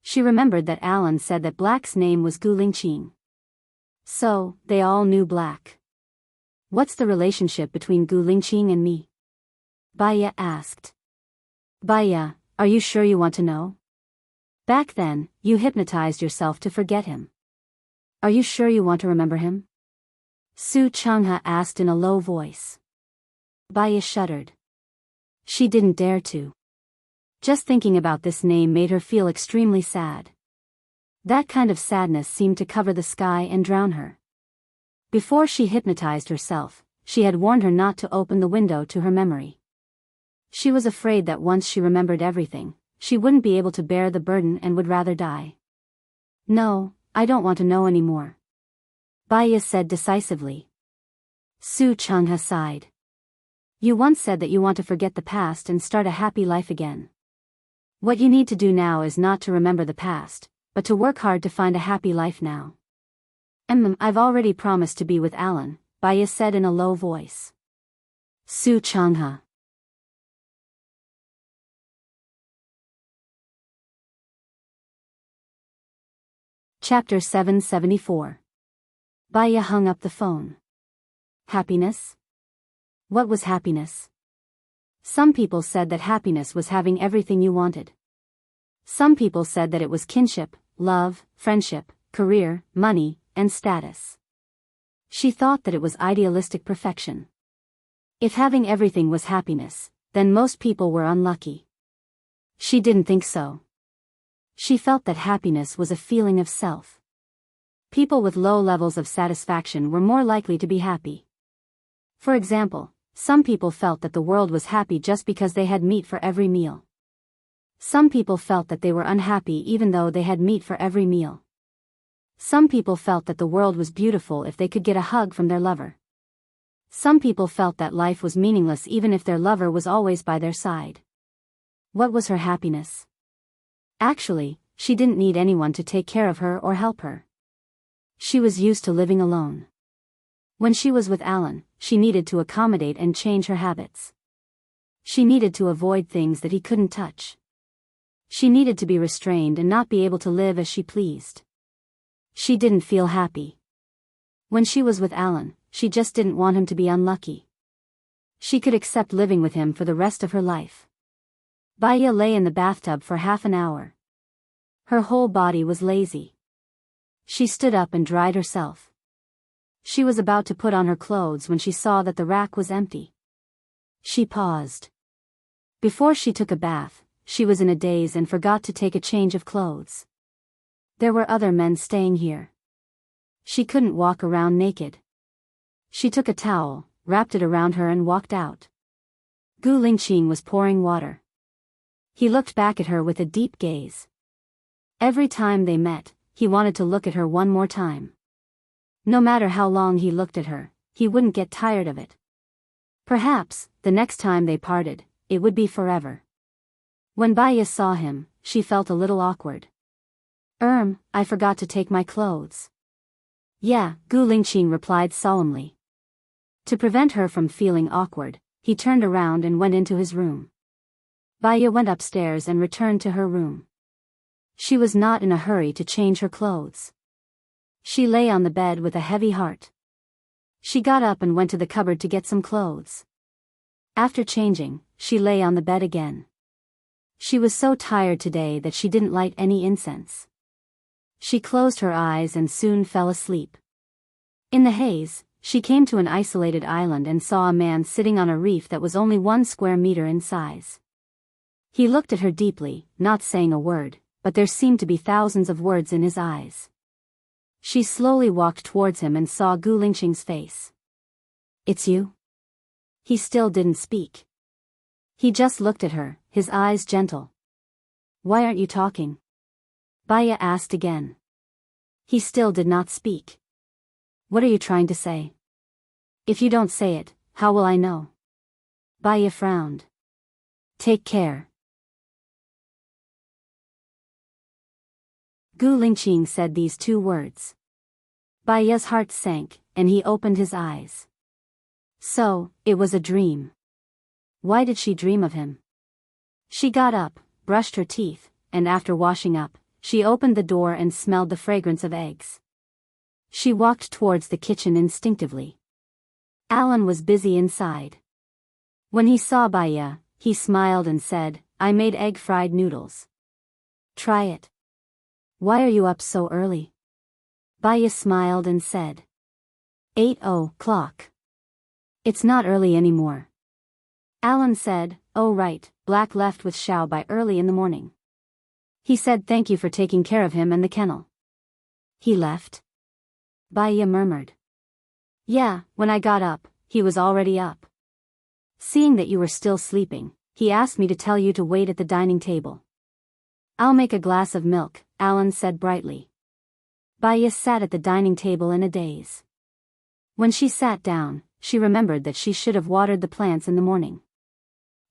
Speaker 1: She remembered that Alan said that Black's name was Gu Lingqing. So, they all knew Black. What's the relationship between Gu Lingqing and me? Baya asked. Baya, are you sure you want to know? Back then, you hypnotized yourself to forget him. Are you sure you want to remember him? Su Changhe asked in a low voice. Baya shuddered. She didn't dare to. Just thinking about this name made her feel extremely sad. That kind of sadness seemed to cover the sky and drown her. Before she hypnotized herself, she had warned her not to open the window to her memory. She was afraid that once she remembered everything, she wouldn't be able to bear the burden and would rather die. No, I don't want to know anymore, Baya said decisively. Su Changha sighed. You once said that you want to forget the past and start a happy life again. What you need to do now is not to remember the past, but to work hard to find a happy life now. I've already promised to be with Alan, Baya said in a low voice. Su Changha. Chapter 774. Baya hung up the phone. Happiness? What was happiness? Some people said that happiness was having everything you wanted. Some people said that it was kinship, love, friendship, career, money, and status. She thought that it was idealistic perfection. If having everything was happiness, then most people were unlucky. She didn't think so. She felt that happiness was a feeling of self. People with low levels of satisfaction were more likely to be happy. For example, some people felt that the world was happy just because they had meat for every meal. Some people felt that they were unhappy even though they had meat for every meal. Some people felt that the world was beautiful if they could get a hug from their lover. Some people felt that life was meaningless even if their lover was always by their side. What was her happiness? Actually, she didn't need anyone to take care of her or help her. She was used to living alone. When she was with Alan, she needed to accommodate and change her habits. She needed to avoid things that he couldn't touch. She needed to be restrained and not be able to live as she pleased. She didn't feel happy. When she was with Alan, she just didn't want him to be unlucky. She could accept living with him for the rest of her life. Baya lay in the bathtub for half an hour. Her whole body was lazy. She stood up and dried herself. She was about to put on her clothes when she saw that the rack was empty. She paused. Before she took a bath, she was in a daze and forgot to take a change of clothes. There were other men staying here. She couldn't walk around naked. She took a towel, wrapped it around her and walked out. Gu Lingqing was pouring water. He looked back at her with a deep gaze. Every time they met, he wanted to look at her one more time. No matter how long he looked at her, he wouldn't get tired of it. Perhaps, the next time they parted, it would be forever. When Baya saw him, she felt a little awkward. I forgot to take my clothes. Yeah, Gu Lingqing replied solemnly. To prevent her from feeling awkward, he turned around and went into his room. Baya went upstairs and returned to her room. She was not in a hurry to change her clothes. She lay on the bed with a heavy heart. She got up and went to the cupboard to get some clothes. After changing, she lay on the bed again. She was so tired today that she didn't light any incense. She closed her eyes and soon fell asleep. In the haze, she came to an isolated island and saw a man sitting on a reef that was only 1 square meter in size. He looked at her deeply, not saying a word, but there seemed to be thousands of words in his eyes. She slowly walked towards him and saw Gu Lingqing's face. It's you? He still didn't speak. He just looked at her, his eyes gentle. Why aren't you talking? Baya asked again. He still did not speak. What are you trying to say? If you don't say it, how will I know? Baya frowned. Take care. Gu Lingqing said these 2 words. Baya's heart sank, and he opened his eyes. So, it was a dream. Why did she dream of him? She got up, brushed her teeth, and after washing up, she opened the door and smelled the fragrance of eggs. She walked towards the kitchen instinctively. Alan was busy inside. When he saw Baya, he smiled and said, I made egg-fried noodles. Try it. Why are you up so early? Baya smiled and said. 8:00. It's not early anymore. Alan said, oh right, Black left with Xiao by early in the morning. He said thank you for taking care of him and the kennel. He left? Baya murmured. Yeah, when I got up, he was already up. Seeing that you were still sleeping, he asked me to tell you to wait at the dining table. I'll make a glass of milk, Alan said brightly. Baya sat at the dining table in a daze. When she sat down, she remembered that she should have watered the plants in the morning.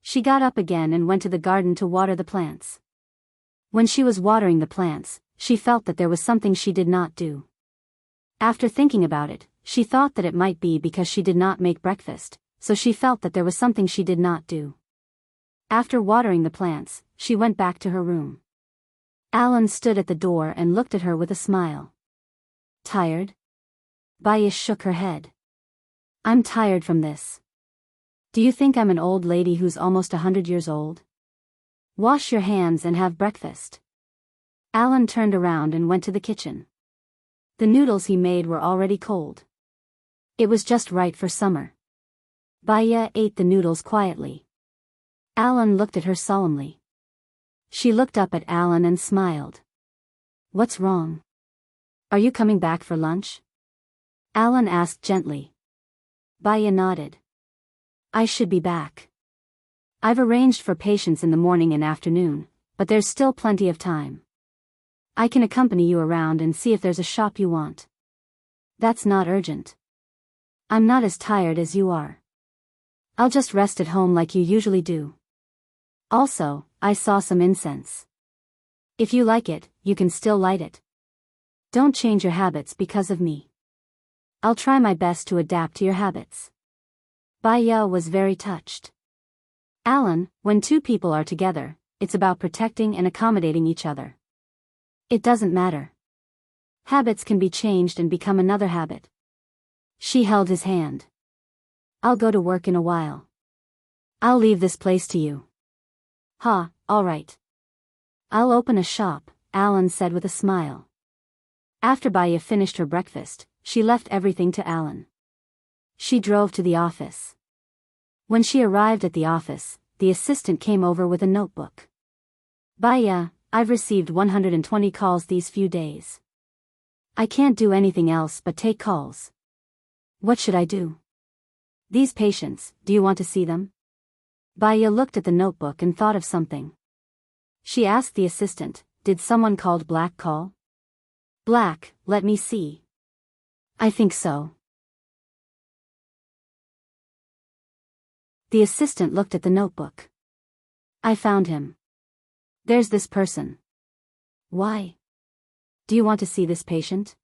Speaker 1: She got up again and went to the garden to water the plants. When she was watering the plants, she felt that there was something she did not do. After thinking about it, she thought that it might be because she did not make breakfast, so she felt that there was something she did not do. After watering the plants, she went back to her room. Alan stood at the door and looked at her with a smile. Tired? Baya shook her head. I'm tired from this. Do you think I'm an old lady who's almost 100 years old? Wash your hands and have breakfast. Alan turned around and went to the kitchen. The noodles he made were already cold. It was just right for summer. Baya ate the noodles quietly. Alan looked at her solemnly. She looked up at Alan and smiled. What's wrong? Are you coming back for lunch? Alan asked gently. Baya nodded. I should be back. I've arranged for patients in the morning and afternoon, but there's still plenty of time. I can accompany you around and see if there's a shop you want. That's not urgent. I'm not as tired as you are. I'll just rest at home like you usually do. Also, I saw some incense. If you like it, you can still light it. Don't change your habits because of me. I'll try my best to adapt to your habits. Baya was very touched. Alan, when two people are together, it's about protecting and accommodating each other. It doesn't matter. Habits can be changed and become another habit. She held his hand. I'll go to work in a while. I'll leave this place to you. All right. I'll open a shop, Alan said with a smile. After Baya finished her breakfast, she left everything to Alan. She drove to the office. When she arrived at the office, the assistant came over with a notebook. Baya, I've received 120 calls these few days. I can't do anything else but take calls. What should I do? These patients, do you want to see them? Baya looked at the notebook and thought of something. She asked the assistant, did someone called Black call? Black, let me see. I think so. The assistant looked at the notebook. I found him. There's this person. Why? Do you want to see this patient?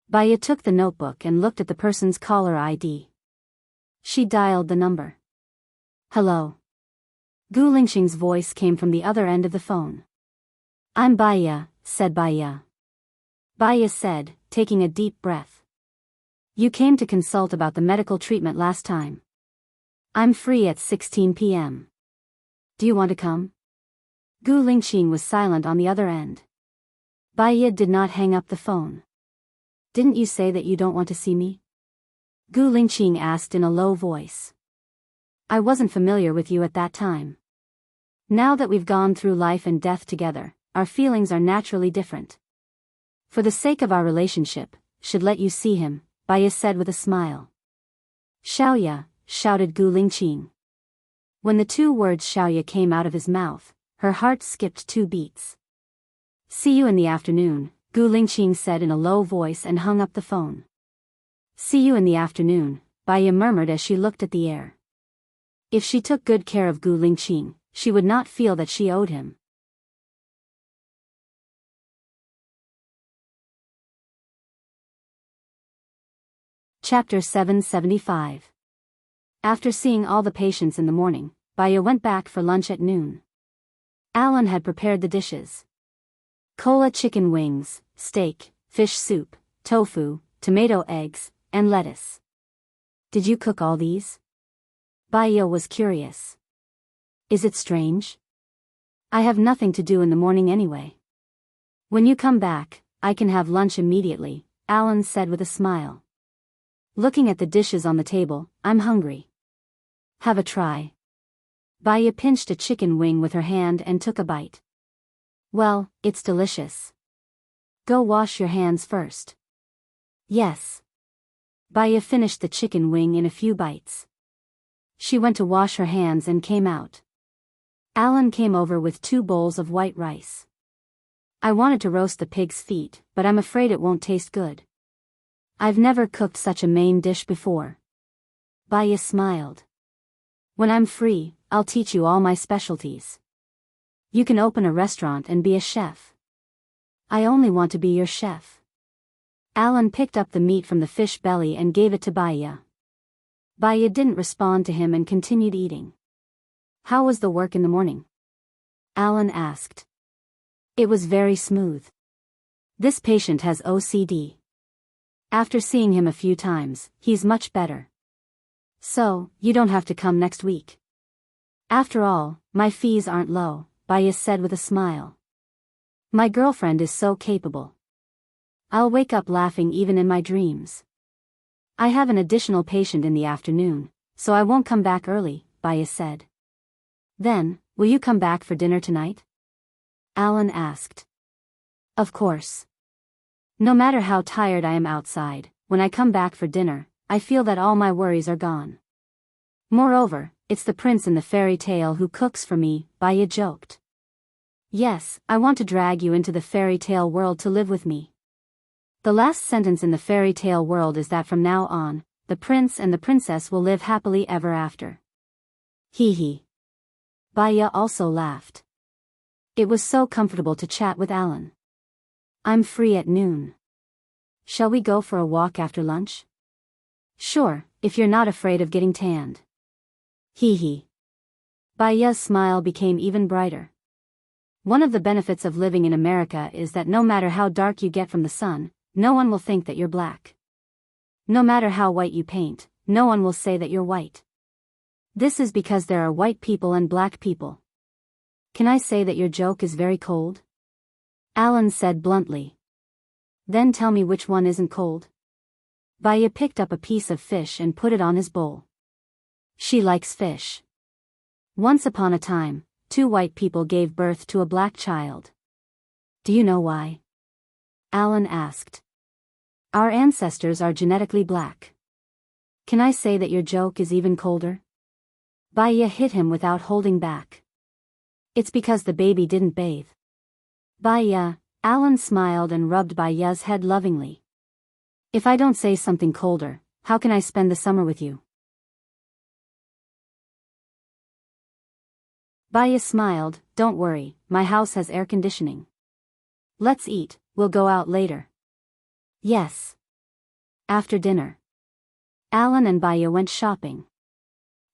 Speaker 1: Baya took the notebook and looked at the person's caller ID. She dialed the number. Hello. Gu Lingxing's voice came from the other end of the phone. I'm Baya, said Baya. Baya said, taking a deep breath. You came to consult about the medical treatment last time. I'm free at 16 p.m. Do you want to come? Gu Lingxing was silent on the other end. Baya did not hang up the phone. Didn't you say that you don't want to see me? Gu Lingxing asked in a low voice. I wasn't familiar with you at that time. Now that we've gone through life and death together, our feelings are naturally different. For the sake of our relationship, should let you see him, Baya said with a smile. Xiaoya, shouted Gu Lingqing. When the two words Xiaoya came out of his mouth, her heart skipped 2 beats. See you in the afternoon, Gu Lingqing said in a low voice and hung up the phone. See you in the afternoon, Baya murmured as she looked at the air. If she took good care of Gu Lingqing, she would not feel that she owed him. Chapter 775. After seeing all the patients in the morning, Baya went back for lunch at noon. Alan had prepared the dishes. Cola chicken wings, steak, fish soup, tofu, tomato eggs, and lettuce. Did you cook all these? Baya was curious. Is it strange? I have nothing to do in the morning anyway. When you come back, I can have lunch immediately, Alan said with a smile. Looking at the dishes on the table, I'm hungry. Have a try. Baya pinched a chicken wing with her hand and took a bite. Well, it's delicious. Go wash your hands first. Yes. Baya finished the chicken wing in a few bites. She went to wash her hands and came out. Alan came over with 2 bowls of white rice. I wanted to roast the pig's feet, but I'm afraid it won't taste good. I've never cooked such a main dish before. Baya smiled. When I'm free, I'll teach you all my specialties. You can open a restaurant and be a chef. I only want to be your chef. Alan picked up the meat from the fish belly and gave it to Baya. Baya didn't respond to him and continued eating. How was the work in the morning? Alan asked. It was very smooth. This patient has OCD. After seeing him a few times, he's much better. So, you don't have to come next week. After all, my fees aren't low, Baya said with a smile. My girlfriend is so capable. I'll wake up laughing even in my dreams. I have an additional patient in the afternoon, so I won't come back early, Baya said. Then, will you come back for dinner tonight? Alan asked. Of course. No matter how tired I am outside, when I come back for dinner, I feel that all my worries are gone. Moreover, it's the prince in the fairy tale who cooks for me, Baya joked. Yes, I want to drag you into the fairy tale world to live with me. The last sentence in the fairy tale world is that from now on, the prince and the princess will live happily ever after. Hee hee. Baya also laughed. It was so comfortable to chat with Alan. I'm free at noon. Shall we go for a walk after lunch? Sure, if you're not afraid of getting tanned. Hee hee. Baya's smile became even brighter. One of the benefits of living in America is that no matter how dark you get from the sun, no one will think that you're black. No matter how white you paint, no one will say that you're white. This is because there are white people and black people. Can I say that your joke is very cold? Alan said bluntly. Then tell me which one isn't cold. Baya picked up a piece of fish and put it on his bowl. She likes fish. Once upon a time, 2 white people gave birth to a black child. Do you know why? Alan asked. Our ancestors are genetically black. Can I say that your joke is even colder? Baya hit him without holding back. It's because the baby didn't bathe. Baya, Alan smiled and rubbed Baya's head lovingly. If I don't say something colder, how can I spend the summer with you? Baya smiled, don't worry, my house has air conditioning. Let's eat, we'll go out later. Yes. After dinner. Alan and Baya went shopping.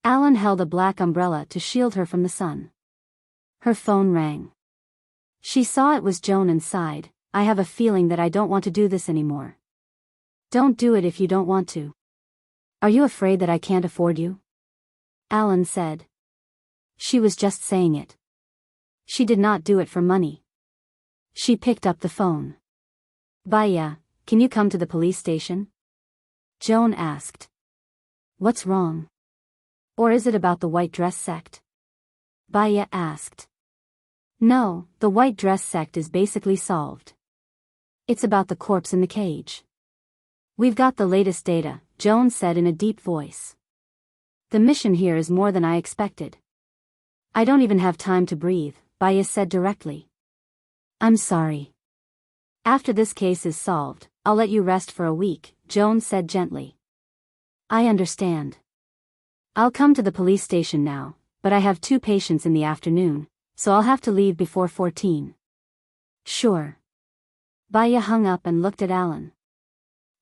Speaker 1: Alan held a black umbrella to shield her from the sun. Her phone rang. She saw it was Joan and sighed, I have a feeling that I don't want to do this anymore. Don't do it if you don't want to. Are you afraid that I can't afford you? Alan said. She was just saying it. She did not do it for money. She picked up the phone. Baya, can you come to the police station? Joan asked. What's wrong? Or is it about the white dress sect? Baya asked. No, the white dress sect is basically solved. It's about the corpse in the cage. We've got the latest data, Joan said in a deep voice. The mission here is more than I expected. I don't even have time to breathe, Baya said directly. I'm sorry. After this case is solved, I'll let you rest for a week, Joan said gently. I understand. I'll come to the police station now, but I have 2 patients in the afternoon, so I'll have to leave before 14. Sure. Baya hung up and looked at Alan.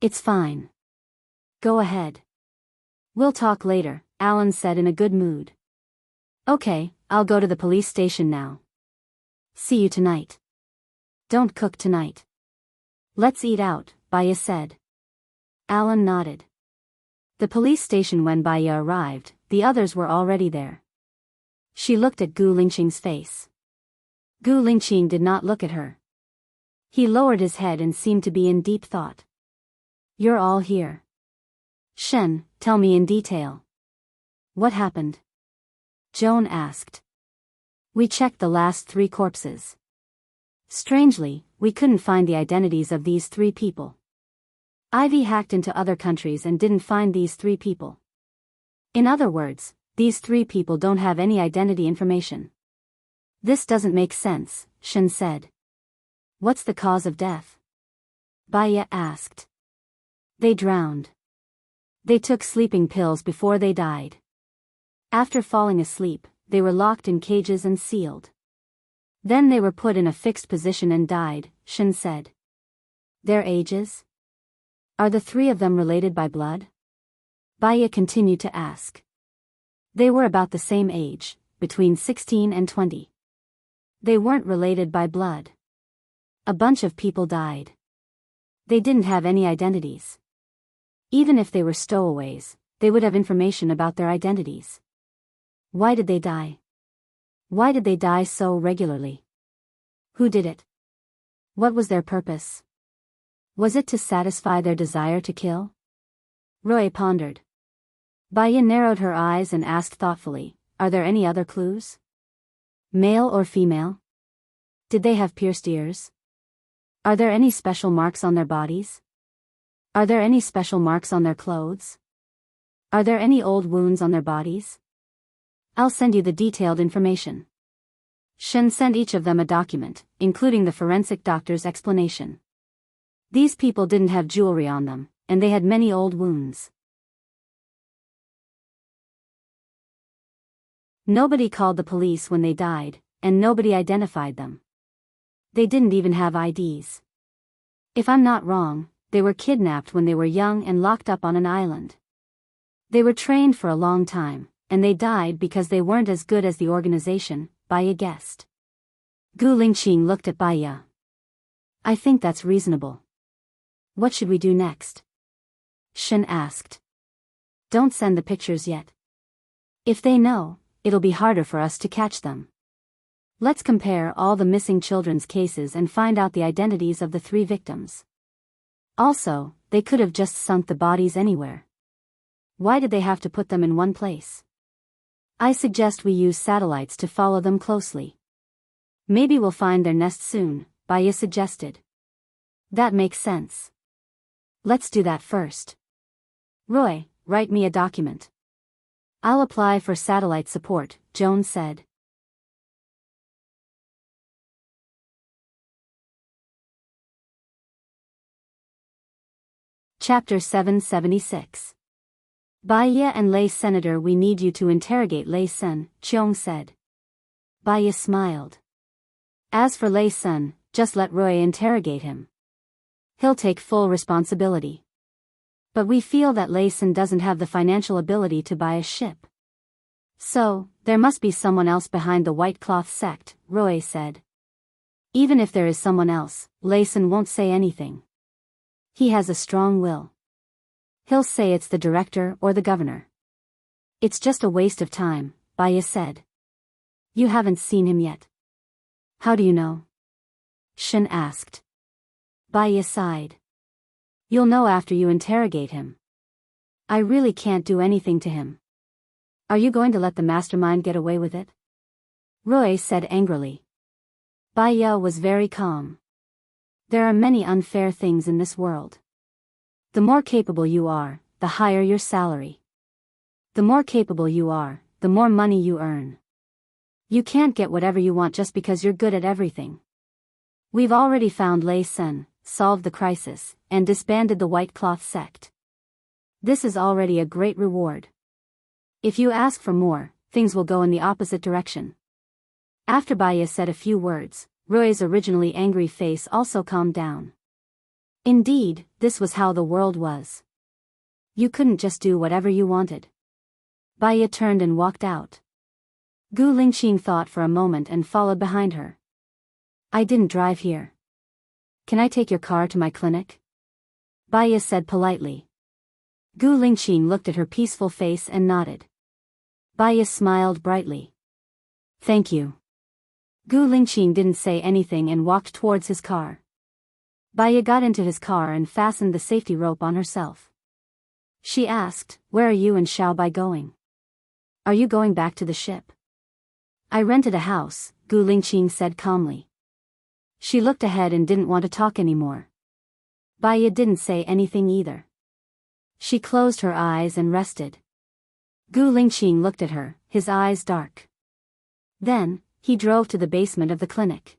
Speaker 1: It's fine. Go ahead. We'll talk later, Alan said in a good mood. Okay, I'll go to the police station now. See you tonight. Don't cook tonight. Let's eat out, Baya said. Alan nodded. The police station when Baya arrived, the others were already there. She looked at Gu Lingqing's face. Gu Lingqing did not look at her. He lowered his head and seemed to be in deep thought. You're all here. Shen, tell me in detail. What happened? Joan asked. We checked the last 3 corpses. Strangely, we couldn't find the identities of these 3 people. Ivy hacked into other countries and didn't find these 3 people. In other words, these 3 people don't have any identity information. This doesn't make sense, Shen said. What's the cause of death? Baya asked. They drowned. They took sleeping pills before they died. After falling asleep, they were locked in cages and sealed. Then they were put in a fixed position and died, Shen said. Their ages? Are the three of them related by blood? Baya continued to ask. They were about the same age, between 16 and 20. They weren't related by blood. A bunch of people died. They didn't have any identities. Even if they were stowaways, they would have information about their identities. Why did they die? Why did they die so regularly? Who did it? What was their purpose? Was it to satisfy their desire to kill? Roy pondered. Baya narrowed her eyes and asked thoughtfully, are there any other clues? Male or female? Did they have pierced ears? Are there any special marks on their bodies? Are there any special marks on their clothes? Are there any old wounds on their bodies? I'll send you the detailed information. Shen sent each of them a document, including the forensic doctor's explanation. These people didn't have jewelry on them, and they had many old wounds. Nobody called the police when they died, and nobody identified them. They didn't even have IDs. If I'm not wrong, they were kidnapped when they were young and locked up on an island. They were trained for a long time, and they died because they weren't as good as the organization, Baya guessed. Gu Lingqing looked at Baya. I think that's reasonable. What should we do next? Shen asked. Don't send the pictures yet. If they know, it'll be harder for us to catch them. Let's compare all the missing children's cases and find out the identities of the three victims. Also, they could have just sunk the bodies anywhere. Why did they have to put them in one place? I suggest we use satellites to follow them closely. Maybe we'll find their nest soon, Baya suggested. That makes sense. Let's do that first. Roy, write me a document. I'll apply for satellite support, Jones said. Chapter 776. Baya and Lei Senator, we need you to interrogate Lei Sen, Cheong said. Baya smiled. As for Lei Sen, just let Roy interrogate him. He'll take full responsibility. But we feel that Lei Sen doesn't have the financial ability to buy a ship. So, there must be someone else behind the White Cloth sect, Roy said. Even if there is someone else, Lei Sen won't say anything. He has a strong will. He'll say it's the director or the governor. It's just a waste of time, Baya said. You haven't seen him yet. How do you know? Shen asked. Baya sighed. You'll know after you interrogate him. I really can't do anything to him. Are you going to let the mastermind get away with it? Roy said angrily. Baya was very calm. There are many unfair things in this world. The more capable you are, the higher your salary. The more capable you are, the more money you earn. You can't get whatever you want just because you're good at everything. We've already found Lei Sen, solved the crisis, and disbanded the White Cloth sect. This is already a great reward. If you ask for more, things will go in the opposite direction. After Baya said a few words, Roy's originally angry face also calmed down. Indeed, this was how the world was. You couldn't just do whatever you wanted. Baya turned and walked out. Gu Lingqing thought for a moment and followed behind her. I didn't drive here. Can I take your car to my clinic? Baya said politely. Gu Lingqing looked at her peaceful face and nodded. Baya smiled brightly. Thank you. Gu Lingqing didn't say anything and walked towards his car. Baya got into his car and fastened the safety rope on herself. She asked, where are you and Xiaobai going? Are you going back to the ship? I rented a house, Gu Lingqing said calmly. She looked ahead and didn't want to talk anymore. Baya didn't say anything either. She closed her eyes and rested. Gu Lingqing looked at her, his eyes dark. Then, he drove to the basement of the clinic.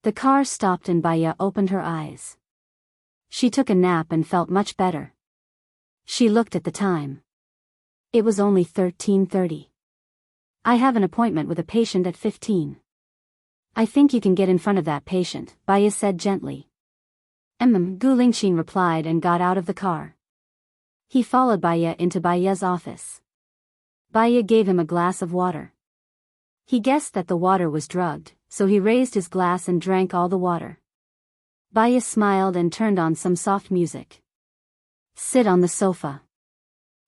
Speaker 1: The car stopped and Baya opened her eyes. She took a nap and felt much better. She looked at the time. It was only 13:30. I have an appointment with a patient at 15. I think you can get in front of that patient, Baya said gently. Gu Lingqing replied and got out of the car. He followed Baya into Baya's office. Baya gave him a glass of water. He guessed that the water was drugged, so he raised his glass and drank all the water. Baya smiled and turned on some soft music. Sit on the sofa.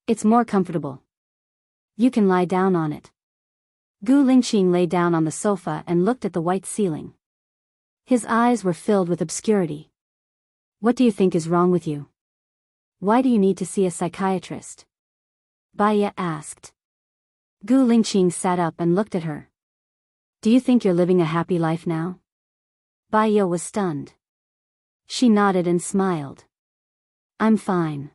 Speaker 1: It's more comfortable. You can lie down on it. Gu Lingqing lay down on the sofa and looked at the white ceiling. His eyes were filled with obscurity. What do you think is wrong with you? Why do you need to see a psychiatrist? Baya asked. Gu Lingqing sat up and looked at her. Do you think you're living a happy life now? Baya was stunned. She nodded and smiled. I'm fine.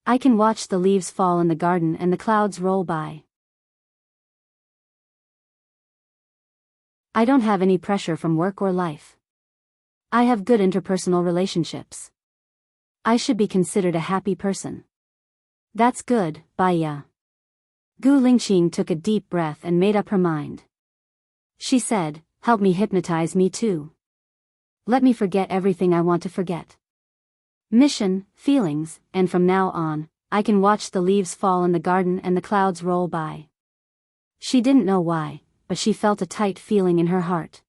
Speaker 1: I can watch the leaves fall in the garden and the clouds roll by. I don't have any pressure from work or life. I have good interpersonal relationships. I should be considered a happy person. That's good, Baya. Gu Lingqing took a deep breath and made up her mind. She said, help me hypnotize me too. Let me forget everything I want to forget. Mission, feelings, and from now on, I can watch the leaves fall in the garden and the clouds roll by. She didn't know why, but she felt a tight feeling in her heart.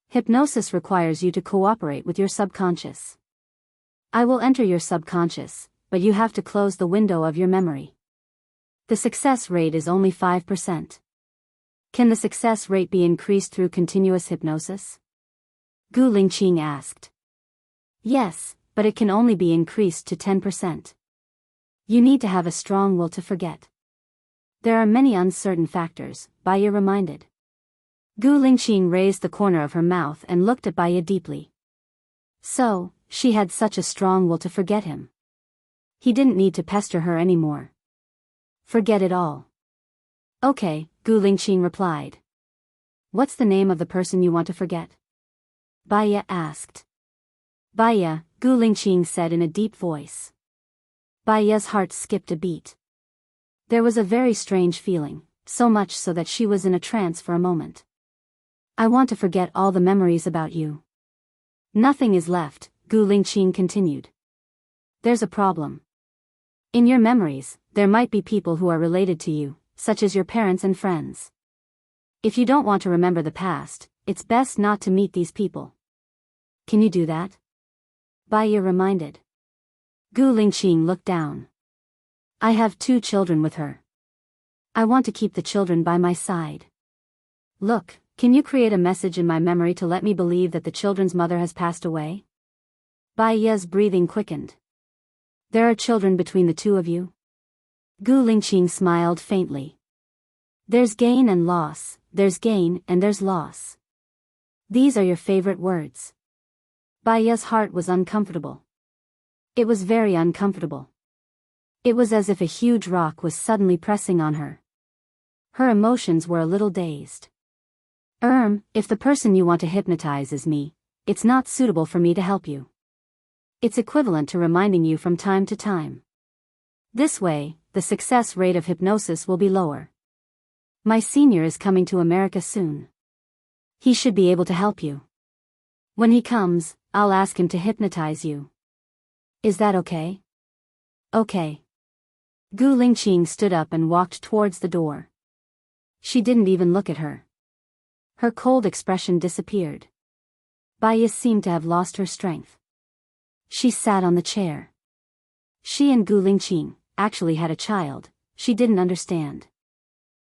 Speaker 1: Hypnosis requires you to cooperate with your subconscious. I will enter your subconscious, but you have to close the window of your memory. The success rate is only 5%. Can the success rate be increased through continuous hypnosis? Gu Lingqing asked. Yes, but it can only be increased to 10%. You need to have a strong will to forget. There are many uncertain factors, Baya reminded. Gu Lingqing raised the corner of her mouth and looked at Baya deeply. So, she had such a strong will to forget him. He didn't need to pester her anymore. Forget it all. Okay, Gu Lingqing replied. What's the name of the person you want to forget? Baya asked. Baya, Gu Lingqing said in a deep voice. Baya's heart skipped a beat. There was a very strange feeling, so much so that she was in a trance for a moment. I want to forget all the memories about you. Nothing is left, Gu Lingqing continued. There's a problem. In your memories, there might be people who are related to you, such as your parents and friends. If you don't want to remember the past, it's best not to meet these people. Can you do that? Baya reminded. Gu Lingqing looked down. I have 2 children with her. I want to keep the children by my side. Look, can you create a message in my memory to let me believe that the children's mother has passed away? Baya's breathing quickened. There are children between the 2 of you? Gu Lingqing smiled faintly. There's gain and loss, there's gain and there's loss. These are your favorite words. Baya's heart was uncomfortable. It was very uncomfortable. It was as if a huge rock was suddenly pressing on her. Her emotions were a little dazed. If the person you want to hypnotize is me, it's not suitable for me to help you. It's equivalent to reminding you from time to time. This way, the success rate of hypnosis will be lower. My senior is coming to America soon. He should be able to help you. When he comes, I'll ask him to hypnotize you. Is that okay? Okay. Gu Lingqing stood up and walked towards the door. She didn't even look at her. Her cold expression disappeared. Baya seemed to have lost her strength. She sat on the chair. She and Gu Lingqing actually had a child, she didn't understand.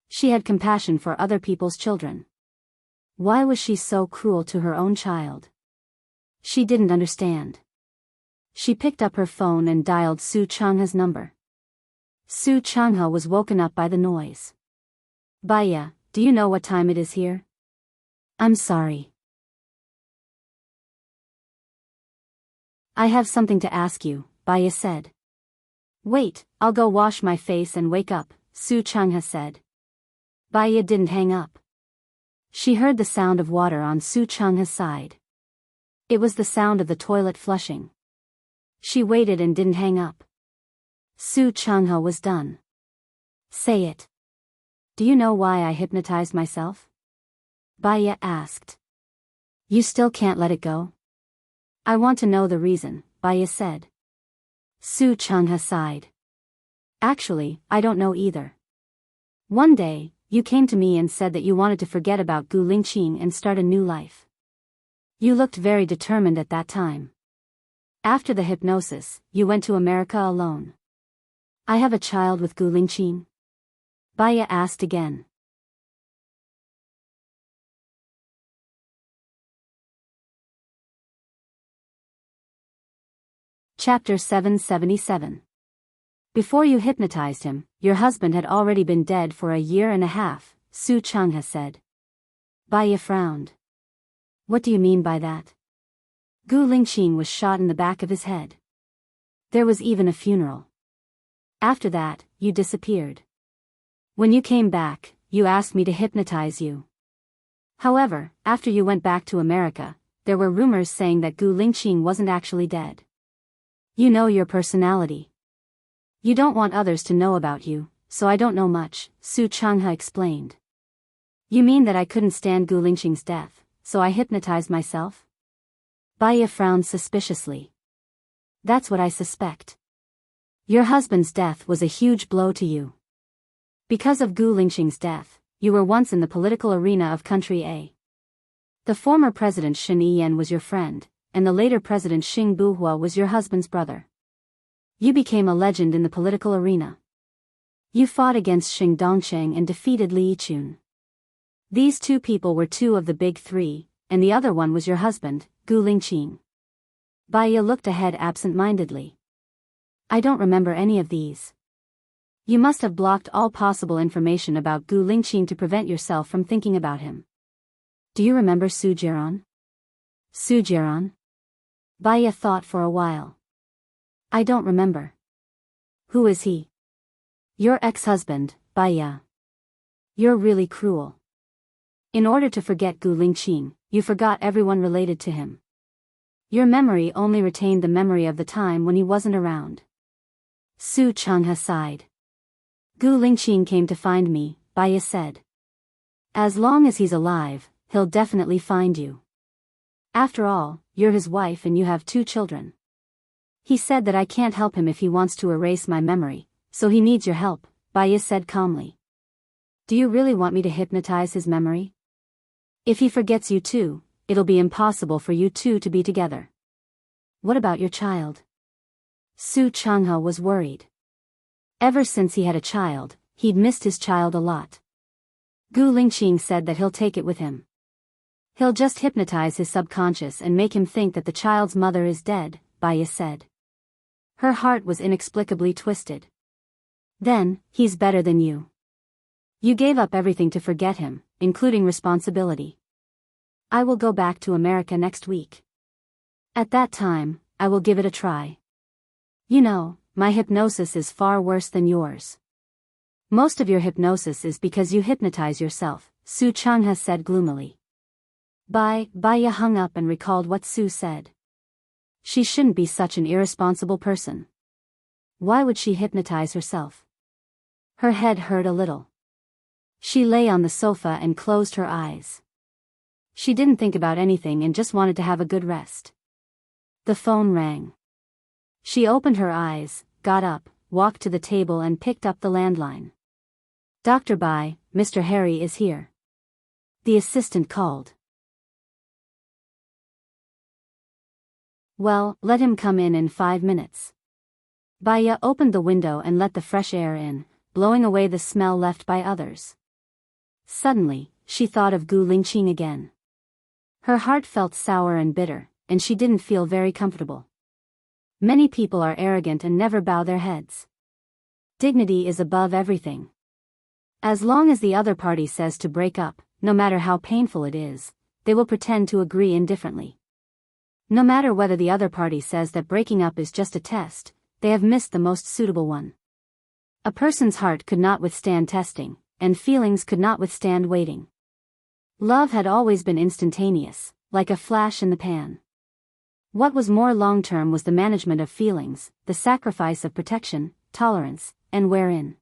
Speaker 1: She had compassion for other people's children. Why was she so cruel to her own child? She didn't understand. She picked up her phone and dialed Su Changha's number. Su Changha was woken up by the noise. Baya, do you know what time it is here? I'm sorry. I have something to ask you, Baya said. Wait, I'll go wash my face and wake up, Su Changha said. Baya didn't hang up. She heard the sound of water on Su Changha's side. It was the sound of the toilet flushing. She waited and didn't hang up. Su Changha was done. Say it. Do you know why I hypnotized myself? Baya asked. You still can't let it go? I want to know the reason, Baya said. Su Changha sighed. Actually, I don't know either. One day, you came to me and said that you wanted to forget about Gu Lingqing and start a new life. You looked very determined at that time. After the hypnosis, you went to America alone. I have a child with Gu Lingqing? Baya asked again. Chapter 777. Before you hypnotized him, your husband had already been dead for 1.5 years, Su Changha said. Baya frowned. What do you mean by that? Gu Lingqing was shot in the back of his head. There was even a funeral. After that, you disappeared. When you came back, you asked me to hypnotize you. However, after you went back to America, there were rumors saying that Gu Lingqing wasn't actually dead. You know your personality. You don't want others to know about you, so I don't know much, Su Changha explained. You mean that I couldn't stand Gu Lingqing's death, so I hypnotized myself? Baya frowned suspiciously. That's what I suspect. Your husband's death was a huge blow to you. Because of Gu Lingqing's death, you were once in the political arena of country A. The former president Shen Yiyan was your friend, and the later president Xing Buhua was your husband's brother. You became a legend in the political arena. You fought against Xing Dongcheng and defeated Li Yichun. These two people were two of the big three, and the other one was your husband, Gu Lingqing. Baya looked ahead absent-mindedly. I don't remember any of these. You must have blocked all possible information about Gu Lingqing to prevent yourself from thinking about him. Do you remember Su Jiran? Su Jiran? Baya thought for a while. I don't remember. Who is he? Your ex-husband, Baya. You're really cruel. In order to forget Gu Lingqing, you forgot everyone related to him. Your memory only retained the memory of the time when he wasn't around. Su Changha sighed. Gu Lingqing came to find me, Baya said. As long as he's alive, he'll definitely find you. After all, you're his wife and you have 2 children. He said that I can't help him if he wants to erase my memory, so he needs your help, Baya said calmly. Do you really want me to hypnotize his memory? If he forgets you too, it'll be impossible for you two to be together. What about your child? Su Changha was worried. Ever since he had a child, he'd missed his child a lot. Gu Lingqing said that he'll take it with him. He'll just hypnotize his subconscious and make him think that the child's mother is dead, Baya said. Her heart was inexplicably twisted. Then, he's better than you. You gave up everything to forget him, including responsibility. I will go back to America next week. At that time, I will give it a try. You know, my hypnosis is far worse than yours. Most of your hypnosis is because you hypnotize yourself, Su Changha said gloomily. Baya hung up and recalled what Su said. She shouldn't be such an irresponsible person. Why would she hypnotize herself? Her head hurt a little. She lay on the sofa and closed her eyes. She didn't think about anything and just wanted to have a good rest. The phone rang. She opened her eyes, got up, walked to the table and picked up the landline. Dr. Bai, Mr. Harry is here. The assistant called. Well, let him come in 5 minutes. Baya opened the window and let the fresh air in, blowing away the smell left by others. Suddenly, she thought of Gu Lingqing again. Her heart felt sour and bitter, and she didn't feel very comfortable. Many people are arrogant and never bow their heads. Dignity is above everything. As long as the other party says to break up, no matter how painful it is, they will pretend to agree indifferently. No matter whether the other party says that breaking up is just a test, they have missed the most suitable one. A person's heart could not withstand testing, and feelings could not withstand waiting. Love had always been instantaneous, like a flash in the pan. What was more long-term was the management of feelings, the sacrifice of protection, tolerance, and wherein.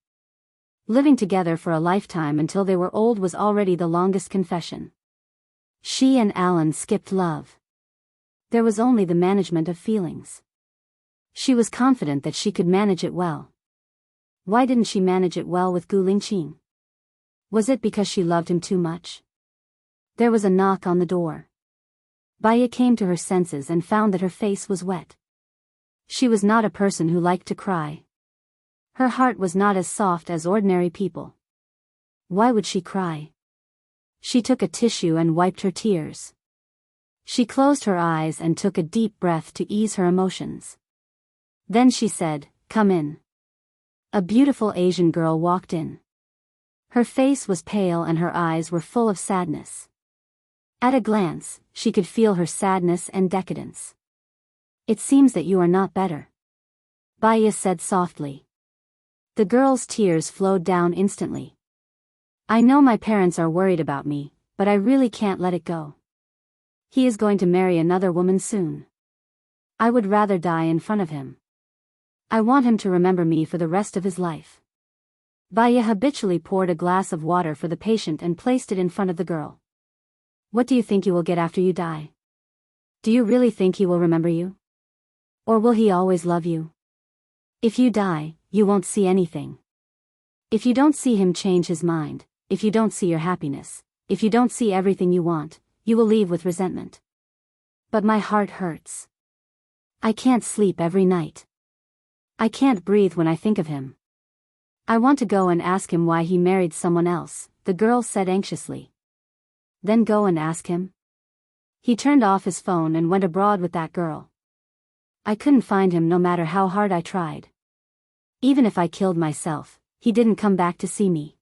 Speaker 1: Living together for a lifetime until they were old was already the longest confession. She and Alan skipped love. There was only the management of feelings. She was confident that she could manage it well. Why didn't she manage it well with Gu Lingqing? Was it because she loved him too much? There was a knock on the door. Baya came to her senses and found that her face was wet. She was not a person who liked to cry. Her heart was not as soft as ordinary people. Why would she cry? She took a tissue and wiped her tears. She closed her eyes and took a deep breath to ease her emotions. Then she said, "Come in." A beautiful Asian girl walked in. Her face was pale and her eyes were full of sadness. At a glance, she could feel her sadness and decadence. "It seems that you are not better," Baya said softly. The girl's tears flowed down instantly. "I know my parents are worried about me, but I really can't let it go. He is going to marry another woman soon. I would rather die in front of him. I want him to remember me for the rest of his life." Baya habitually poured a glass of water for the patient and placed it in front of the girl. "What do you think you will get after you die? Do you really think he will remember you? Or will he always love you? If you die, you won't see anything. If you don't see him change his mind, if you don't see your happiness, if you don't see everything you want, you will leave with resentment. But my heart hurts. I can't sleep every night. I can't breathe when I think of him. I want to go and ask him why he married someone else," the girl said anxiously. "Then go and ask him." He turned off his phone and went abroad with that girl. "I couldn't find him no matter how hard I tried. Even if I killed myself, he didn't come back to see me."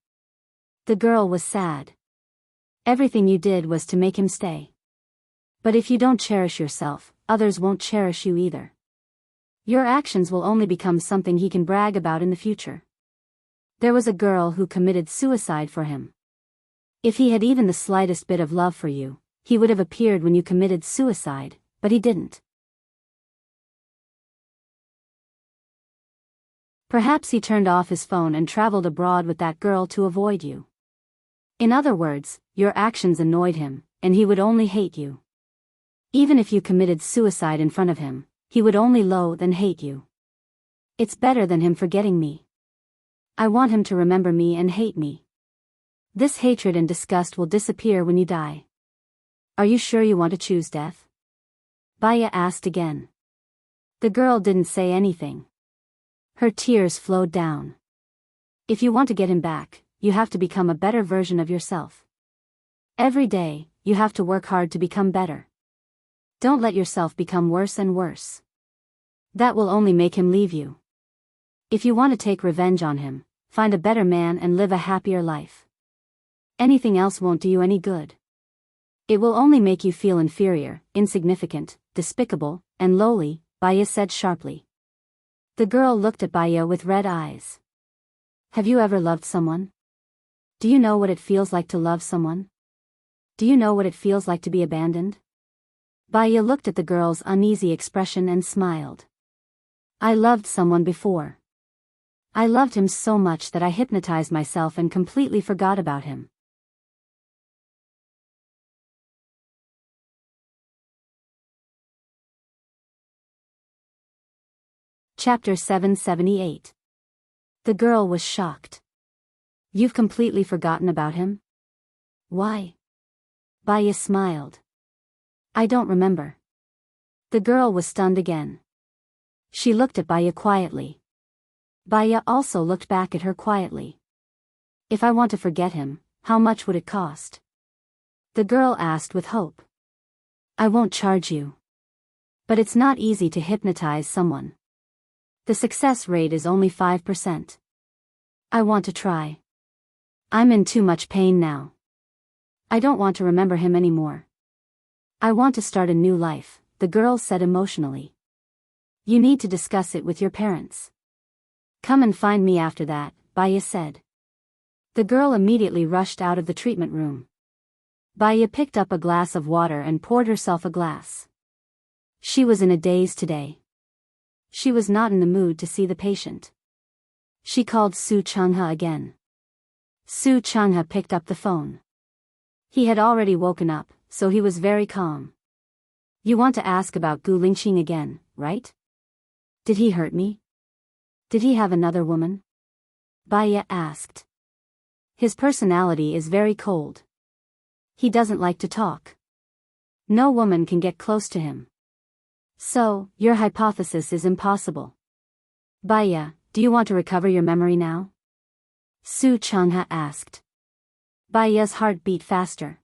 Speaker 1: The girl was sad. "Everything you did was to make him stay. But if you don't cherish yourself, others won't cherish you either. Your actions will only become something he can brag about in the future. There was a girl who committed suicide for him. If he had even the slightest bit of love for you, he would have appeared when you committed suicide, but he didn't. Perhaps he turned off his phone and traveled abroad with that girl to avoid you. In other words, your actions annoyed him, and he would only hate you. Even if you committed suicide in front of him, he would only loathe and hate you. It's better than him forgetting me. I want him to remember me and hate me. This hatred and disgust will disappear when you die. Are you sure you want to choose death?" Baya asked again. The girl didn't say anything. Her tears flowed down. "If you want to get him back, you have to become a better version of yourself. Every day, you have to work hard to become better. Don't let yourself become worse and worse. That will only make him leave you. If you want to take revenge on him, find a better man and live a happier life. Anything else won't do you any good. It will only make you feel inferior, insignificant, despicable, and lowly," Baya said sharply. The girl looked at Baya with red eyes. "Have you ever loved someone? Do you know what it feels like to love someone? Do you know what it feels like to be abandoned?" Baya looked at the girl's uneasy expression and smiled. "I loved someone before. I loved him so much that I hypnotized myself and completely forgot about him." Chapter 778. The girl was shocked. "You've completely forgotten about him? Why?" Baya smiled. "I don't remember." The girl was stunned again. She looked at Baya quietly. Baya also looked back at her quietly. "If I want to forget him, how much would it cost?" The girl asked with hope. "I won't charge you. But it's not easy to hypnotize someone. The success rate is only 5%. I want to try. I'm in too much pain now. I don't want to remember him anymore. I want to start a new life," the girl said emotionally. "You need to discuss it with your parents. Come and find me after that," Baya said. The girl immediately rushed out of the treatment room. Baya picked up a glass of water and poured herself a glass. She was in a daze today. She was not in the mood to see the patient. She called Su Changha again. Su Changha picked up the phone. He had already woken up, so he was very calm. You want to ask about Gu Lingqing again, right? Did he hurt me? Did he have another woman? Baya asked. His personality is very cold. He doesn't like to talk. No woman can get close to him. So, your hypothesis is impossible. Baya, do you want to recover your memory now? Su Changha asked. Baya's heart beat faster.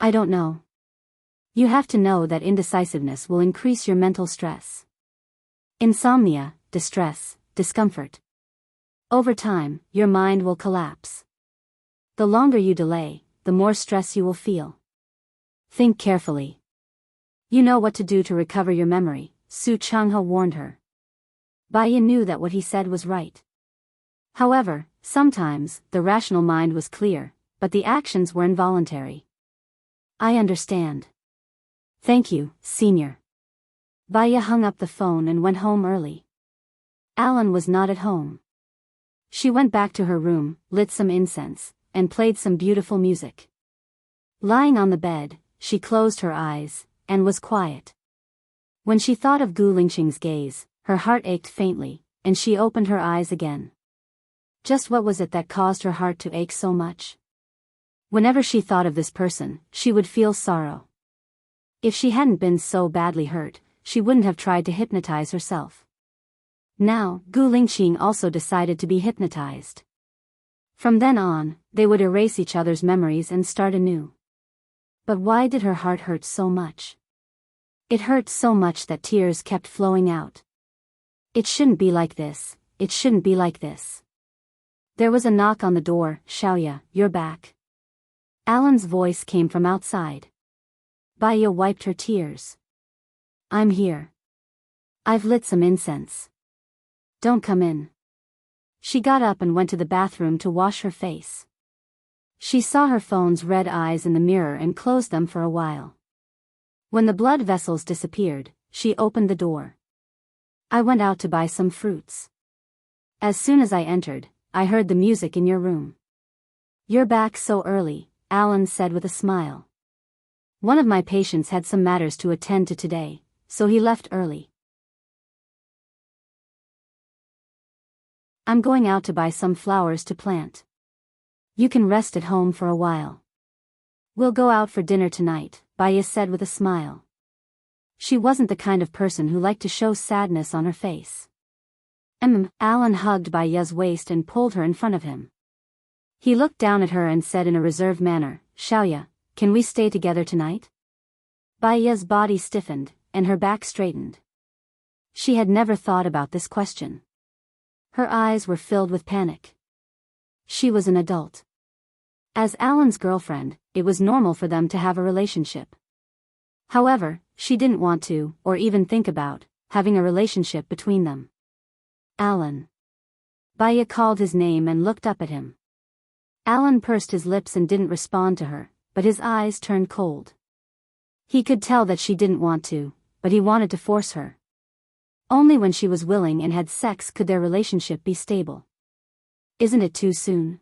Speaker 1: I don't know. You have to know that indecisiveness will increase your mental stress. Insomnia, distress, discomfort. Over time, your mind will collapse. The longer you delay, the more stress you will feel. Think carefully. You know what to do to recover your memory, Su Changha warned her. Baya knew that what he said was right. However, sometimes, the rational mind was clear, but the actions were involuntary. I understand. Thank you, Senior. Baya hung up the phone and went home early. Alan was not at home. She went back to her room, lit some incense, and played some beautiful music. Lying on the bed, she closed her eyes, and was quiet. When she thought of Gu Lingqing's gaze, her heart ached faintly, and she opened her eyes again. Just what was it that caused her heart to ache so much? Whenever she thought of this person, she would feel sorrow. If she hadn't been so badly hurt, she wouldn't have tried to hypnotize herself. Now, Gu Lingqing also decided to be hypnotized. From then on, they would erase each other's memories and start anew. But why did her heart hurt so much? It hurt so much that tears kept flowing out. It shouldn't be like this, it shouldn't be like this. There was a knock on the door. Xiaoya, you're back. Alan's voice came from outside. Baya wiped her tears. I'm here. I've lit some incense. Don't come in. She got up and went to the bathroom to wash her face. She saw her phone's red eyes in the mirror and closed them for a while. When the blood vessels disappeared, she opened the door. I went out to buy some fruits. As soon as I entered, I heard the music in your room. You're back so early, Alan said with a smile. One of my patients had some matters to attend to today, so he left early. I'm going out to buy some flowers to plant. You can rest at home for a while. We'll go out for dinner tonight, Baya said with a smile. She wasn't the kind of person who liked to show sadness on her face. Alan hugged Baya's waist and pulled her in front of him. He looked down at her and said in a reserved manner, Xiaoya, can we stay together tonight? Baya's body stiffened, and her back straightened. She had never thought about this question. Her eyes were filled with panic. She was an adult. As Alan's girlfriend, it was normal for them to have a relationship. However, she didn't want to, or even think about, having a relationship between them. Alan. Baya called his name and looked up at him. Alan pursed his lips and didn't respond to her, but his eyes turned cold. He could tell that she didn't want to, but he wanted to force her. Only when she was willing and had sex could their relationship be stable. Isn't it too soon?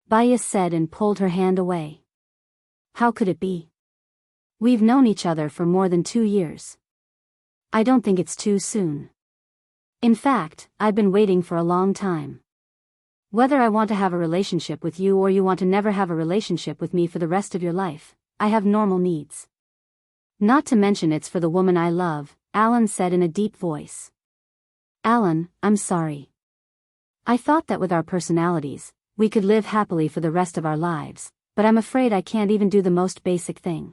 Speaker 1: Baya said and pulled her hand away. How could it be? We've known each other for more than 2 years. I don't think it's too soon. In fact, I've been waiting for a long time. Whether I want to have a relationship with you or you want to never have a relationship with me for the rest of your life, I have normal needs. Not to mention it's for the woman I love, Alan said in a deep voice. Alan, I'm sorry. I thought that with our personalities, we could live happily for the rest of our lives, but I'm afraid I can't even do the most basic thing.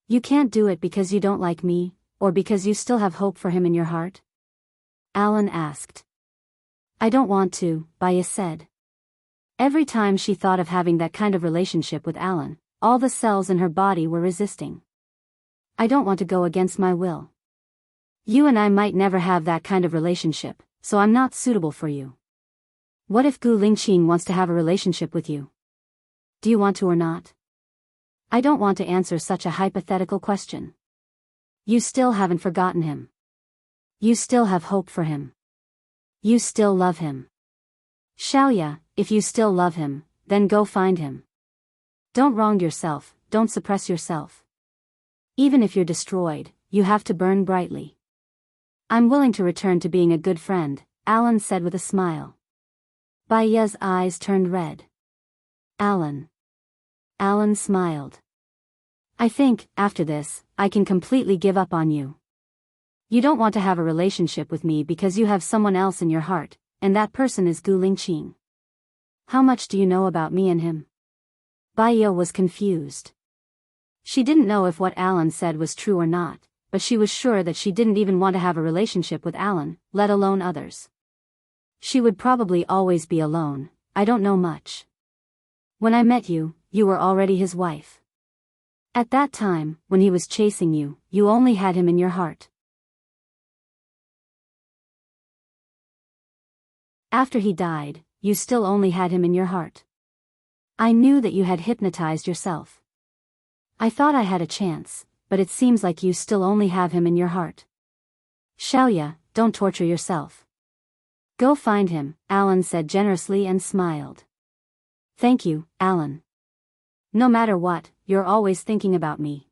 Speaker 1: You can't do it because you don't like me, or because you still have hope for him in your heart? Alan asked. I don't want to, Baya said. Every time she thought of having that kind of relationship with Alan, all the cells in her body were resisting. I don't want to go against my will. You and I might never have that kind of relationship, so I'm not suitable for you. What if Gu Lingqing wants to have a relationship with you? Do you want to or not? I don't want to answer such a hypothetical question. You still haven't forgotten him. You still have hope for him. You still love him. Xiaoya, if you still love him, then go find him. Don't wrong yourself, don't suppress yourself. Even if you're destroyed, you have to burn brightly. I'm willing to return to being a good friend, Alan said with a smile. Bai Ye's eyes turned red. Alan. Alan smiled. I think, after this, I can completely give up on you. You don't want to have a relationship with me because you have someone else in your heart, and that person is Gu Lingqing. How much do you know about me and him? Bai Ye was confused. She didn't know if what Alan said was true or not, but she was sure that she didn't even want to have a relationship with Alan, let alone others. She would probably always be alone. I don't know much. When I met you, you were already his wife. At that time, when he was chasing you, you only had him in your heart. After he died, you still only had him in your heart. I knew that you had hypnotized yourself. I thought I had a chance, but it seems like you still only have him in your heart. Xiaoya, don't torture yourself. Go find him, Alan said generously and smiled. Thank you, Alan. No matter what, you're always thinking about me.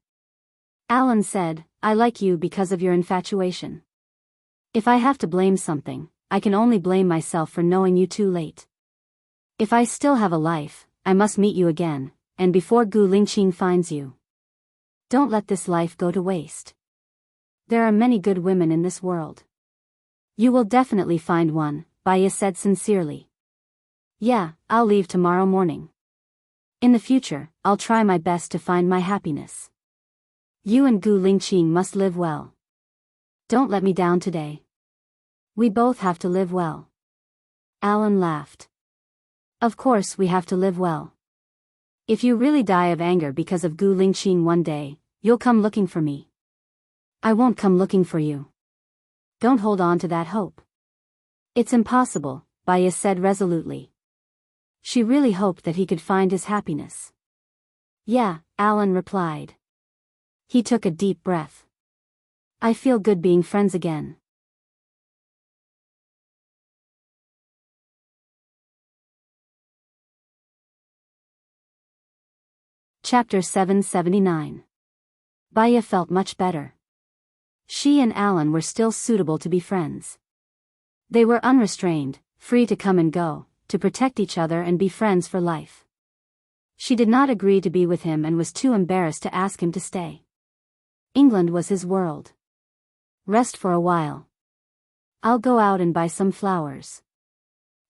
Speaker 1: Alan said, I like you because of your infatuation. If I have to blame something, I can only blame myself for knowing you too late. If I still have a life, I must meet you again, and before Gu Lingqing finds you. Don't let this life go to waste. There are many good women in this world. You will definitely find one, Bai Ye said sincerely. Yeah, I'll leave tomorrow morning. In the future, I'll try my best to find my happiness. You and Gu Lingqing must live well. Don't let me down today. We both have to live well. Alan laughed. Of course we have to live well. If you really die of anger because of Gu Lingqing one day, you'll come looking for me. I won't come looking for you. Don't hold on to that hope. It's impossible, Bai Ye said resolutely. She really hoped that he could find his happiness. Yeah, Alan replied. He took a deep breath. I feel good being friends again. Chapter 779. Bai Ye felt much better. She and Alan were still suitable to be friends. They were unrestrained, free to come and go, to protect each other and be friends for life. She did not agree to be with him and was too embarrassed to ask him to stay. England was his world. Rest for a while. I'll go out and buy some flowers.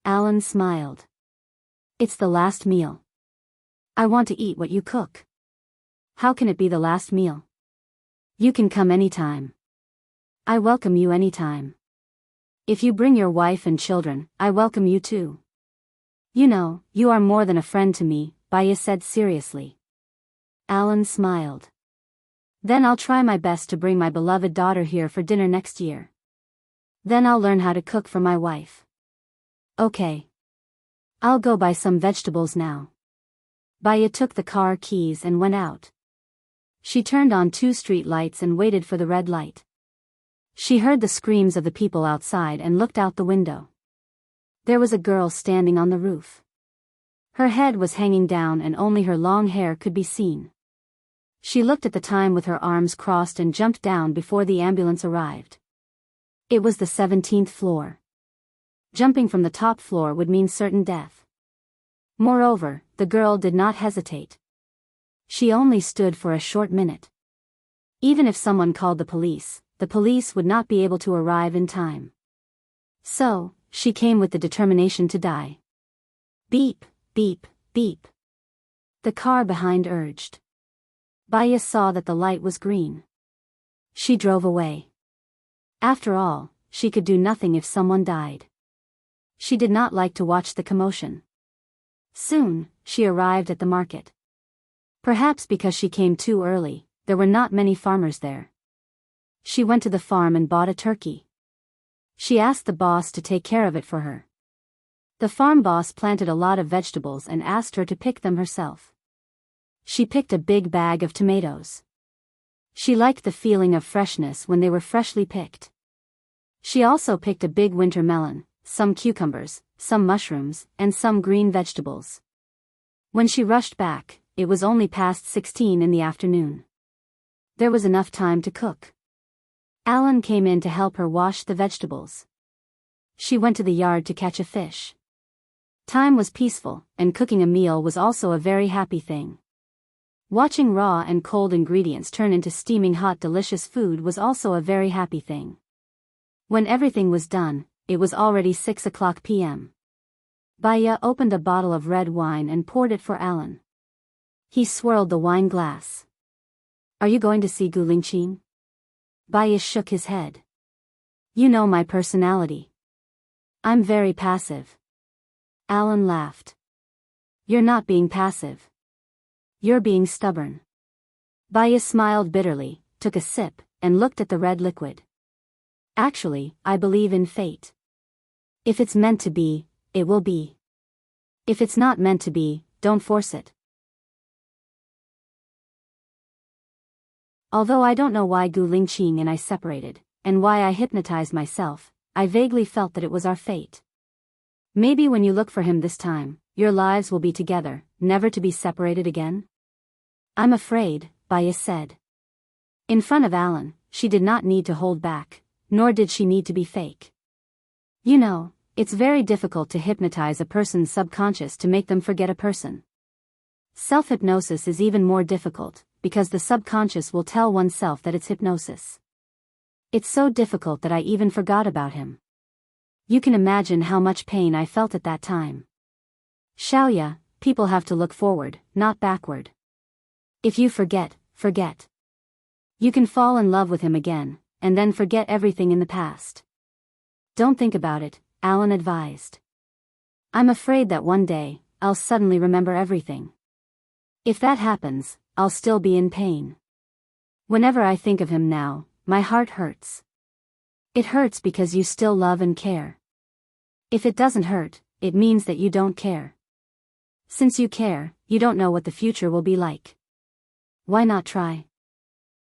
Speaker 1: Alan smiled. It's the last meal. I want to eat what you cook. How can it be the last meal? You can come anytime. I welcome you anytime. If you bring your wife and children, I welcome you too. You know, you are more than a friend to me, Bai Ye said seriously. Alan smiled. Then I'll try my best to bring my beloved daughter here for dinner next year. Then I'll learn how to cook for my wife. Okay. I'll go buy some vegetables now. Bai Ye took the car keys and went out. She turned on 2 street lights and waited for the red light. She heard the screams of the people outside and looked out the window. There was a girl standing on the roof. Her head was hanging down and only her long hair could be seen. She looked at the time with her arms crossed and jumped down before the ambulance arrived. It was the 17th floor. Jumping from the top floor would mean certain death. Moreover, the girl did not hesitate. She only stood for a short minute. Even if someone called the police would not be able to arrive in time. So, she came with the determination to die. Beep, beep, beep. The car behind urged. Bai Ye saw that the light was green. She drove away. After all, she could do nothing if someone died. She did not like to watch the commotion. Soon, she arrived at the market. Perhaps because she came too early, there were not many farmers there. She went to the farm and bought a turkey. She asked the boss to take care of it for her. The farm boss planted a lot of vegetables and asked her to pick them herself. She picked a big bag of tomatoes. She liked the feeling of freshness when they were freshly picked. She also picked a big winter melon, some cucumbers, some mushrooms, and some green vegetables. When she rushed back, it was only past 16 in the afternoon. There was enough time to cook. Alan came in to help her wash the vegetables. She went to the yard to catch a fish. Time was peaceful, and cooking a meal was also a very happy thing. Watching raw and cold ingredients turn into steaming hot delicious food was also a very happy thing. When everything was done, it was already 6 p.m. Baya opened a bottle of red wine and poured it for Alan. He swirled the wine glass. "Are you going to see Gulinqing?" Baya shook his head. "You know my personality. I'm very passive." Alan laughed. "You're not being passive. You're being stubborn." Baya smiled bitterly, took a sip, and looked at the red liquid. "Actually, I believe in fate. If it's meant to be, it will be. If it's not meant to be, don't force it." Although I don't know why Gulinqing and I separated, and why I hypnotized myself, I vaguely felt that it was our fate. Maybe when you look for him this time, your lives will be together, never to be separated again? "I'm afraid," Baya said. In front of Alan, she did not need to hold back, nor did she need to be fake. You know, it's very difficult to hypnotize a person's subconscious to make them forget a person. Self-hypnosis is even more difficult, because the subconscious will tell oneself that it's hypnosis. It's so difficult that I even forgot about him. You can imagine how much pain I felt at that time. Xiaoya, people have to look forward, not backward. If you forget, forget. You can fall in love with him again, and then forget everything in the past. Don't think about it, Alan advised. I'm afraid that one day, I'll suddenly remember everything. If that happens, I'll still be in pain. Whenever I think of him now, my heart hurts. It hurts because you still love and care. If it doesn't hurt, it means that you don't care. Since you care, you don't know what the future will be like. Why not try?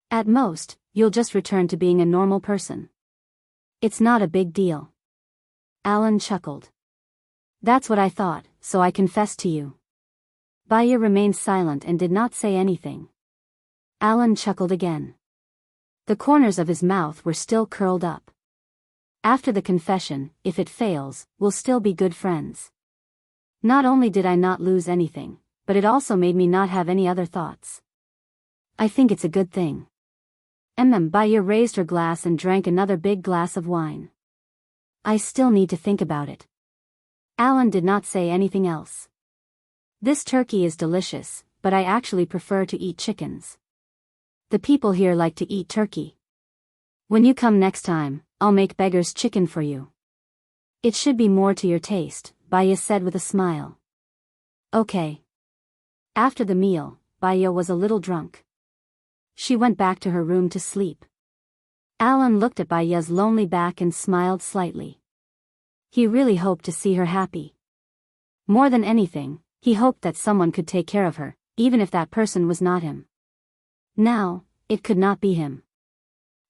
Speaker 1: At most, you'll just return to being a normal person. It's not a big deal. Alan chuckled. That's what I thought, so I confessed to you. Baya remained silent and did not say anything. Alan chuckled again. The corners of his mouth were still curled up. After the confession, if it fails, we'll still be good friends. Not only did I not lose anything, but it also made me not have any other thoughts. I think it's a good thing. Baya raised her glass and drank another big glass of wine. I still need to think about it. Alan did not say anything else. This turkey is delicious, but I actually prefer to eat chickens. The people here like to eat turkey. When you come next time, I'll make beggar's chicken for you. It should be more to your taste, Baya said with a smile. Okay. After the meal, Baya was a little drunk. She went back to her room to sleep. Alan looked at Baya's lonely back and smiled slightly. He really hoped to see her happy. More than anything, he hoped that someone could take care of her, even if that person was not him. Now, it could not be him.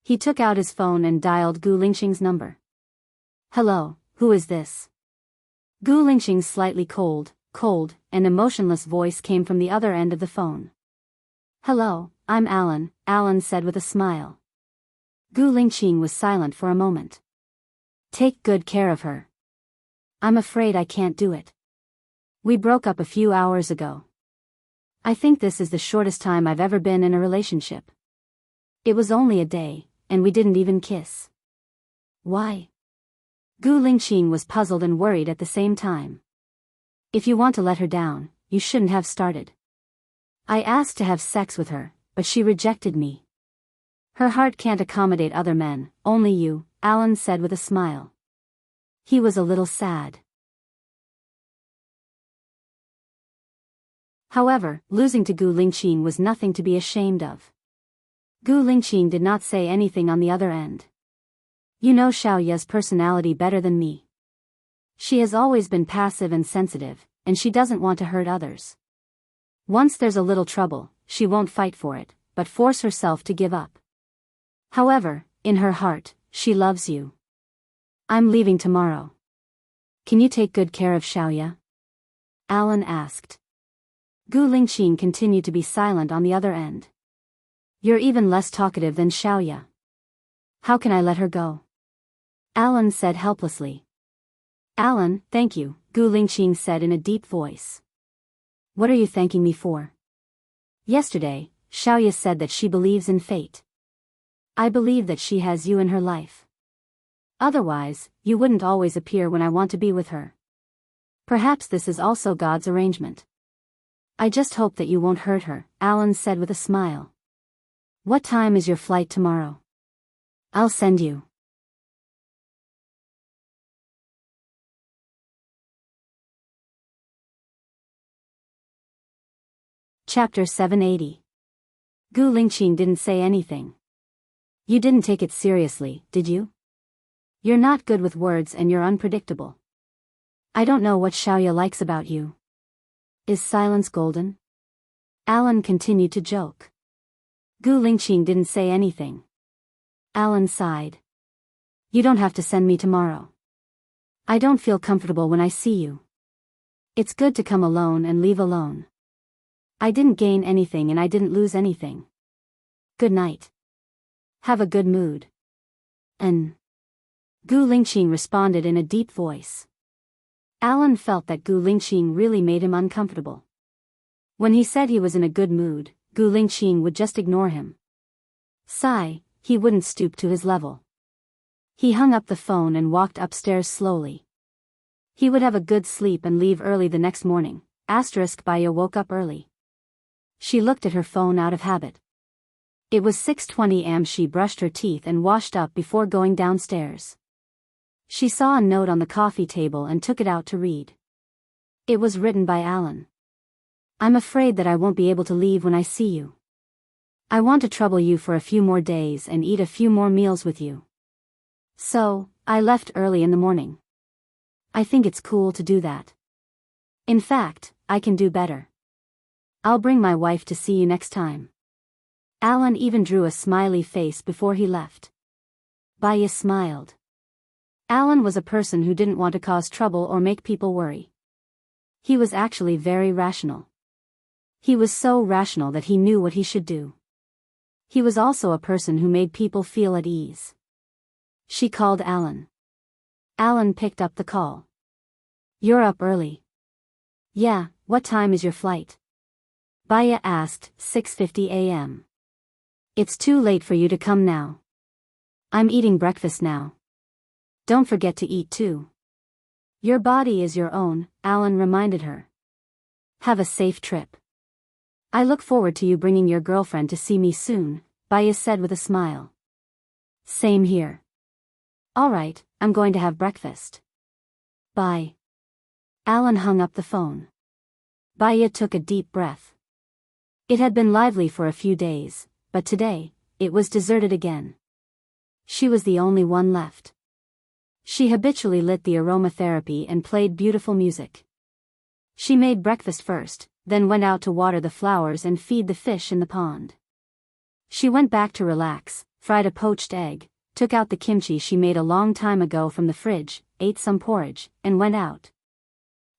Speaker 1: He took out his phone and dialed Gulinqing's number. Hello, who is this? Gulinqing's slightly cold, and emotionless voice came from the other end of the phone. Hello, I'm Alan, Alan said with a smile. Gulinqing was silent for a moment. Take good care of her. I'm afraid I can't do it. We broke up a few hours ago. I think this is the shortest time I've ever been in a relationship. It was only a day, and we didn't even kiss. Why? Gulinqing was puzzled and worried at the same time. If you want to let her down, you shouldn't have started. I asked to have sex with her, but she rejected me. Her heart can't accommodate other men, only you, Alan said with a smile. He was a little sad. However, losing to Gulinqing was nothing to be ashamed of. Gulinqing did not say anything on the other end. You know Xiaoya's personality better than me. She has always been passive and sensitive, and she doesn't want to hurt others. Once there's a little trouble, she won't fight for it, but force herself to give up. However, in her heart, she loves you. I'm leaving tomorrow. Can you take good care of Xiaoya? Alan asked. Gu Lingqing continued to be silent on the other end. You're even less talkative than Xiaoya. How can I let her go? Alan said helplessly. Alan, thank you, Gu Lingqing said in a deep voice. What are you thanking me for? Yesterday, Xiaoya said that she believes in fate. I believe that she has you in her life. Otherwise, you wouldn't always appear when I want to be with her. Perhaps this is also God's arrangement. I just hope that you won't hurt her, Alan said with a smile. What time is your flight tomorrow? I'll send you. Chapter 780. Gu Lingqing didn't say anything. You didn't take it seriously, did you? You're not good with words and you're unpredictable. I don't know what Xiaoya likes about you. Is silence golden? Alan continued to joke. Gu Lingqing didn't say anything. Alan sighed. You don't have to send me tomorrow. I don't feel comfortable when I see you. It's good to come alone and leave alone. I didn't gain anything and I didn't lose anything. Good night. Have a good mood. Gu Lingqing responded in a deep voice. Alan felt that Gu Lingqing really made him uncomfortable. When he said he was in a good mood, Gu Lingqing would just ignore him. Sigh, he wouldn't stoop to his level. He hung up the phone and walked upstairs slowly. He would have a good sleep and leave early the next morning. Baya woke up early. She looked at her phone out of habit. It was 6:20 am. She brushed her teeth and washed up before going downstairs. She saw a note on the coffee table and took it out to read. It was written by Alan. I'm afraid that I won't be able to leave when I see you. I want to trouble you for a few more days and eat a few more meals with you. So, I left early in the morning. I think it's cool to do that. In fact, I can do better. I'll bring my wife to see you next time. Alan even drew a smiley face before he left. Baya smiled. Alan was a person who didn't want to cause trouble or make people worry. He was actually very rational. He was so rational that he knew what he should do. He was also a person who made people feel at ease. She called Alan. Alan picked up the call. You're up early. Yeah, what time is your flight? Baya asked. 6:50 am. It's too late for you to come now. I'm eating breakfast now. Don't forget to eat too. Your body is your own, Alan reminded her. Have a safe trip. I look forward to you bringing your girlfriend to see me soon, Baya said with a smile. Same here. Alright, I'm going to have breakfast. Bye. Alan hung up the phone. Baya took a deep breath. It had been lively for a few days, but today, it was deserted again. She was the only one left. She habitually lit the aromatherapy and played beautiful music. She made breakfast first, then went out to water the flowers and feed the fish in the pond. She went back to relax, fried a poached egg, took out the kimchi she made a long time ago from the fridge, ate some porridge, and went out.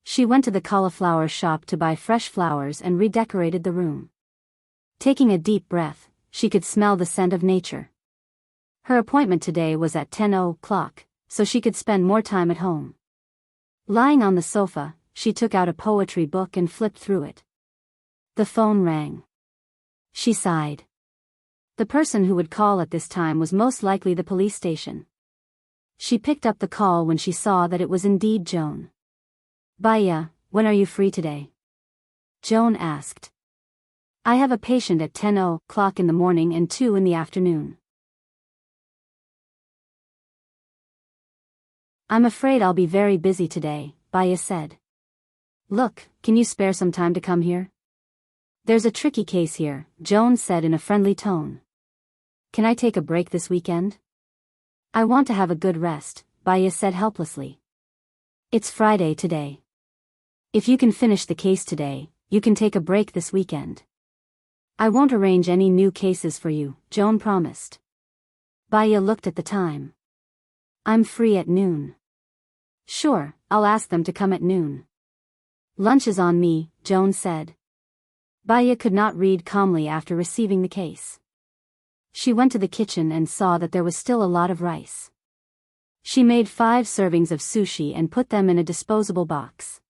Speaker 1: She went to the cauliflower shop to buy fresh flowers and redecorated the room. Taking a deep breath, she could smell the scent of nature. Her appointment today was at 10 o'clock, so she could spend more time at home. Lying on the sofa, she took out a poetry book and flipped through it. The phone rang. She sighed. The person who would call at this time was most likely the police station. She picked up the call when she saw that it was indeed Joan. Baya, when are you free today? Joan asked. I have a patient at 10 o'clock in the morning and 2 in the afternoon. I'm afraid I'll be very busy today, Baya said. Look, can you spare some time to come here? There's a tricky case here, Joan said in a friendly tone. Can I take a break this weekend? I want to have a good rest, Baya said helplessly. It's Friday today. If you can finish the case today, you can take a break this weekend. I won't arrange any new cases for you, Joan promised. Baya looked at the time. I'm free at noon. Sure, I'll ask them to come at noon. Lunch is on me, Joan said. Baya could not read calmly after receiving the case. She went to the kitchen and saw that there was still a lot of rice. She made 5 servings of sushi and put them in a disposable box.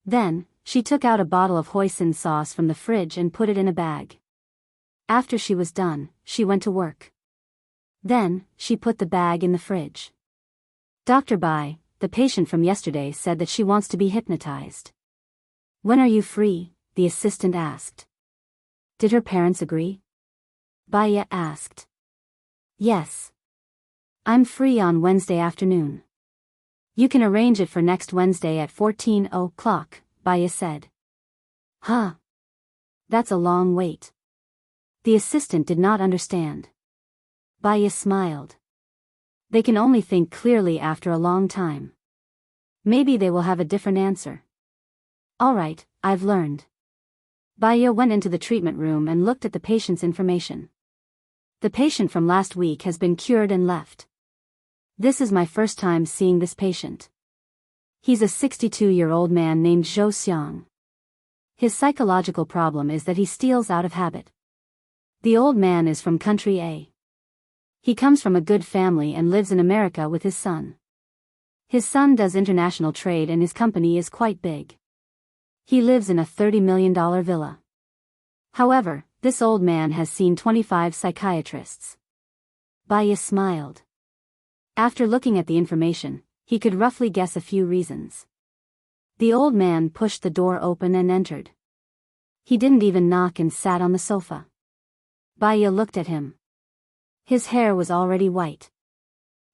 Speaker 1: Then, she took out a bottle of hoisin sauce from the fridge and put it in a bag. After she was done, she went to work. Then, she put the bag in the fridge. Dr. Bai, the patient from yesterday, said that she wants to be hypnotized. When are you free? The assistant asked. Did her parents agree? Baya asked. Yes. I'm free on Wednesday afternoon. You can arrange it for next Wednesday at 14 o'clock, Baya said. Huh. That's a long wait. The assistant did not understand. Baya smiled. They can only think clearly after a long time. Maybe they will have a different answer. All right, I've learned. Baya went into the treatment room and looked at the patient's information. The patient from last week has been cured and left. This is my first time seeing this patient. He's a 62-year-old man named Zhou Xiang. His psychological problem is that he steals out of habit. The old man is from country A. He comes from a good family and lives in America with his son. His son does international trade and his company is quite big. He lives in a $30 million villa. However, this old man has seen 25 psychiatrists. Baya smiled. After looking at the information, he could roughly guess a few reasons. The old man pushed the door open and entered. He didn't even knock and sat on the sofa. Baya looked at him. His hair was already white.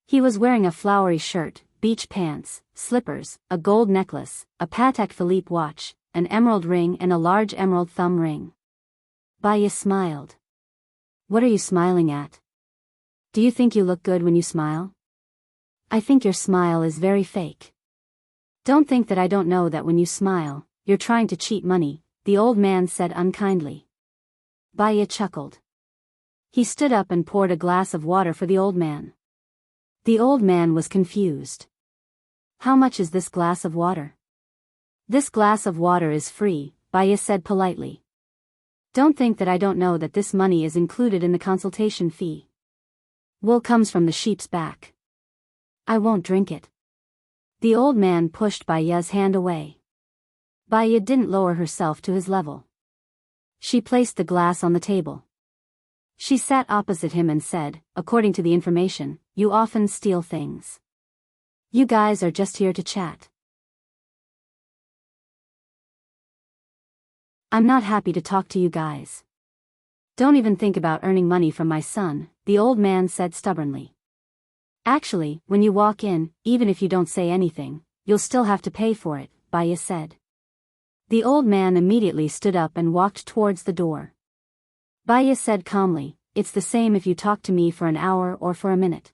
Speaker 1: He was wearing a flowery shirt, beach pants, slippers, a gold necklace, a Patek Philippe watch, an emerald ring and a large emerald thumb ring. Baya smiled. What are you smiling at? Do you think you look good when you smile? I think your smile is very fake. Don't think that I don't know that when you smile, you're trying to cheat money, the old man said unkindly. Baya chuckled. He stood up and poured a glass of water for the old man. The old man was confused. How much is this glass of water? This glass of water is free, Baya said politely. Don't think that I don't know that this money is included in the consultation fee. Wool comes from the sheep's back. I won't drink it. The old man pushed Baya's hand away. Baya didn't lower herself to his level. She placed the glass on the table. She sat opposite him and said, according to the information, you often steal things. You guys are just here to chat. I'm not happy to talk to you guys. Don't even think about earning money from my son, the old man said stubbornly. Actually, when you walk in, even if you don't say anything, you'll still have to pay for it, Baya said. The old man immediately stood up and walked towards the door. Baya said calmly, it's the same if you talk to me for an hour or for a minute.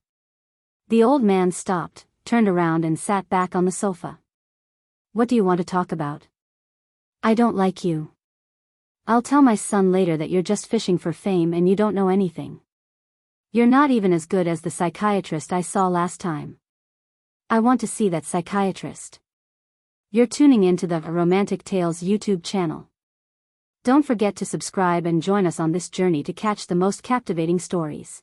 Speaker 1: The old man stopped, turned around and sat back on the sofa. What do you want to talk about? I don't like you. I'll tell my son later that you're just fishing for fame and you don't know anything. You're not even as good as the psychiatrist I saw last time. I want to see that psychiatrist. You're tuning into the Romantic Tales YouTube channel. Don't forget to subscribe and join us on this journey to catch the most captivating stories.